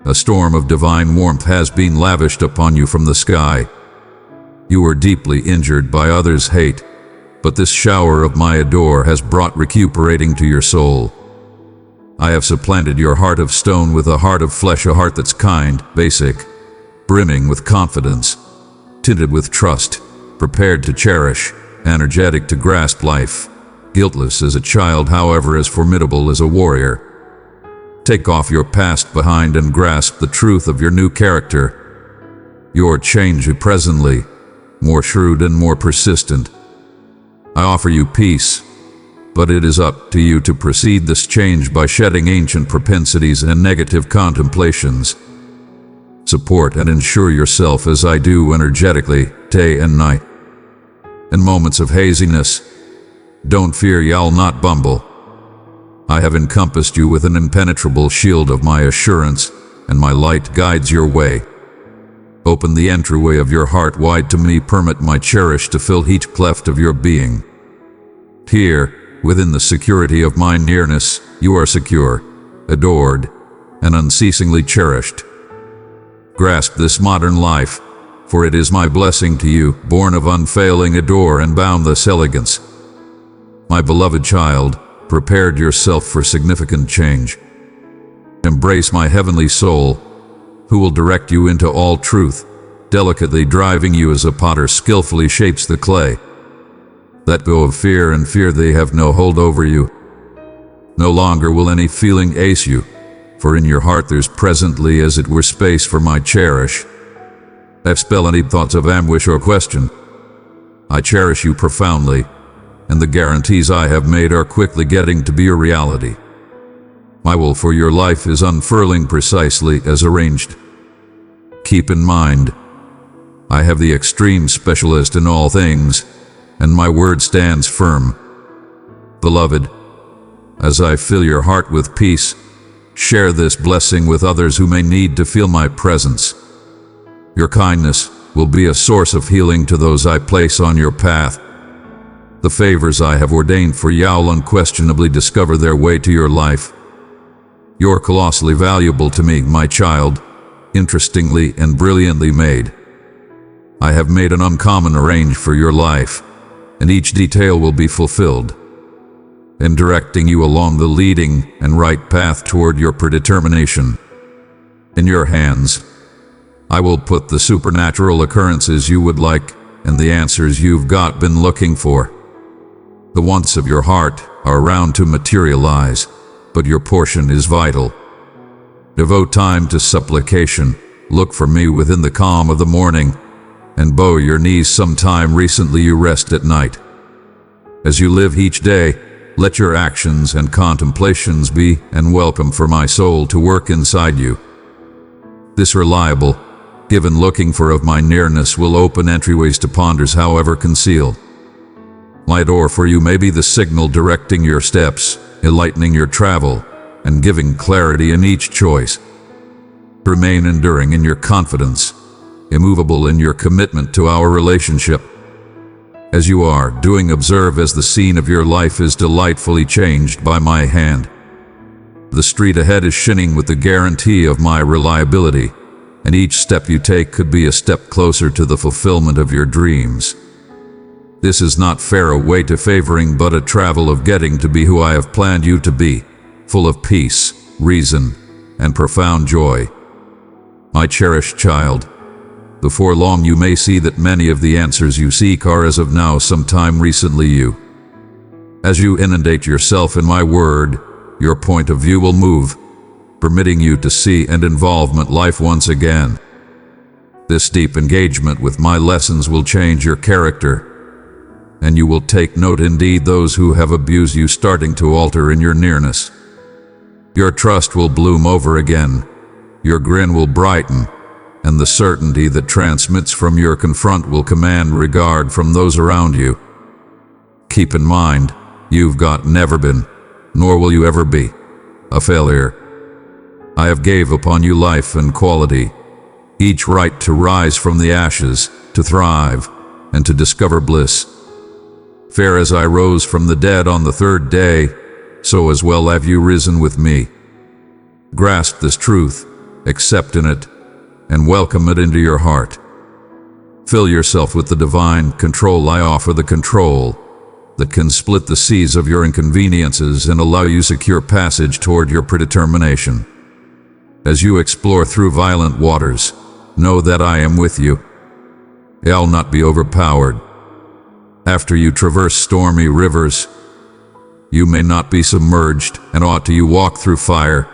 A storm of divine warmth has been lavished upon you from the sky. You were deeply injured by others' hate, but this shower of my adore has brought recuperating to your soul. I have supplanted your heart of stone with a heart of flesh, a heart that's kind, basic, brimming with confidence, tinted with trust, prepared to cherish, energetic to grasp life, guiltless as a child, however as formidable as a warrior. Take off your past behind and grasp the truth of your new character. Your change presently, more shrewd and more persistent. I offer you peace, but it is up to you to proceed this change by shedding ancient propensities and negative contemplations. Support and ensure yourself as I do energetically, day and night. and moments of haziness. Don't fear, y'all not bumble. I have encompassed you with an impenetrable shield of my assurance, and my light guides your way. Open the entryway of your heart wide to me, permit my cherish to fill each cleft of your being. Here, within the security of my nearness, you are secure, adored, and unceasingly cherished. Grasp this modern life, for it is my blessing to you, born of unfailing adore and boundless elegance. My beloved child, prepared yourself for significant change. Embrace my heavenly soul, who will direct you into all truth, delicately driving you as a potter skillfully shapes the clay. Let go of fear, and fear they have no hold over you. No longer will any feeling ace you, for in your heart there's presently as it were space for my cherish. Expel any thoughts of anguish or question. I cherish you profoundly, and the guarantees I have made are quickly getting to be a reality. My will for your life is unfurling precisely as arranged. Keep in mind, I have the extreme specialist in all things, and my word stands firm. Beloved, as I fill your heart with peace, share this blessing with others who may need to feel my presence. Your kindness will be a source of healing to those I place on your path. The favors I have ordained for you will unquestionably discover their way to your life. You're colossally valuable to me, my child, interestingly and brilliantly made. I have made an uncommon arrange for your life, and each detail will be fulfilled, in directing you along the leading and right path toward your predetermination. In your hands, I will put the supernatural occurrences you would like and the answers you've been looking for. The wants of your heart are around to materialize, but your portion is vital. Devote time to supplication, look for me within the calm of the morning, and bow your knees sometime recently you rest at night. As you live each day, let your actions and contemplations be and welcome for my soul to work inside you. This reliable, given looking for of my nearness will open entryways to ponders however concealed. My door for you may be the signal directing your steps, enlightening your travel, and giving clarity in each choice. Remain enduring in your confidence, immovable in your commitment to our relationship. As you are doing, observe as the scene of your life is delightfully changed by my hand. The street ahead is shining with the guarantee of my reliability, and each step you take could be a step closer to the fulfillment of your dreams. This is not fair a way to favoring, but a travel of getting to be who I have planned you to be, full of peace, reason, and profound joy. My cherished child, before long you may see that many of the answers you seek are as of now sometime recently you. As you inundate yourself in my word, your point of view will move, permitting you to see and involvement life once again. This deep engagement with my lessons will change your character, and you will take note indeed those who have abused you starting to alter in your nearness. Your trust will bloom over again, your grin will brighten, and the certainty that transmits from your confront will command regard from those around you. Keep in mind, you've never been, nor will you ever be, a failure. I have gave upon you life and quality, each right to rise from the ashes, to thrive, and to discover bliss. Fair as I rose from the dead on the third day, so as well have you risen with me. Grasp this truth, accept in it, and welcome it into your heart. Fill yourself with the divine control I offer, the control that can split the seas of your inconveniences and allow you secure passage toward your predetermination. As you explore through violent waters, know that I am with you. I'll not be overpowered. After you traverse stormy rivers, you may not be submerged, and ought to you walk through fire,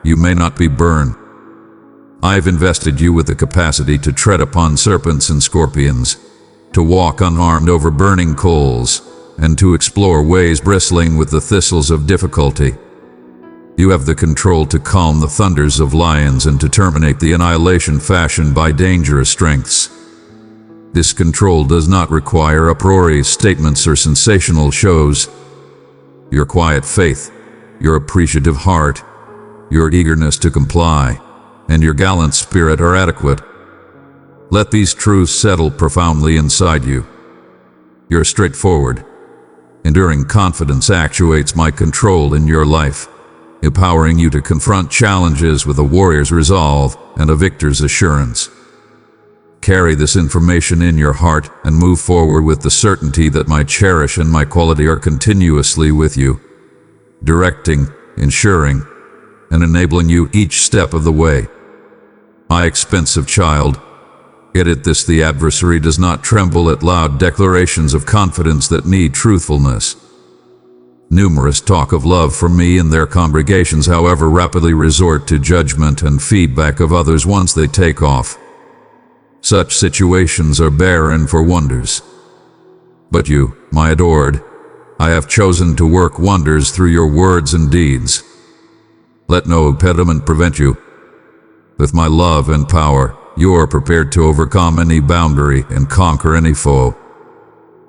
you may not be burned. I've invested you with the capacity to tread upon serpents and scorpions, to walk unharmed over burning coals, and to explore ways bristling with the thistles of difficulty. You have the control to calm the thunders of lions and to terminate the annihilation fashioned by dangerous strengths. This control does not require a priori statements or sensational shows. Your quiet faith, your appreciative heart, your eagerness to comply, and your gallant spirit are adequate. Let these truths settle profoundly inside you. Your straightforward, enduring confidence actuates my control in your life, empowering you to confront challenges with a warrior's resolve and a victor's assurance. Carry this information in your heart and move forward with the certainty that my cherish and my quality are continuously with you, directing, ensuring, and enabling you each step of the way. My expensive child, get at this: the adversary does not tremble at loud declarations of confidence that need truthfulness. Numerous talk of love for me in their congregations, however, rapidly resort to judgment and feedback of others once they take off. Such situations are barren for wonders. But you, my adored, I have chosen to work wonders through your words and deeds. Let no impediment prevent you. With my love and power, you are prepared to overcome any boundary and conquer any foe.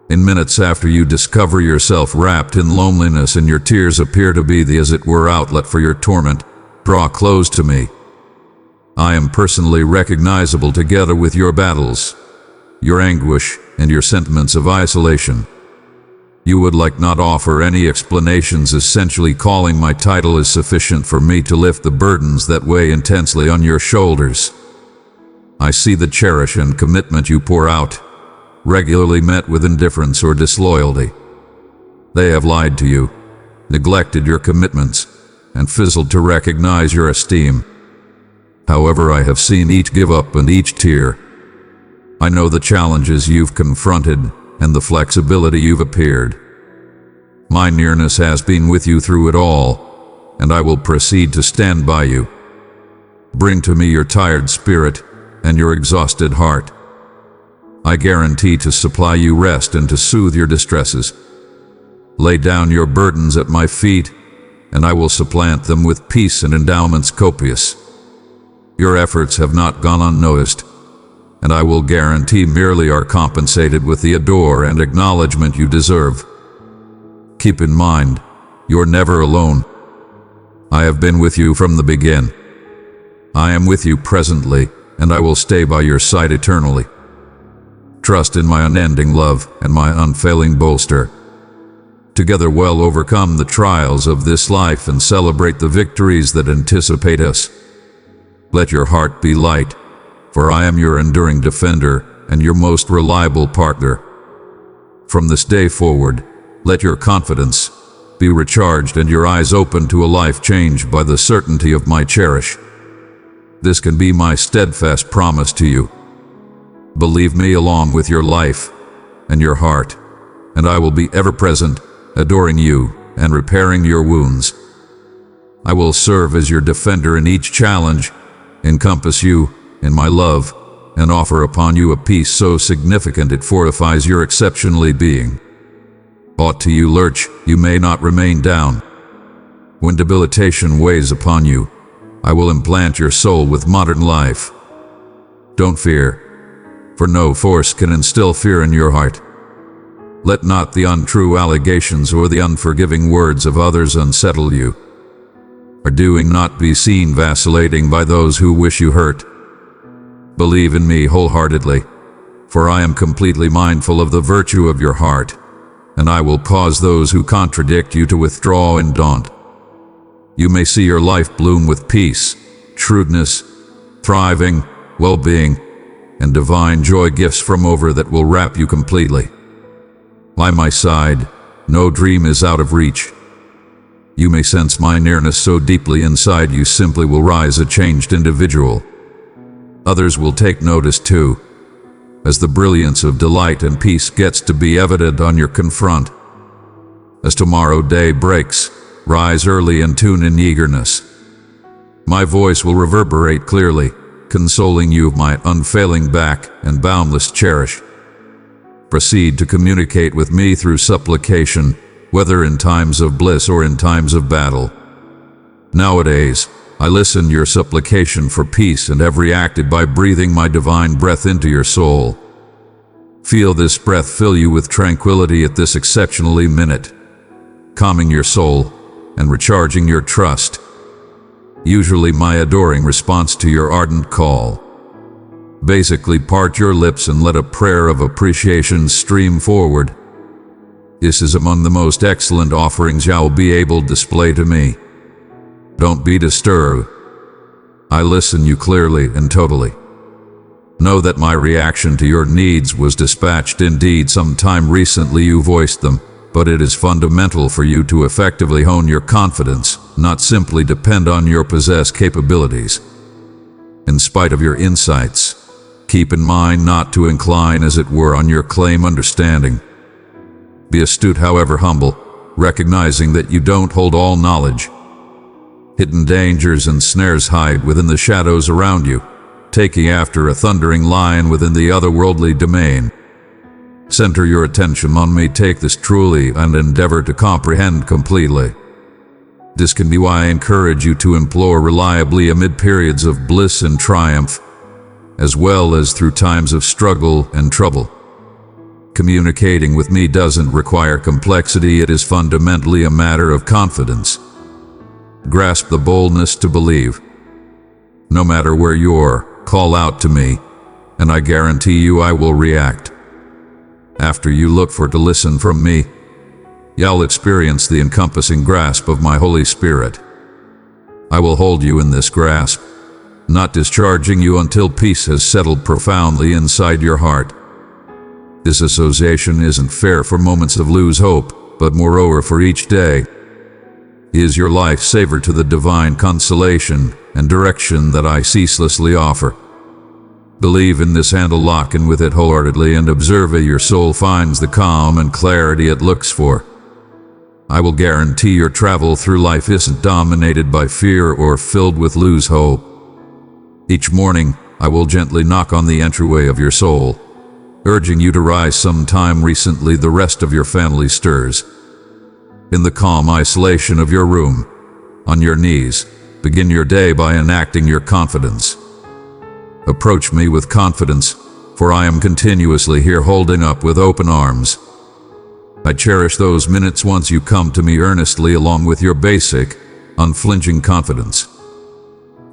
In minutes after you discover yourself wrapped in loneliness and your tears appear to be the, as it were, outlet for your torment, draw close to me. I am personally recognizable together with your battles, your anguish, and your sentiments of isolation. You would like not offer any explanations, essentially calling my title is sufficient for me to lift the burdens that weigh intensely on your shoulders. I see the cherish and commitment you pour out, regularly met with indifference or disloyalty. They have lied to you, neglected your commitments, and fizzled to recognize your esteem. However, I have seen each give up and each tear. I know the challenges you've confronted and the flexibility you've appeared. My nearness has been with you through it all, and I will proceed to stand by you. Bring to me your tired spirit and your exhausted heart. I guarantee to supply you rest and to soothe your distresses. Lay down your burdens at my feet, and I will supplant them with peace and endowments copious. Your efforts have not gone unnoticed, and I will guarantee merely are compensated with the adore and acknowledgement you deserve. Keep in mind, you're never alone. I have been with you from the beginning. I am with you presently, and I will stay by your side eternally. Trust in my unending love and my unfailing bolster. Together we'll overcome the trials of this life and celebrate the victories that anticipate us. Let your heart be light, for I am your enduring defender and your most reliable partner. From this day forward, let your confidence be recharged and your eyes open to a life changed by the certainty of my cherish. This can be my steadfast promise to you. Believe me along with your life and your heart, and I will be ever present, adoring you and repairing your wounds. I will serve as your defender in each challenge, encompass you in my love, and offer upon you a peace so significant it fortifies your exceptionally being. Aught to you lurch, you may not remain down. When debilitation weighs upon you, I will implant your soul with modern life. Don't fear, for no force can instill fear in your heart. Let not the untrue allegations or the unforgiving words of others unsettle you. Or doing not be seen vacillating by those who wish you hurt. Believe in me wholeheartedly, for I am completely mindful of the virtue of your heart, and I will cause those who contradict you to withdraw and daunt. You may see your life bloom with peace, shrewdness, thriving, well-being, and divine joy gifts from over that will wrap you completely. By my side, no dream is out of reach. You may sense my nearness so deeply inside you simply will rise a changed individual. Others will take notice too, as the brilliance of delight and peace gets to be evident on your confront. As tomorrow day breaks, rise early and tune in eagerness. My voice will reverberate clearly, consoling you of my unfailing back and boundless cherish. Proceed to communicate with me through supplication, whether in times of bliss or in times of battle. Nowadays, I listen your supplication for peace and have reacted by breathing my divine breath into your soul. Feel this breath fill you with tranquility at this exceptionally minute, calming your soul and recharging your trust. Usually my adoring response to your ardent call. Basically, part your lips and let a prayer of appreciation stream forward. This is among the most excellent offerings you'll be able to display to me. Don't be disturbed. I listen you clearly and totally. Know that my reaction to your needs was dispatched. Indeed, sometime recently you voiced them, but it is fundamental for you to effectively hone your confidence, not simply depend on your possessed capabilities. In spite of your insights, keep in mind not to incline, as it were, on your claim understanding. Be astute, however humble, recognizing that you don't hold all knowledge. Hidden dangers and snares hide within the shadows around you, taking after a thundering lion within the otherworldly domain. Center your attention on me, take this truly, and endeavor to comprehend completely. This can be why I encourage you to implore reliably amid periods of bliss and triumph, as well as through times of struggle and trouble. Communicating with me doesn't require complexity, it is fundamentally a matter of confidence. Grasp the boldness to believe. No matter where you are, call out to me, and I guarantee you I will react. After you look for to listen from me, you'll experience the encompassing grasp of my Holy Spirit. I will hold you in this grasp, not discharging you until peace has settled profoundly inside your heart. This association isn't fair for moments of lose hope, but moreover for each day. Is your life savor to the divine consolation and direction that I ceaselessly offer. Believe in this handle, lock in with it wholeheartedly, and observe it. Your soul finds the calm and clarity it looks for. I will guarantee your travel through life isn't dominated by fear or filled with lose hope. Each morning, I will gently knock on the entryway of your soul, urging you to rise. Sometime recently the rest of your family stirs. In the calm isolation of your room, on your knees, begin your day by enacting your confidence. Approach me with confidence, for I am continuously here holding up with open arms. I cherish those minutes once you come to me earnestly along with your basic, unflinching confidence.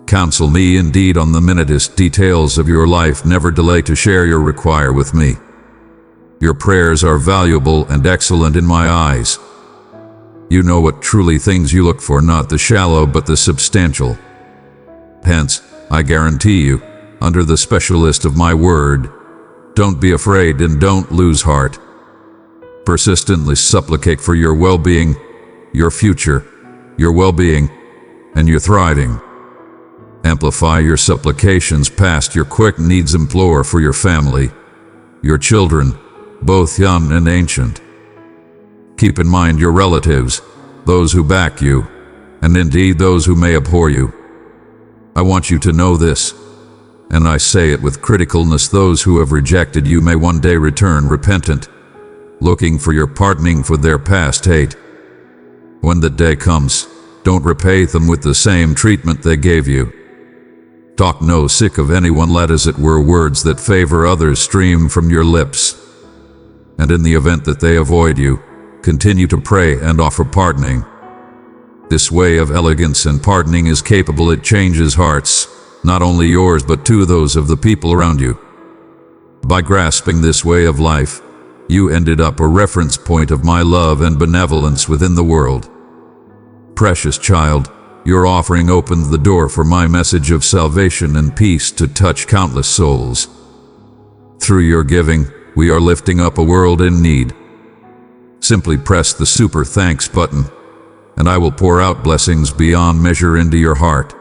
Counsel me indeed on the minutest details of your life. Never delay to share your require with me. Your prayers are valuable and excellent in my eyes. You know what truly things you look for, not the shallow but the substantial. Hence, I guarantee you, under the specialist of my word, don't be afraid and don't lose heart. Persistently supplicate for your well-being, your future, your well-being, and your thriving. Amplify your supplications past your quick needs. Implore for your family, your children, both young and ancient. Keep in mind your relatives, those who back you, and indeed those who may abhor you. I want you to know this, and I say it with criticalness: those who have rejected you may one day return repentant, looking for your pardoning for their past hate. When that day comes, don't repay them with the same treatment they gave you. Talk no sick of anyone, let as it were words that favor others stream from your lips. And in the event that they avoid you, continue to pray and offer pardoning. This way of elegance and pardoning is capable. It changes hearts, not only yours but to those of the people around you. By grasping this way of life, you ended up a reference point of my love and benevolence within the world. Precious child, your offering opened the door for my message of salvation and peace to touch countless souls. Through your giving, we are lifting up a world in need. Simply press the super thanks button, and I will pour out blessings beyond measure into your heart.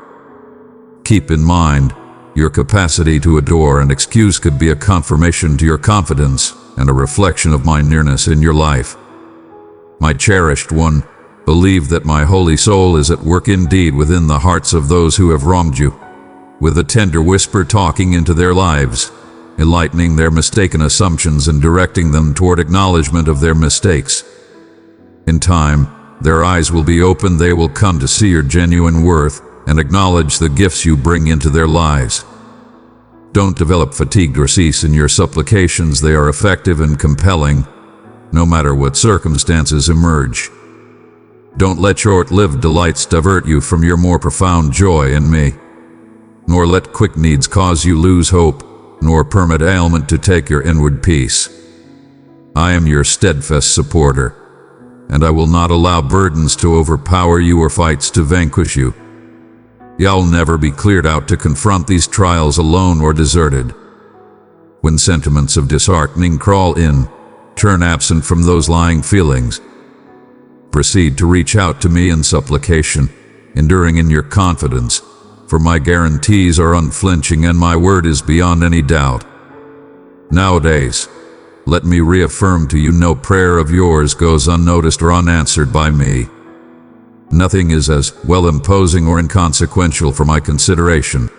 Keep in mind, your capacity to adore and excuse could be a confirmation to your confidence and a reflection of my nearness in your life. My cherished one, believe that my holy soul is at work indeed within the hearts of those who have wronged you, with a tender whisper talking into their lives, enlightening their mistaken assumptions and directing them toward acknowledgement of their mistakes. In time, their eyes will be opened, they will come to see your genuine worth and acknowledge the gifts you bring into their lives. Don't develop fatigue or cease in your supplications. They are effective and compelling, no matter what circumstances emerge. Don't let short-lived delights divert you from your more profound joy in me, nor let quick needs cause you lose hope, nor permit ailment to take your inward peace. I am your steadfast supporter, and I will not allow burdens to overpower you or fights to vanquish you. You'll never be cleared out to confront these trials alone or deserted. When sentiments of disheartening crawl in, turn absent from those lying feelings. Proceed to reach out to me in supplication, enduring in your confidence, for my guarantees are unflinching and my word is beyond any doubt. Nowadays, let me reaffirm to you, no prayer of yours goes unnoticed or unanswered by me. Nothing is as well imposing or inconsequential for my consideration.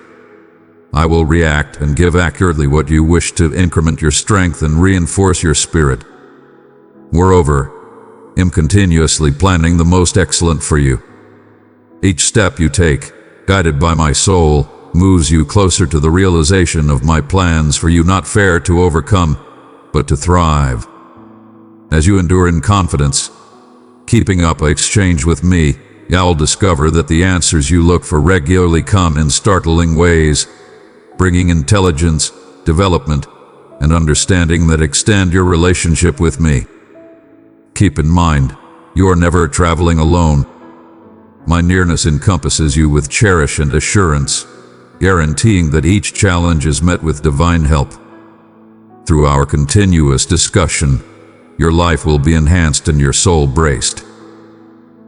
I will react and give accurately what you wish to increment your strength and reinforce your spirit. Moreover, am continuously planning the most excellent for you. Each step you take, guided by my soul, moves you closer to the realization of my plans for you, not fair to overcome, but to thrive. As you endure in confidence, keeping up an exchange with me, you'll discover that the answers you look for regularly come in startling ways, bringing intelligence, development, and understanding that extend your relationship with me. Keep in mind, you are never traveling alone. My nearness encompasses you with cherish and assurance, guaranteeing that each challenge is met with divine help. Through our continuous discussion, your life will be enhanced and your soul braced.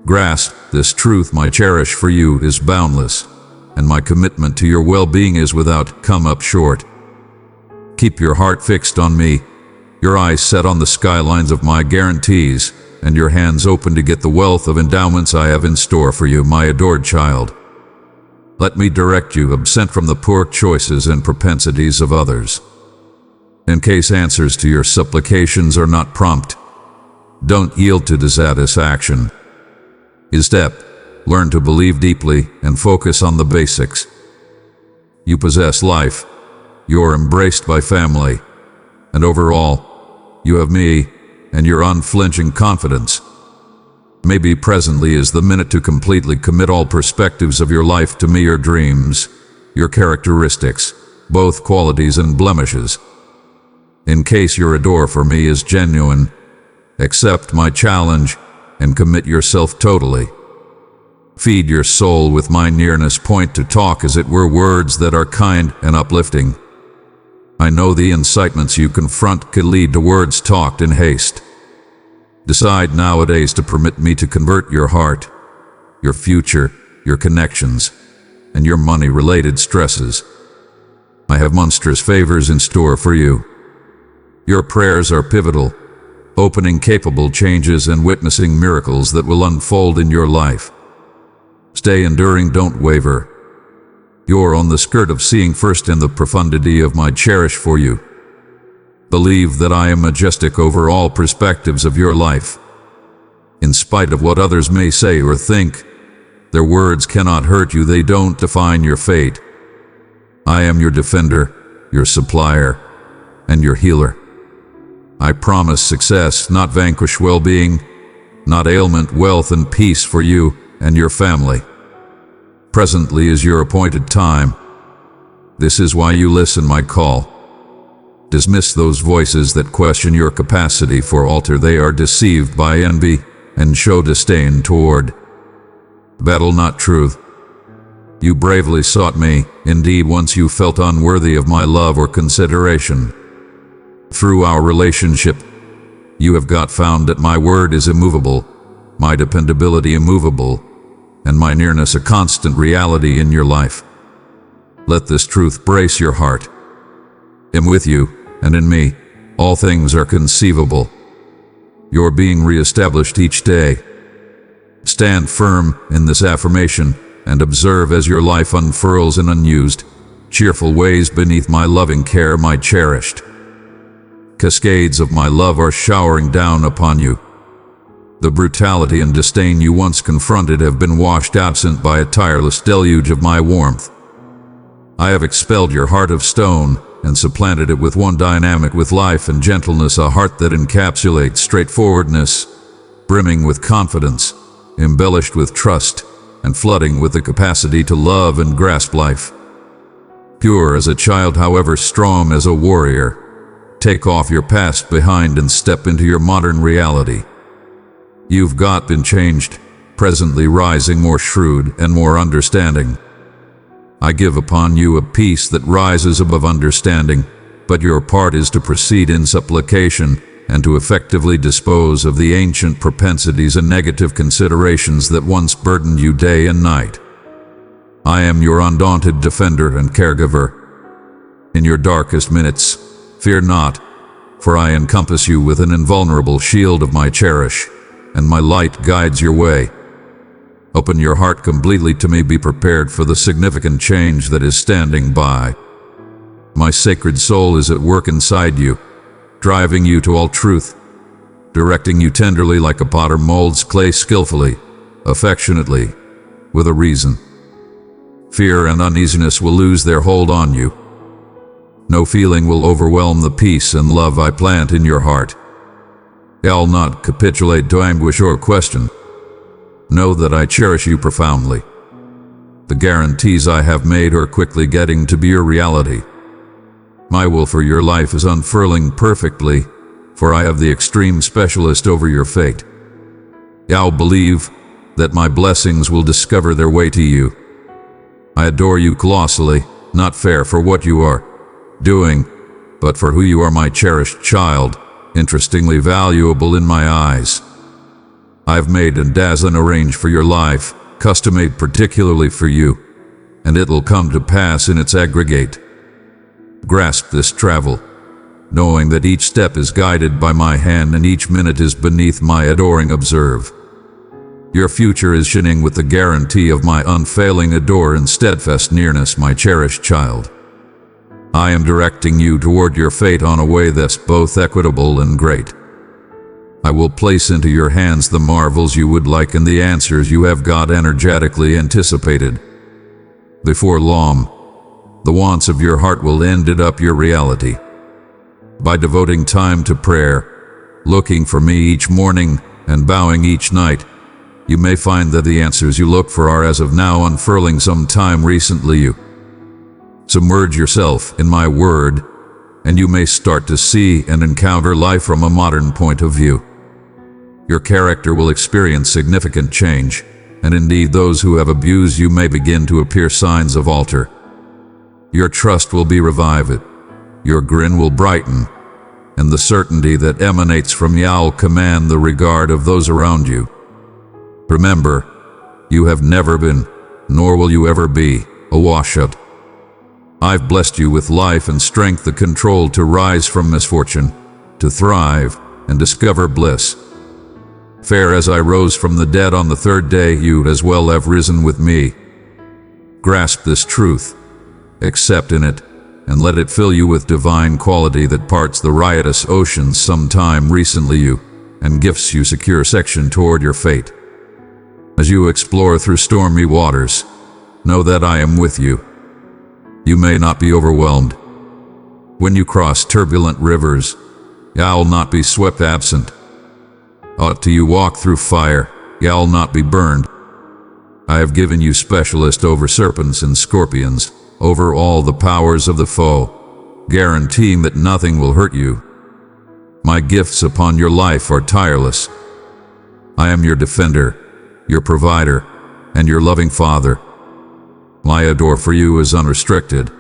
Grasp this truth: my cherish for you is boundless, and my commitment to your well-being is without come up short. Keep your heart fixed on me, your eyes set on the skylines of my guarantees, and your hands open to get the wealth of endowments I have in store for you, my adored child. Let me direct you, absent from the poor choices and propensities of others. In case answers to your supplications are not prompt, don't yield to dissatisfaction. Instead, learn to believe deeply and focus on the basics. You possess life, you are embraced by family, and overall, you have me and your unflinching confidence. Maybe presently is the minute to completely commit all perspectives of your life to me, your dreams, your characteristics, both qualities and blemishes. In case your adore for me is genuine, accept my challenge and commit yourself totally. Feed your soul with my nearness, point to talk as it were words that are kind and uplifting. I know the incitements you confront could lead to words talked in haste. Decide nowadays to permit me to convert your heart, your future, your connections, and your money-related stresses. I have monstrous favors in store for you. Your prayers are pivotal, opening capable changes and witnessing miracles that will unfold in your life. Stay enduring, don't waver. You're on the skirt of seeing first in the profundity of my cherish for you. Believe that I am majestic over all perspectives of your life. In spite of what others may say or think, their words cannot hurt you, they don't define your fate. I am your defender, your supplier, and your healer. I promise success, not vanquish, well-being, not ailment, wealth and peace for you and your family. Presently is your appointed time. This is why you listen my call. Dismiss those voices that question your capacity for altar. They are deceived by envy and show disdain toward. Battle not truth. You bravely sought me, indeed once you felt unworthy of my love or consideration. Through our relationship, you have got found that my word is immovable, my dependability immovable, and my nearness a constant reality in your life. Let this truth brace your heart. Am with you, and in me, all things are conceivable. You're being reestablished each day. Stand firm in this affirmation and observe as your life unfurls in unused, cheerful ways beneath my loving care, my cherished. Cascades of my love are showering down upon you. The brutality and disdain you once confronted have been washed absent by a tireless deluge of my warmth. I have expelled your heart of stone and supplanted it with one dynamic with life and gentleness, a heart that encapsulates straightforwardness, brimming with confidence, embellished with trust, and flooding with the capacity to love and grasp life. Pure as a child, however strong as a warrior, take off your past behind and step into your modern reality. You've been changed, presently rising more shrewd and more understanding. I give upon you a peace that rises above understanding, but your part is to proceed in supplication and to effectively dispose of the ancient propensities and negative considerations that once burdened you day and night. I am your undaunted defender and caregiver. In your darkest minutes, fear not, for I encompass you with an invulnerable shield of my cherish, and my light guides your way. Open your heart completely to me, be prepared for the significant change that is standing by. My sacred soul is at work inside you, driving you to all truth, directing you tenderly like a potter molds clay skillfully, affectionately, with a reason. Fear and uneasiness will lose their hold on you. No feeling will overwhelm the peace and love I plant in your heart. I'll not capitulate to anguish or question. Know that I cherish you profoundly. The guarantees I have made are quickly getting to be your reality. My will for your life is unfurling perfectly, for I have the extreme specialist over your fate. I'll believe that my blessings will discover their way to you. I adore you colossally, not fair for what you are doing, but for who you are, my cherished child, interestingly valuable in my eyes. I've made a dazzling arrange for your life, custom-made particularly for you, and it will come to pass in its aggregate. Grasp this travel, knowing that each step is guided by my hand and each minute is beneath my adoring observe. Your future is shining with the guarantee of my unfailing adore and steadfast nearness, my cherished child. I am directing you toward your fate on a way that's both equitable and great. I will place into your hands the marvels you would like and the answers you have got energetically anticipated. Before long, the wants of your heart will end up your reality. By devoting time to prayer, looking for me each morning and bowing each night, you may find that the answers you look for are as of now unfurling some time recently. You submerge yourself in my word, and you may start to see and encounter life from a modern point of view. Your character will experience significant change, and indeed those who have abused you may begin to appear signs of alter. Your trust will be revived, your grin will brighten, and the certainty that emanates from Yah will command the regard of those around you. Remember, you have never been, nor will you ever be, a washout. I've blessed you with life and strength, the control to rise from misfortune, to thrive and discover bliss. Fair as I rose from the dead on the third day, you as well have risen with me. Grasp this truth, accept in it, and let it fill you with divine quality that parts the riotous oceans sometime recently you, and gifts you secure section toward your fate. As you explore through stormy waters, know that I am with you. You may not be overwhelmed. When you cross turbulent rivers, I'll not be swept absent. Till you walk through fire, I'll not be burned. I have given you specialist over serpents and scorpions, over all the powers of the foe, guaranteeing that nothing will hurt you. My gifts upon your life are tireless. I am your defender, your provider, and your loving father. My adore for you is unrestricted.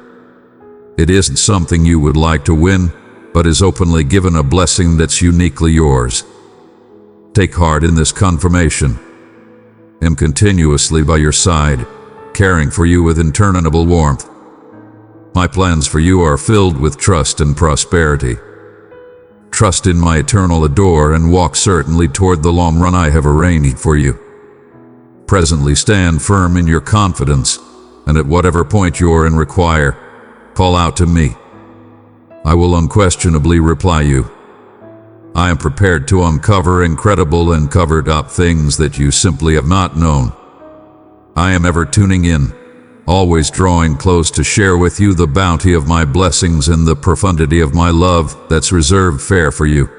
It isn't something you would like to win, but is openly given, a blessing that's uniquely yours. Take heart in this confirmation. Am continuously by your side, caring for you with interminable warmth. My plans for you are filled with trust and prosperity. Trust in my eternal adore and walk certainly toward the long run I have arranged for you. Presently stand firm in your confidence, and at whatever point you're in require, call out to me. I will unquestionably reply you. I am prepared to uncover incredible and covered up things that you simply have not known. I am ever tuning in, always drawing close to share with you the bounty of my blessings and the profundity of my love that's reserved fair for you.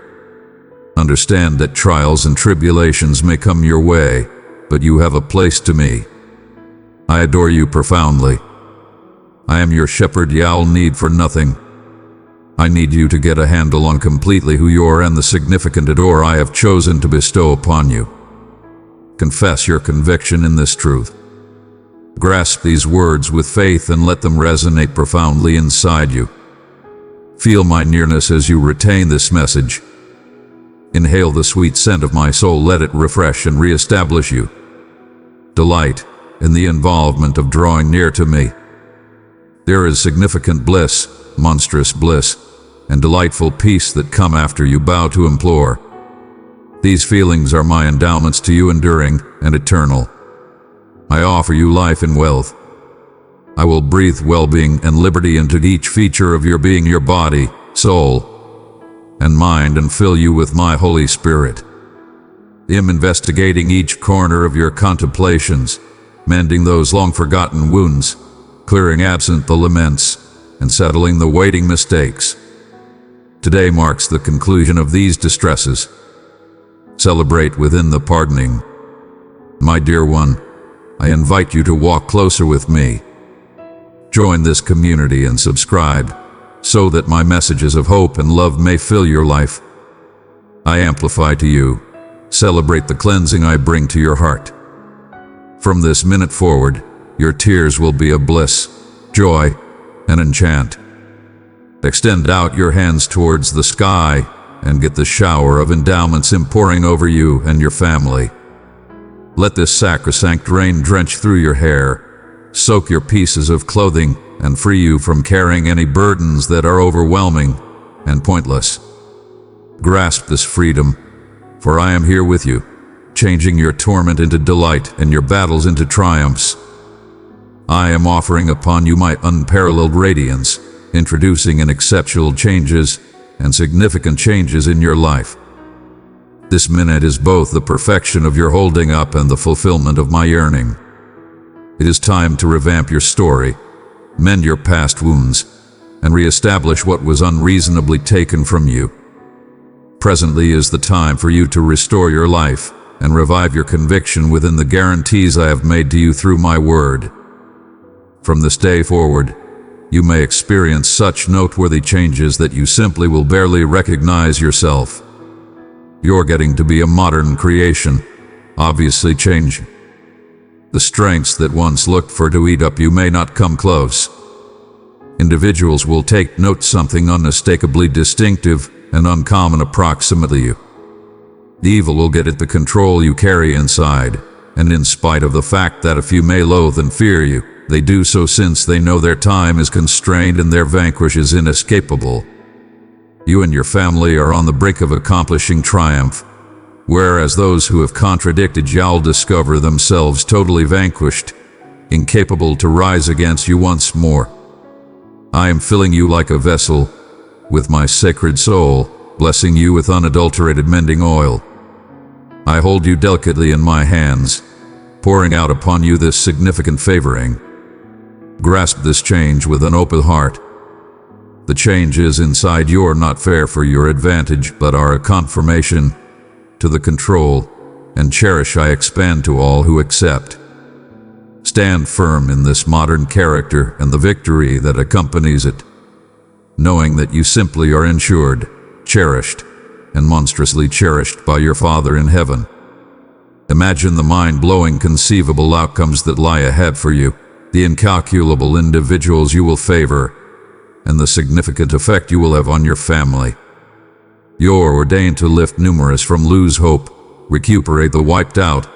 Understand that trials and tribulations may come your way, but you have a place to me. I adore you profoundly. I am your shepherd, y'all need for nothing. I need you to get a handle on completely who you are and the significant adore I have chosen to bestow upon you. Confess your conviction in this truth. Grasp these words with faith and let them resonate profoundly inside you. Feel my nearness as you retain this message. Inhale the sweet scent of my soul, let it refresh and reestablish you. Delight in the involvement of drawing near to me. There is significant bliss, monstrous bliss, and delightful peace that come after you bow to implore. These feelings are my endowments to you, enduring and eternal. I offer you life and wealth. I will breathe well-being and liberty into each feature of your being, your body, soul, and mind, and fill you with my Holy Spirit. I am investigating each corner of your contemplations, mending those long-forgotten wounds, clearing absent the laments, and settling the waiting mistakes. Today marks the conclusion of these distresses. Celebrate within the pardoning. My dear one, I invite you to walk closer with me. Join this community and subscribe, so that my messages of hope and love may fill your life. I amplify to you. Celebrate the cleansing I bring to your heart. From this minute forward, your tears will be a bliss, joy, and enchant. Extend out your hands towards the sky and get the shower of endowments pouring over you and your family. Let this sacrosanct rain drench through your hair, soak your pieces of clothing, and free you from carrying any burdens that are overwhelming and pointless. Grasp this freedom, for I am here with you, changing your torment into delight and your battles into triumphs. I am offering upon you my unparalleled radiance, introducing exceptional changes and significant changes in your life. This minute is both the perfection of your holding up and the fulfillment of my yearning. It is time to revamp your story, mend your past wounds, and reestablish what was unreasonably taken from you. Presently is the time for you to restore your life and revive your conviction within the guarantees I have made to you through my word. From this day forward, you may experience such noteworthy changes that you simply will barely recognize yourself. You're getting to be a modern creation, obviously changing. The strengths that once looked for to eat up you may not come close. Individuals will take note something unmistakably distinctive and uncommon approximately you. Evil will get at the control you carry inside, and in spite of the fact that a few may loathe and fear you, they do so since they know their time is constrained and their vanquish is inescapable. You and your family are on the brink of accomplishing triumph, whereas those who have contradicted y'all discover themselves totally vanquished, incapable to rise against you once more. I am filling you like a vessel with my sacred soul, blessing you with unadulterated mending oil. I hold you delicately in my hands, pouring out upon you this significant favoring. Grasp this change with an open heart. The changes inside you are not fair for your advantage, but are a confirmation to the control and cherish I expand to all who accept. Stand firm in this modern character and the victory that accompanies it, knowing that you simply are ensured, cherished, and monstrously cherished by your Father in heaven. Imagine the mind-blowing conceivable outcomes that lie ahead for you, the incalculable individuals you will favor, and the significant effect you will have on your family. You're ordained to lift numerous from lose hope, recuperate the wiped out,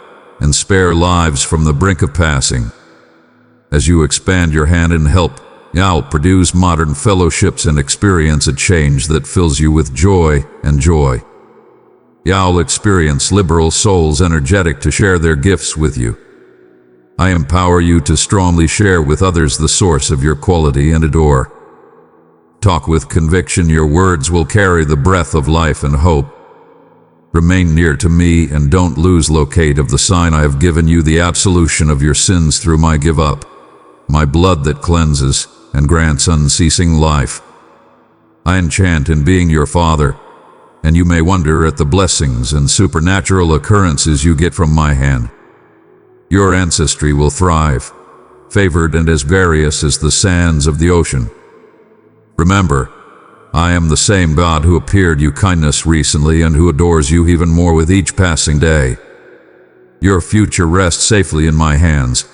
and spare lives from the brink of passing. As you expand your hand in help, you'll produce modern fellowships and experience a change that fills you with joy and joy. You'll experience liberal souls energetic to share their gifts with you. I empower you to strongly share with others the source of your quality and adore. Talk with conviction, your words will carry the breath of life and hope. Remain near to me and don't lose locate of the sign I have given you, the absolution of your sins through my give up. my blood that cleanses and grants unceasing life. I enchant in being your father, and you may wonder at the blessings and supernatural occurrences you get from my hand. Your ancestry will thrive, favored and as various as the sands of the ocean. Remember, I am the same God who appeared you kindness recently and who adores you even more with each passing day. Your future rests safely in my hands,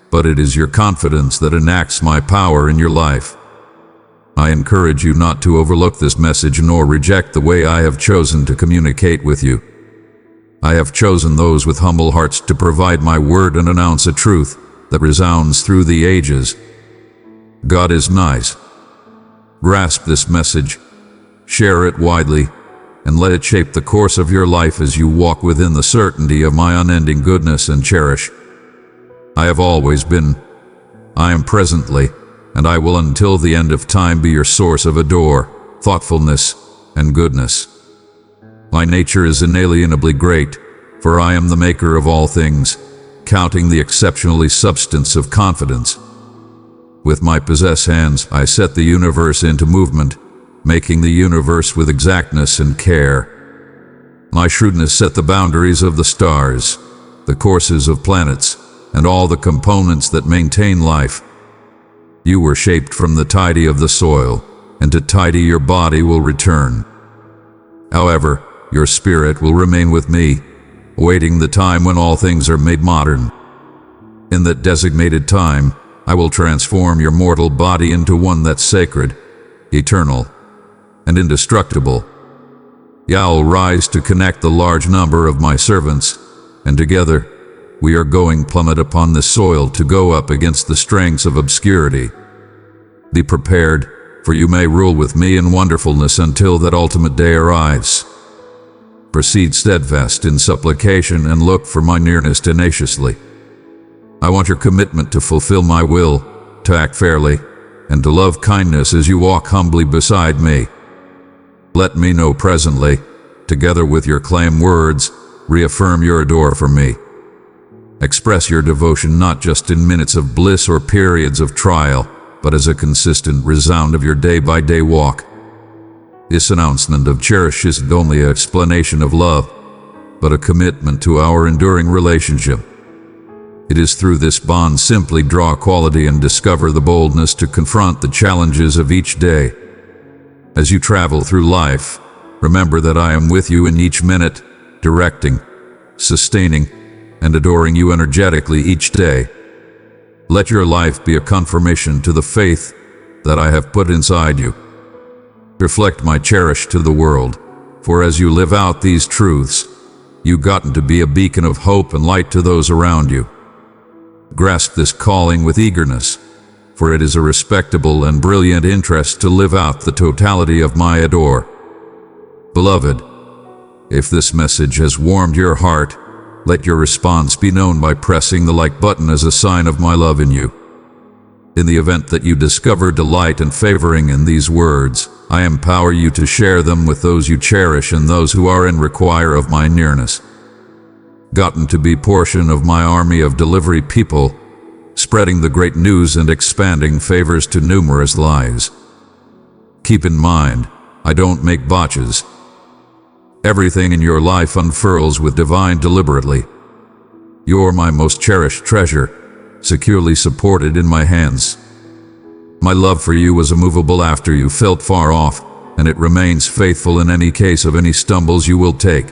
but it is your confidence that enacts my power in your life. I encourage you not to overlook this message nor reject the way I have chosen to communicate with you. I have chosen those with humble hearts to provide my word and announce a truth that resounds through the ages. God is nice. Grasp this message, share it widely, and let it shape the course of your life as you walk within the certainty of my unending goodness and cherish. I have always been, I am presently, and I will until the end of time be your source of adore, thoughtfulness, and goodness. My nature is inalienably great, for I am the maker of all things, counting the exceptionally substance of confidence. With my possessed hands, I set the universe into movement, making the universe with exactness and care. My shrewdness set the boundaries of the stars, the courses of planets, and all the components that maintain life. You were shaped from the tidy of the soil, and to tidy your body will return. However, your spirit will remain with me, awaiting the time when all things are made modern. In that designated time, I will transform your mortal body into one that's sacred, eternal, and indestructible. I will rise to connect the large number of my servants, and together we are going plummet upon this soil to go up against the strengths of obscurity. Be prepared, for you may rule with me in wonderfulness until that ultimate day arrives. Proceed steadfast in supplication and look for my nearness tenaciously. I want your commitment to fulfill my will, to act fairly, and to love kindness as you walk humbly beside me. Let me know presently, together with your claim words, reaffirm your adore for me. Express your devotion not just in minutes of bliss or periods of trial, but as a consistent resound of your day-by-day walk. This announcement of cherish isn't only an explanation of love, but a commitment to our enduring relationship. It is through this bond simply draw quality and discover the boldness to confront the challenges of each day. As you travel through life, remember that I am with you in each minute, directing, sustaining, and adoring you energetically each day. Let your life be a confirmation to the faith that I have put inside you. Reflect my cherish to the world, for as you live out these truths, you've gotten to be a beacon of hope and light to those around you. Grasp this calling with eagerness, for it is a respectable and brilliant interest to live out the totality of my adore. Beloved, if this message has warmed your heart, let your response be known by pressing the like button as a sign of my love in you. In the event that you discover delight and favoring in these words, I empower you to share them with those you cherish and those who are in require of my nearness. Gotten to be portion of my army of delivery people, spreading the great news and expanding favors to numerous lives. Keep in mind, I don't make botches. Everything in your life unfurls with divine deliberately. You're my most cherished treasure, securely supported in my hands. My love for you was immovable after you felt far off, and it remains faithful in any case of any stumbles you will take.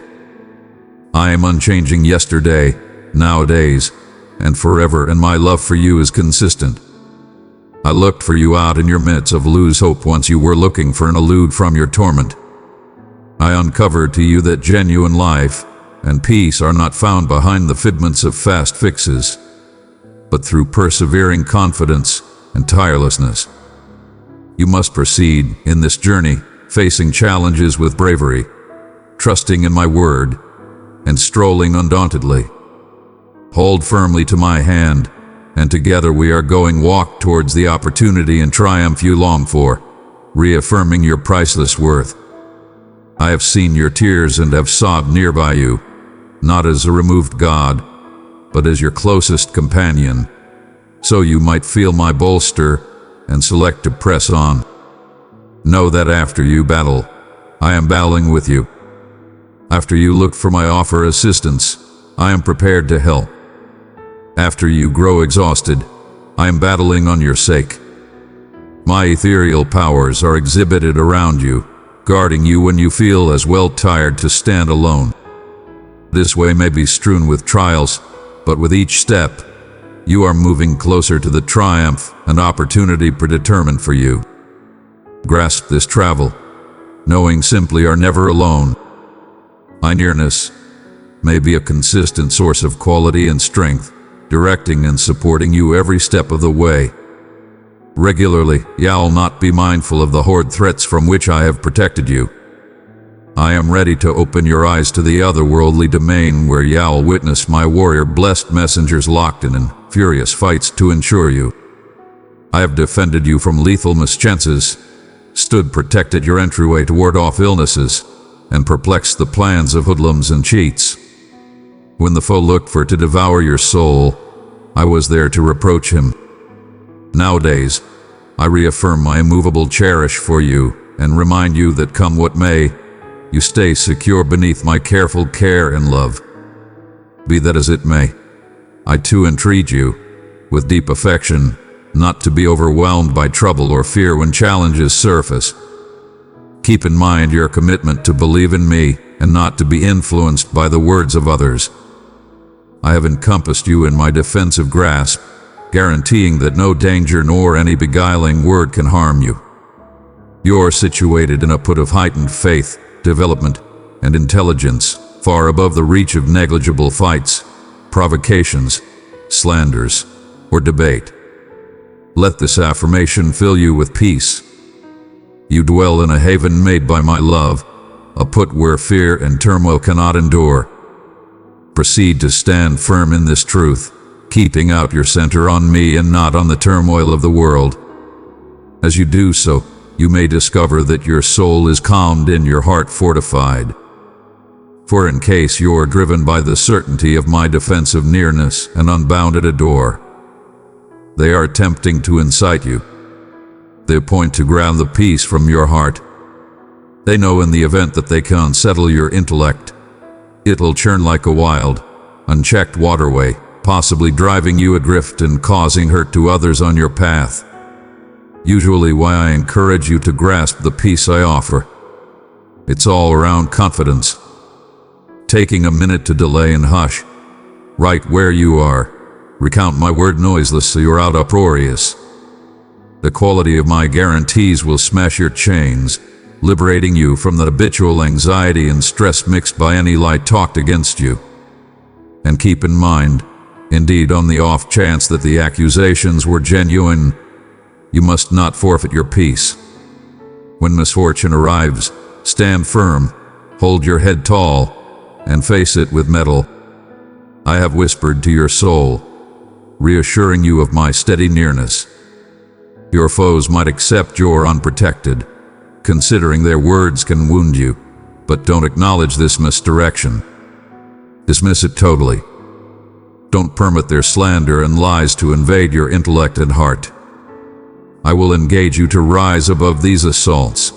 I am unchanging yesterday, nowadays, and forever, and my love for you is consistent. I looked for you out in your midst of lose hope once you were looking for an elude from your torment. I uncovered to you that genuine life and peace are not found behind the figments of fast fixes, but through persevering confidence and tirelessness. You must proceed in this journey, facing challenges with bravery, trusting in my word, and strolling undauntedly. Hold firmly to my hand, and together we are going walk towards the opportunity and triumph you long for, reaffirming your priceless worth. I have seen your tears and have sobbed near by you, not as a removed God, but as your closest companion. so you might feel my bolster and select to press on. Know that after you battle, I am battling with you. After you look for my offer assistance, I am prepared to help. After you grow exhausted, I am battling on your sake. My ethereal powers are exhibited around you, guarding you when you feel as well tired to stand alone. This way may be strewn with trials, but with each step, you are moving closer to the triumph and opportunity predetermined for you. Grasp this travel, knowing simply are never alone. My nearness may be a consistent source of quality and strength, directing and supporting you every step of the way. Regularly, I'll not be mindful of the horde threats from which I have protected you. I am ready to open your eyes to the otherworldly domain where I'll witness my warrior-blessed messengers locked in furious fights to ensure you. I have defended you from lethal mischances, stood protect at your entryway to ward off illnesses, and perplexed the plans of hoodlums and cheats. When the foe looked for to devour your soul, I was there to reproach him. Nowadays, I reaffirm my immovable cherish for you and remind you that come what may, you stay secure beneath my careful care and love. Be that as it may, I too entreat you, with deep affection, not to be overwhelmed by trouble or fear when challenges surface. Keep in mind your commitment to believe in me and not to be influenced by the words of others. I have encompassed you in my defensive grasp, guaranteeing that no danger nor any beguiling word can harm you. You're situated in a put of heightened faith, development, and intelligence, far above the reach of negligible fights, provocations, slanders, or debate. Let this affirmation fill you with peace. You dwell in a haven made by my love, a put where fear and turmoil cannot endure. Proceed to stand firm in this truth, keeping out your center on me and not on the turmoil of the world. As you do so, you may discover that your soul is calmed and your heart fortified. For in case you're driven by the certainty of my defensive nearness and unbounded adore, they are attempting to incite you. They point to ground the peace from your heart. They know in the event that they can unsettle your intellect, it'll churn like a wild, unchecked waterway, possibly driving you adrift and causing hurt to others on your path. Usually why I encourage you to grasp the peace I offer. It's all around confidence. Taking a minute to delay and hush, right where you are, recount my word noiseless so you're out uproarious. The quality of my guarantees will smash your chains, liberating you from the habitual anxiety and stress mixed by any lie talked against you. And keep in mind, indeed on the off chance that the accusations were genuine, you must not forfeit your peace. When misfortune arrives, stand firm, hold your head tall, and face it with mettle. I have whispered to your soul, reassuring you of my steady nearness. Your foes might accept you're unprotected, considering their words can wound you, but don't acknowledge this misdirection. Dismiss it totally. Don't permit their slander and lies to invade your intellect and heart. I will engage you to rise above these assaults.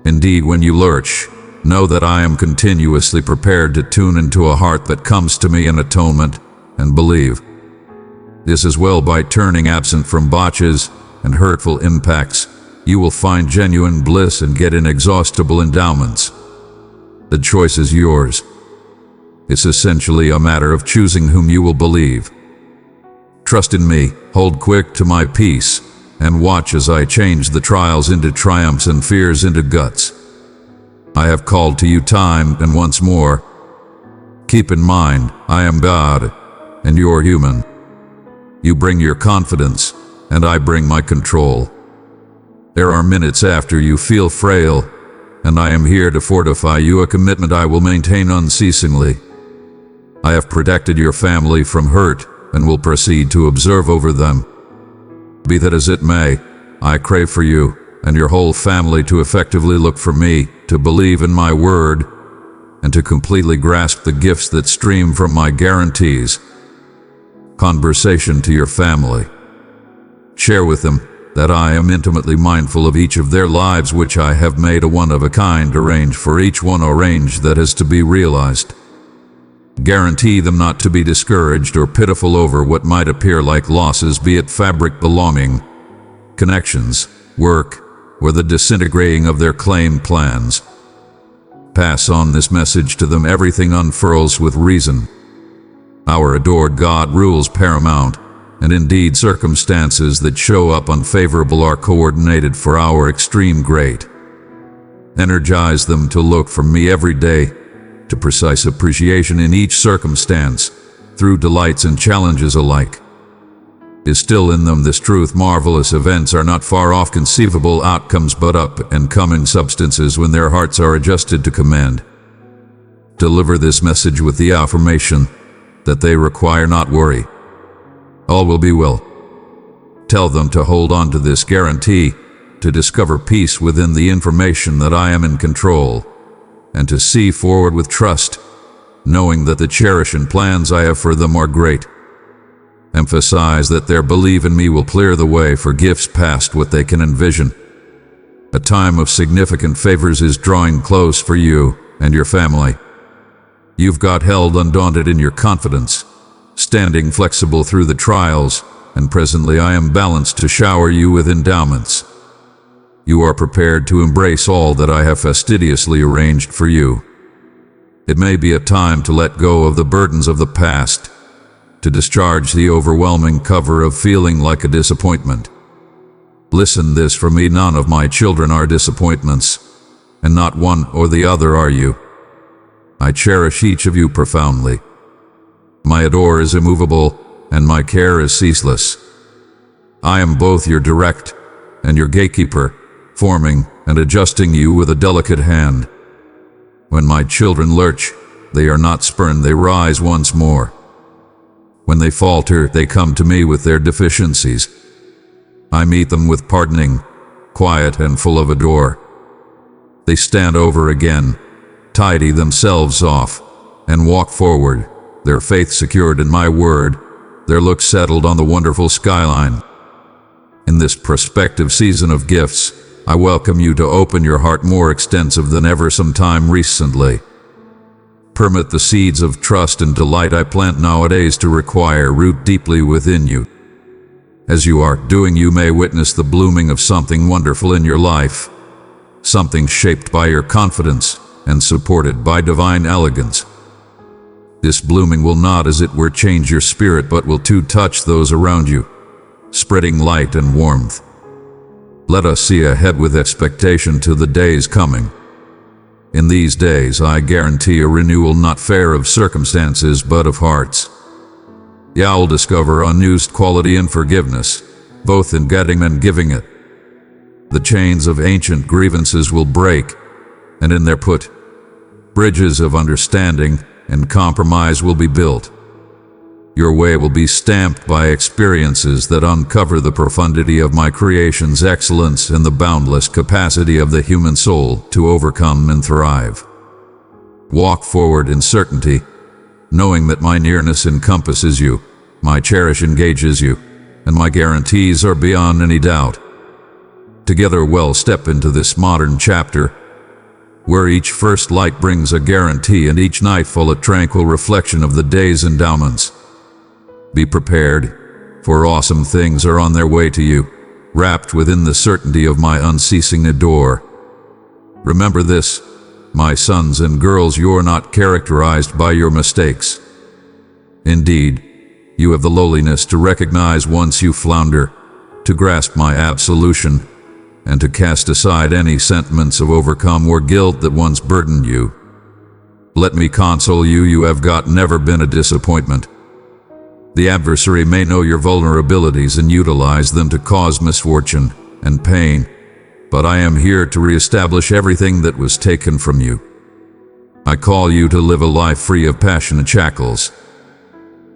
Indeed, when you lurch, know that I am continuously prepared to tune into a heart that comes to me in atonement, and believe. This as well by turning absent from botches and hurtful impacts, you will find genuine bliss and get inexhaustible endowments. The choice is yours. It's essentially a matter of choosing whom you will believe. Trust in me, hold quick to my peace, and watch as I change the trials into triumphs and fears into guts. I have called to you time and once more. Keep in mind, I am God, and you're human. You bring your confidence, and I bring my control. There are minutes after you feel frail, and I am here to fortify you, a commitment I will maintain unceasingly. I have protected your family from hurt, and will proceed to observe over them. Be that as it may, I crave for you and your whole family to effectively look for me, to believe in my word, and to completely grasp the gifts that stream from my guarantees. conversation to your family. Share with them that I am intimately mindful of each of their lives, which I have made a one-of-a-kind arrange for each one arrange that is to be realized. Guarantee them not to be discouraged or pitiful over what might appear like losses, be it fabric, belonging, connections, work, or the disintegrating of their claimed plans. Pass on this message to them: everything unfurls with reason. Our adored God rules paramount, and indeed circumstances that show up unfavorable are coordinated for our extreme great. Energize them to look for me every day, to precise appreciation in each circumstance, through delights and challenges alike. Distill in them this truth: marvelous events are not far off conceivable outcomes, but up and coming substances when their hearts are adjusted to command. Deliver this message with the affirmation that they require not worry. All will be well. Tell them to hold on to this guarantee, to discover peace within the information that I am in control, and to see forward with trust, knowing that the cherishing plans I have for them are great. Emphasize that their belief in me will clear the way for gifts past what they can envision. A time of significant favors is drawing close for you and your family. You've got held undaunted in your confidence, standing flexible through the trials, and presently I am balanced to shower you with endowments. You are prepared to embrace all that I have fastidiously arranged for you. It may be a time to let go of the burdens of the past, to discharge the overwhelming cover of feeling like a disappointment. Listen this for me: none of my children are disappointments, and not one or the other are you. I cherish each of you profoundly. My adore is immovable, and my care is ceaseless. I am both your direct and your gatekeeper, forming and adjusting you with a delicate hand. When my children lurch, they are not spurned, they rise once more. When they falter, they come to me with their deficiencies. I meet them with pardoning, quiet and full of adore. They stand over again, tidy themselves off, and walk forward, their faith secured in my word, their look settled on the wonderful skyline. In this prospective season of gifts, I welcome you to open your heart more extensive than ever sometime recently. Permit the seeds of trust and delight I plant nowadays to require root deeply within you. As you are doing, you may witness the blooming of something wonderful in your life, something shaped by your confidence and supported by divine elegance. This blooming will not, as it were, change your spirit, but will too touch those around you, spreading light and warmth. Let us see ahead with expectation to the days coming. In these days I guarantee a renewal not fair of circumstances but of hearts. You'll discover unused quality in forgiveness, both in getting and giving it. The chains of ancient grievances will break, and in their put, bridges of understanding and compromise will be built. Your way will be stamped by experiences that uncover the profundity of my creation's excellence and the boundless capacity of the human soul to overcome and thrive. Walk forward in certainty, knowing that my nearness encompasses you, my cherish engages you, and my guarantees are beyond any doubt. Together we'll step into this modern chapter, where each first light brings a guarantee and each nightfall a tranquil reflection of the day's endowments. Be prepared, for awesome things are on their way to you, wrapped within the certainty of my unceasing adore. Remember this, my sons and girls: you're not characterized by your mistakes. Indeed, you have the lowliness to recognize once you flounder, to grasp my absolution, and to cast aside any sentiments of overcome or guilt that once burdened you. Let me console you: you have never been a disappointment. The adversary may know your vulnerabilities and utilize them to cause misfortune and pain, but I am here to reestablish everything that was taken from you. I call you to live a life free of passionate shackles.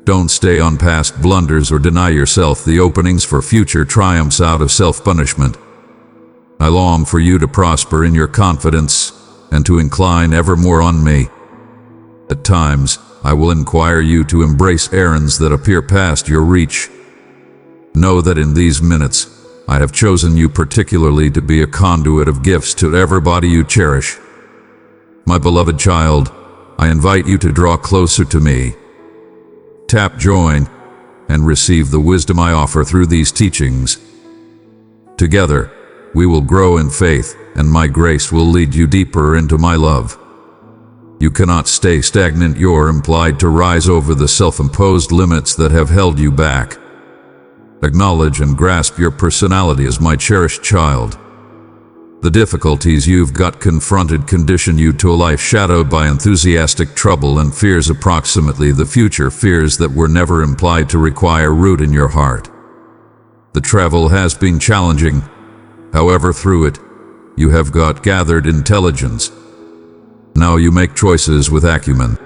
Don't stay on past blunders or deny yourself the openings for future triumphs out of self-punishment. I long for you to prosper in your confidence and to incline evermore on me. At times, I will inquire you to embrace errands that appear past your reach. Know that in these minutes, I have chosen you particularly to be a conduit of gifts to everybody you cherish. My beloved child, I invite you to draw closer to me. Tap join and receive the wisdom I offer through these teachings. Together, we will grow in faith, and my grace will lead you deeper into my love. You cannot stay stagnant. You're implied to rise over the self-imposed limits that have held you back. Acknowledge and grasp your personality as my cherished child. The difficulties you've got confronted condition you to a life shadowed by enthusiastic trouble and fears, approximately the future, fears that were never implied to require root in your heart. The travel has been challenging. However, through it, you have got gathered intelligence. Now you make choices with acumen.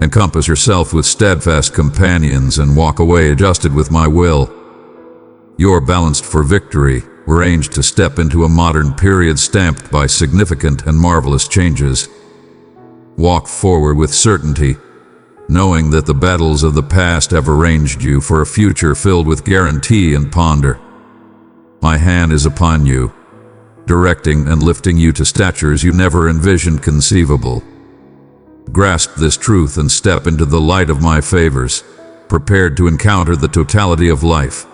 Encompass yourself with steadfast companions and walk away adjusted with my will. You're balanced for victory, arranged to step into a modern period stamped by significant and marvelous changes. Walk forward with certainty, knowing that the battles of the past have arranged you for a future filled with guarantee and ponder. My hand is upon you, directing and lifting you to statures you never envisioned conceivable. Grasp this truth and step into the light of my favors, prepared to encounter the totality of life.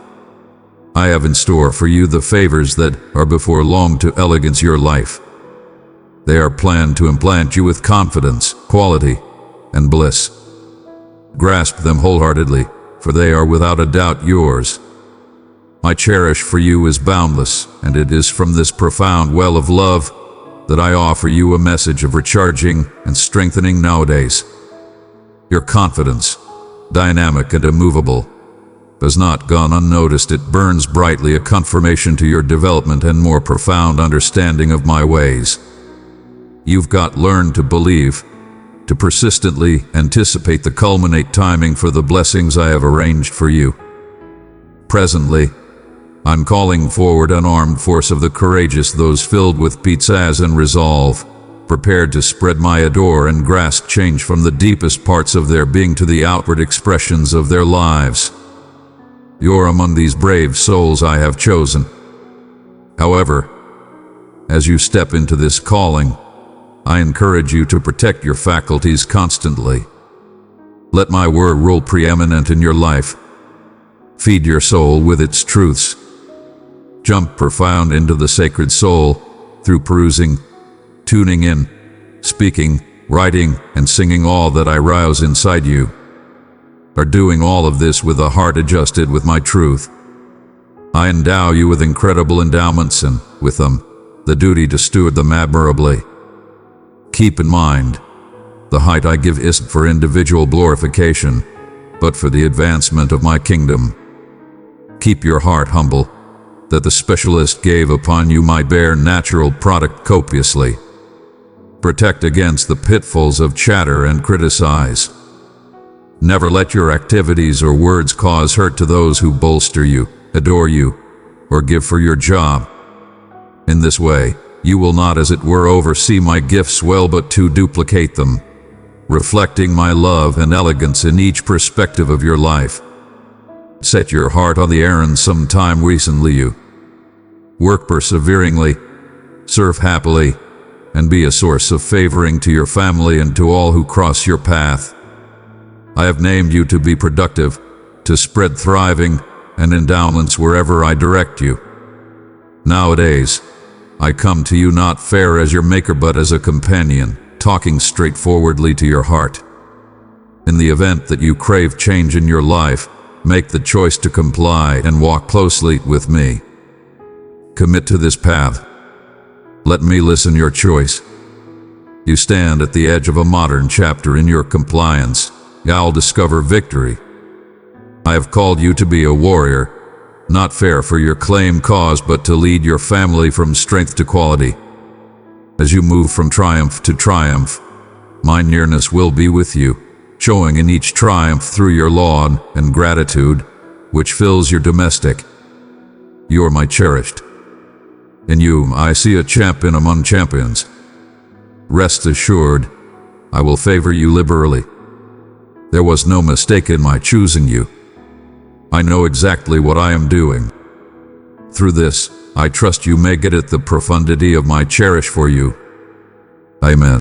I have in store for you the favors that are before long to elegance your life. They are planned to implant you with confidence, quality, and bliss. Grasp them wholeheartedly, for they are without a doubt yours. My cherish for you is boundless, and it is from this profound well of love that I offer you a message of recharging and strengthening nowadays. Your confidence, dynamic and immovable, has not gone unnoticed. It burns brightly, a confirmation to your development and more profound understanding of my ways. You've got learned to believe, to persistently anticipate the culminate timing for the blessings I have arranged for you. Presently, I'm calling forward an armed force of the courageous, those filled with pizzazz and resolve, prepared to spread my adore and grasp change from the deepest parts of their being to the outward expressions of their lives. You're among these brave souls I have chosen. However, as you step into this calling, I encourage you to protect your faculties constantly. Let my word rule preeminent in your life. Feed your soul with its truths. Jump profound into the sacred soul through perusing, tuning in, speaking, writing, and singing all that I rouse inside you. Are doing all of this with a heart adjusted with my truth. I endow you with incredible endowments and, with them, the duty to steward them admirably. Keep in mind, the height I give isn't for individual glorification, but for the advancement of my kingdom. Keep your heart humble, that the specialist gave upon you might bear natural product copiously. Protect against the pitfalls of chatter and criticize. Never let your activities or words cause hurt to those who bolster you, adore you, or give for your job. In this way, you will not, as it were, oversee my gifts well, but to duplicate them, reflecting my love and elegance in each perspective of your life. Set your heart on the errand some time recently you. Work perseveringly, serve happily, and be a source of favoring to your family and to all who cross your path. I have named you to be productive, to spread thriving and endowments wherever I direct you. Nowadays, I come to you not fair as your maker but as a companion, talking straightforwardly to your heart. In the event that you crave change in your life, make the choice to comply and walk closely with me. Commit to this path. Let me listen your choice. You stand at the edge of a modern chapter in your compliance. You'll discover victory. I have called you to be a warrior, not fair for your claim cause, but to lead your family from strength to quality. As you move from triumph to triumph, my nearness will be with you, showing in each triumph through your laud and gratitude, which fills your domestic. You're my cherished. In you, I see a champion among champions. Rest assured, I will favor you liberally. There was no mistake in my choosing you. I know exactly what I am doing. Through this, I trust you may get at the profundity of my cherish for you. Amen.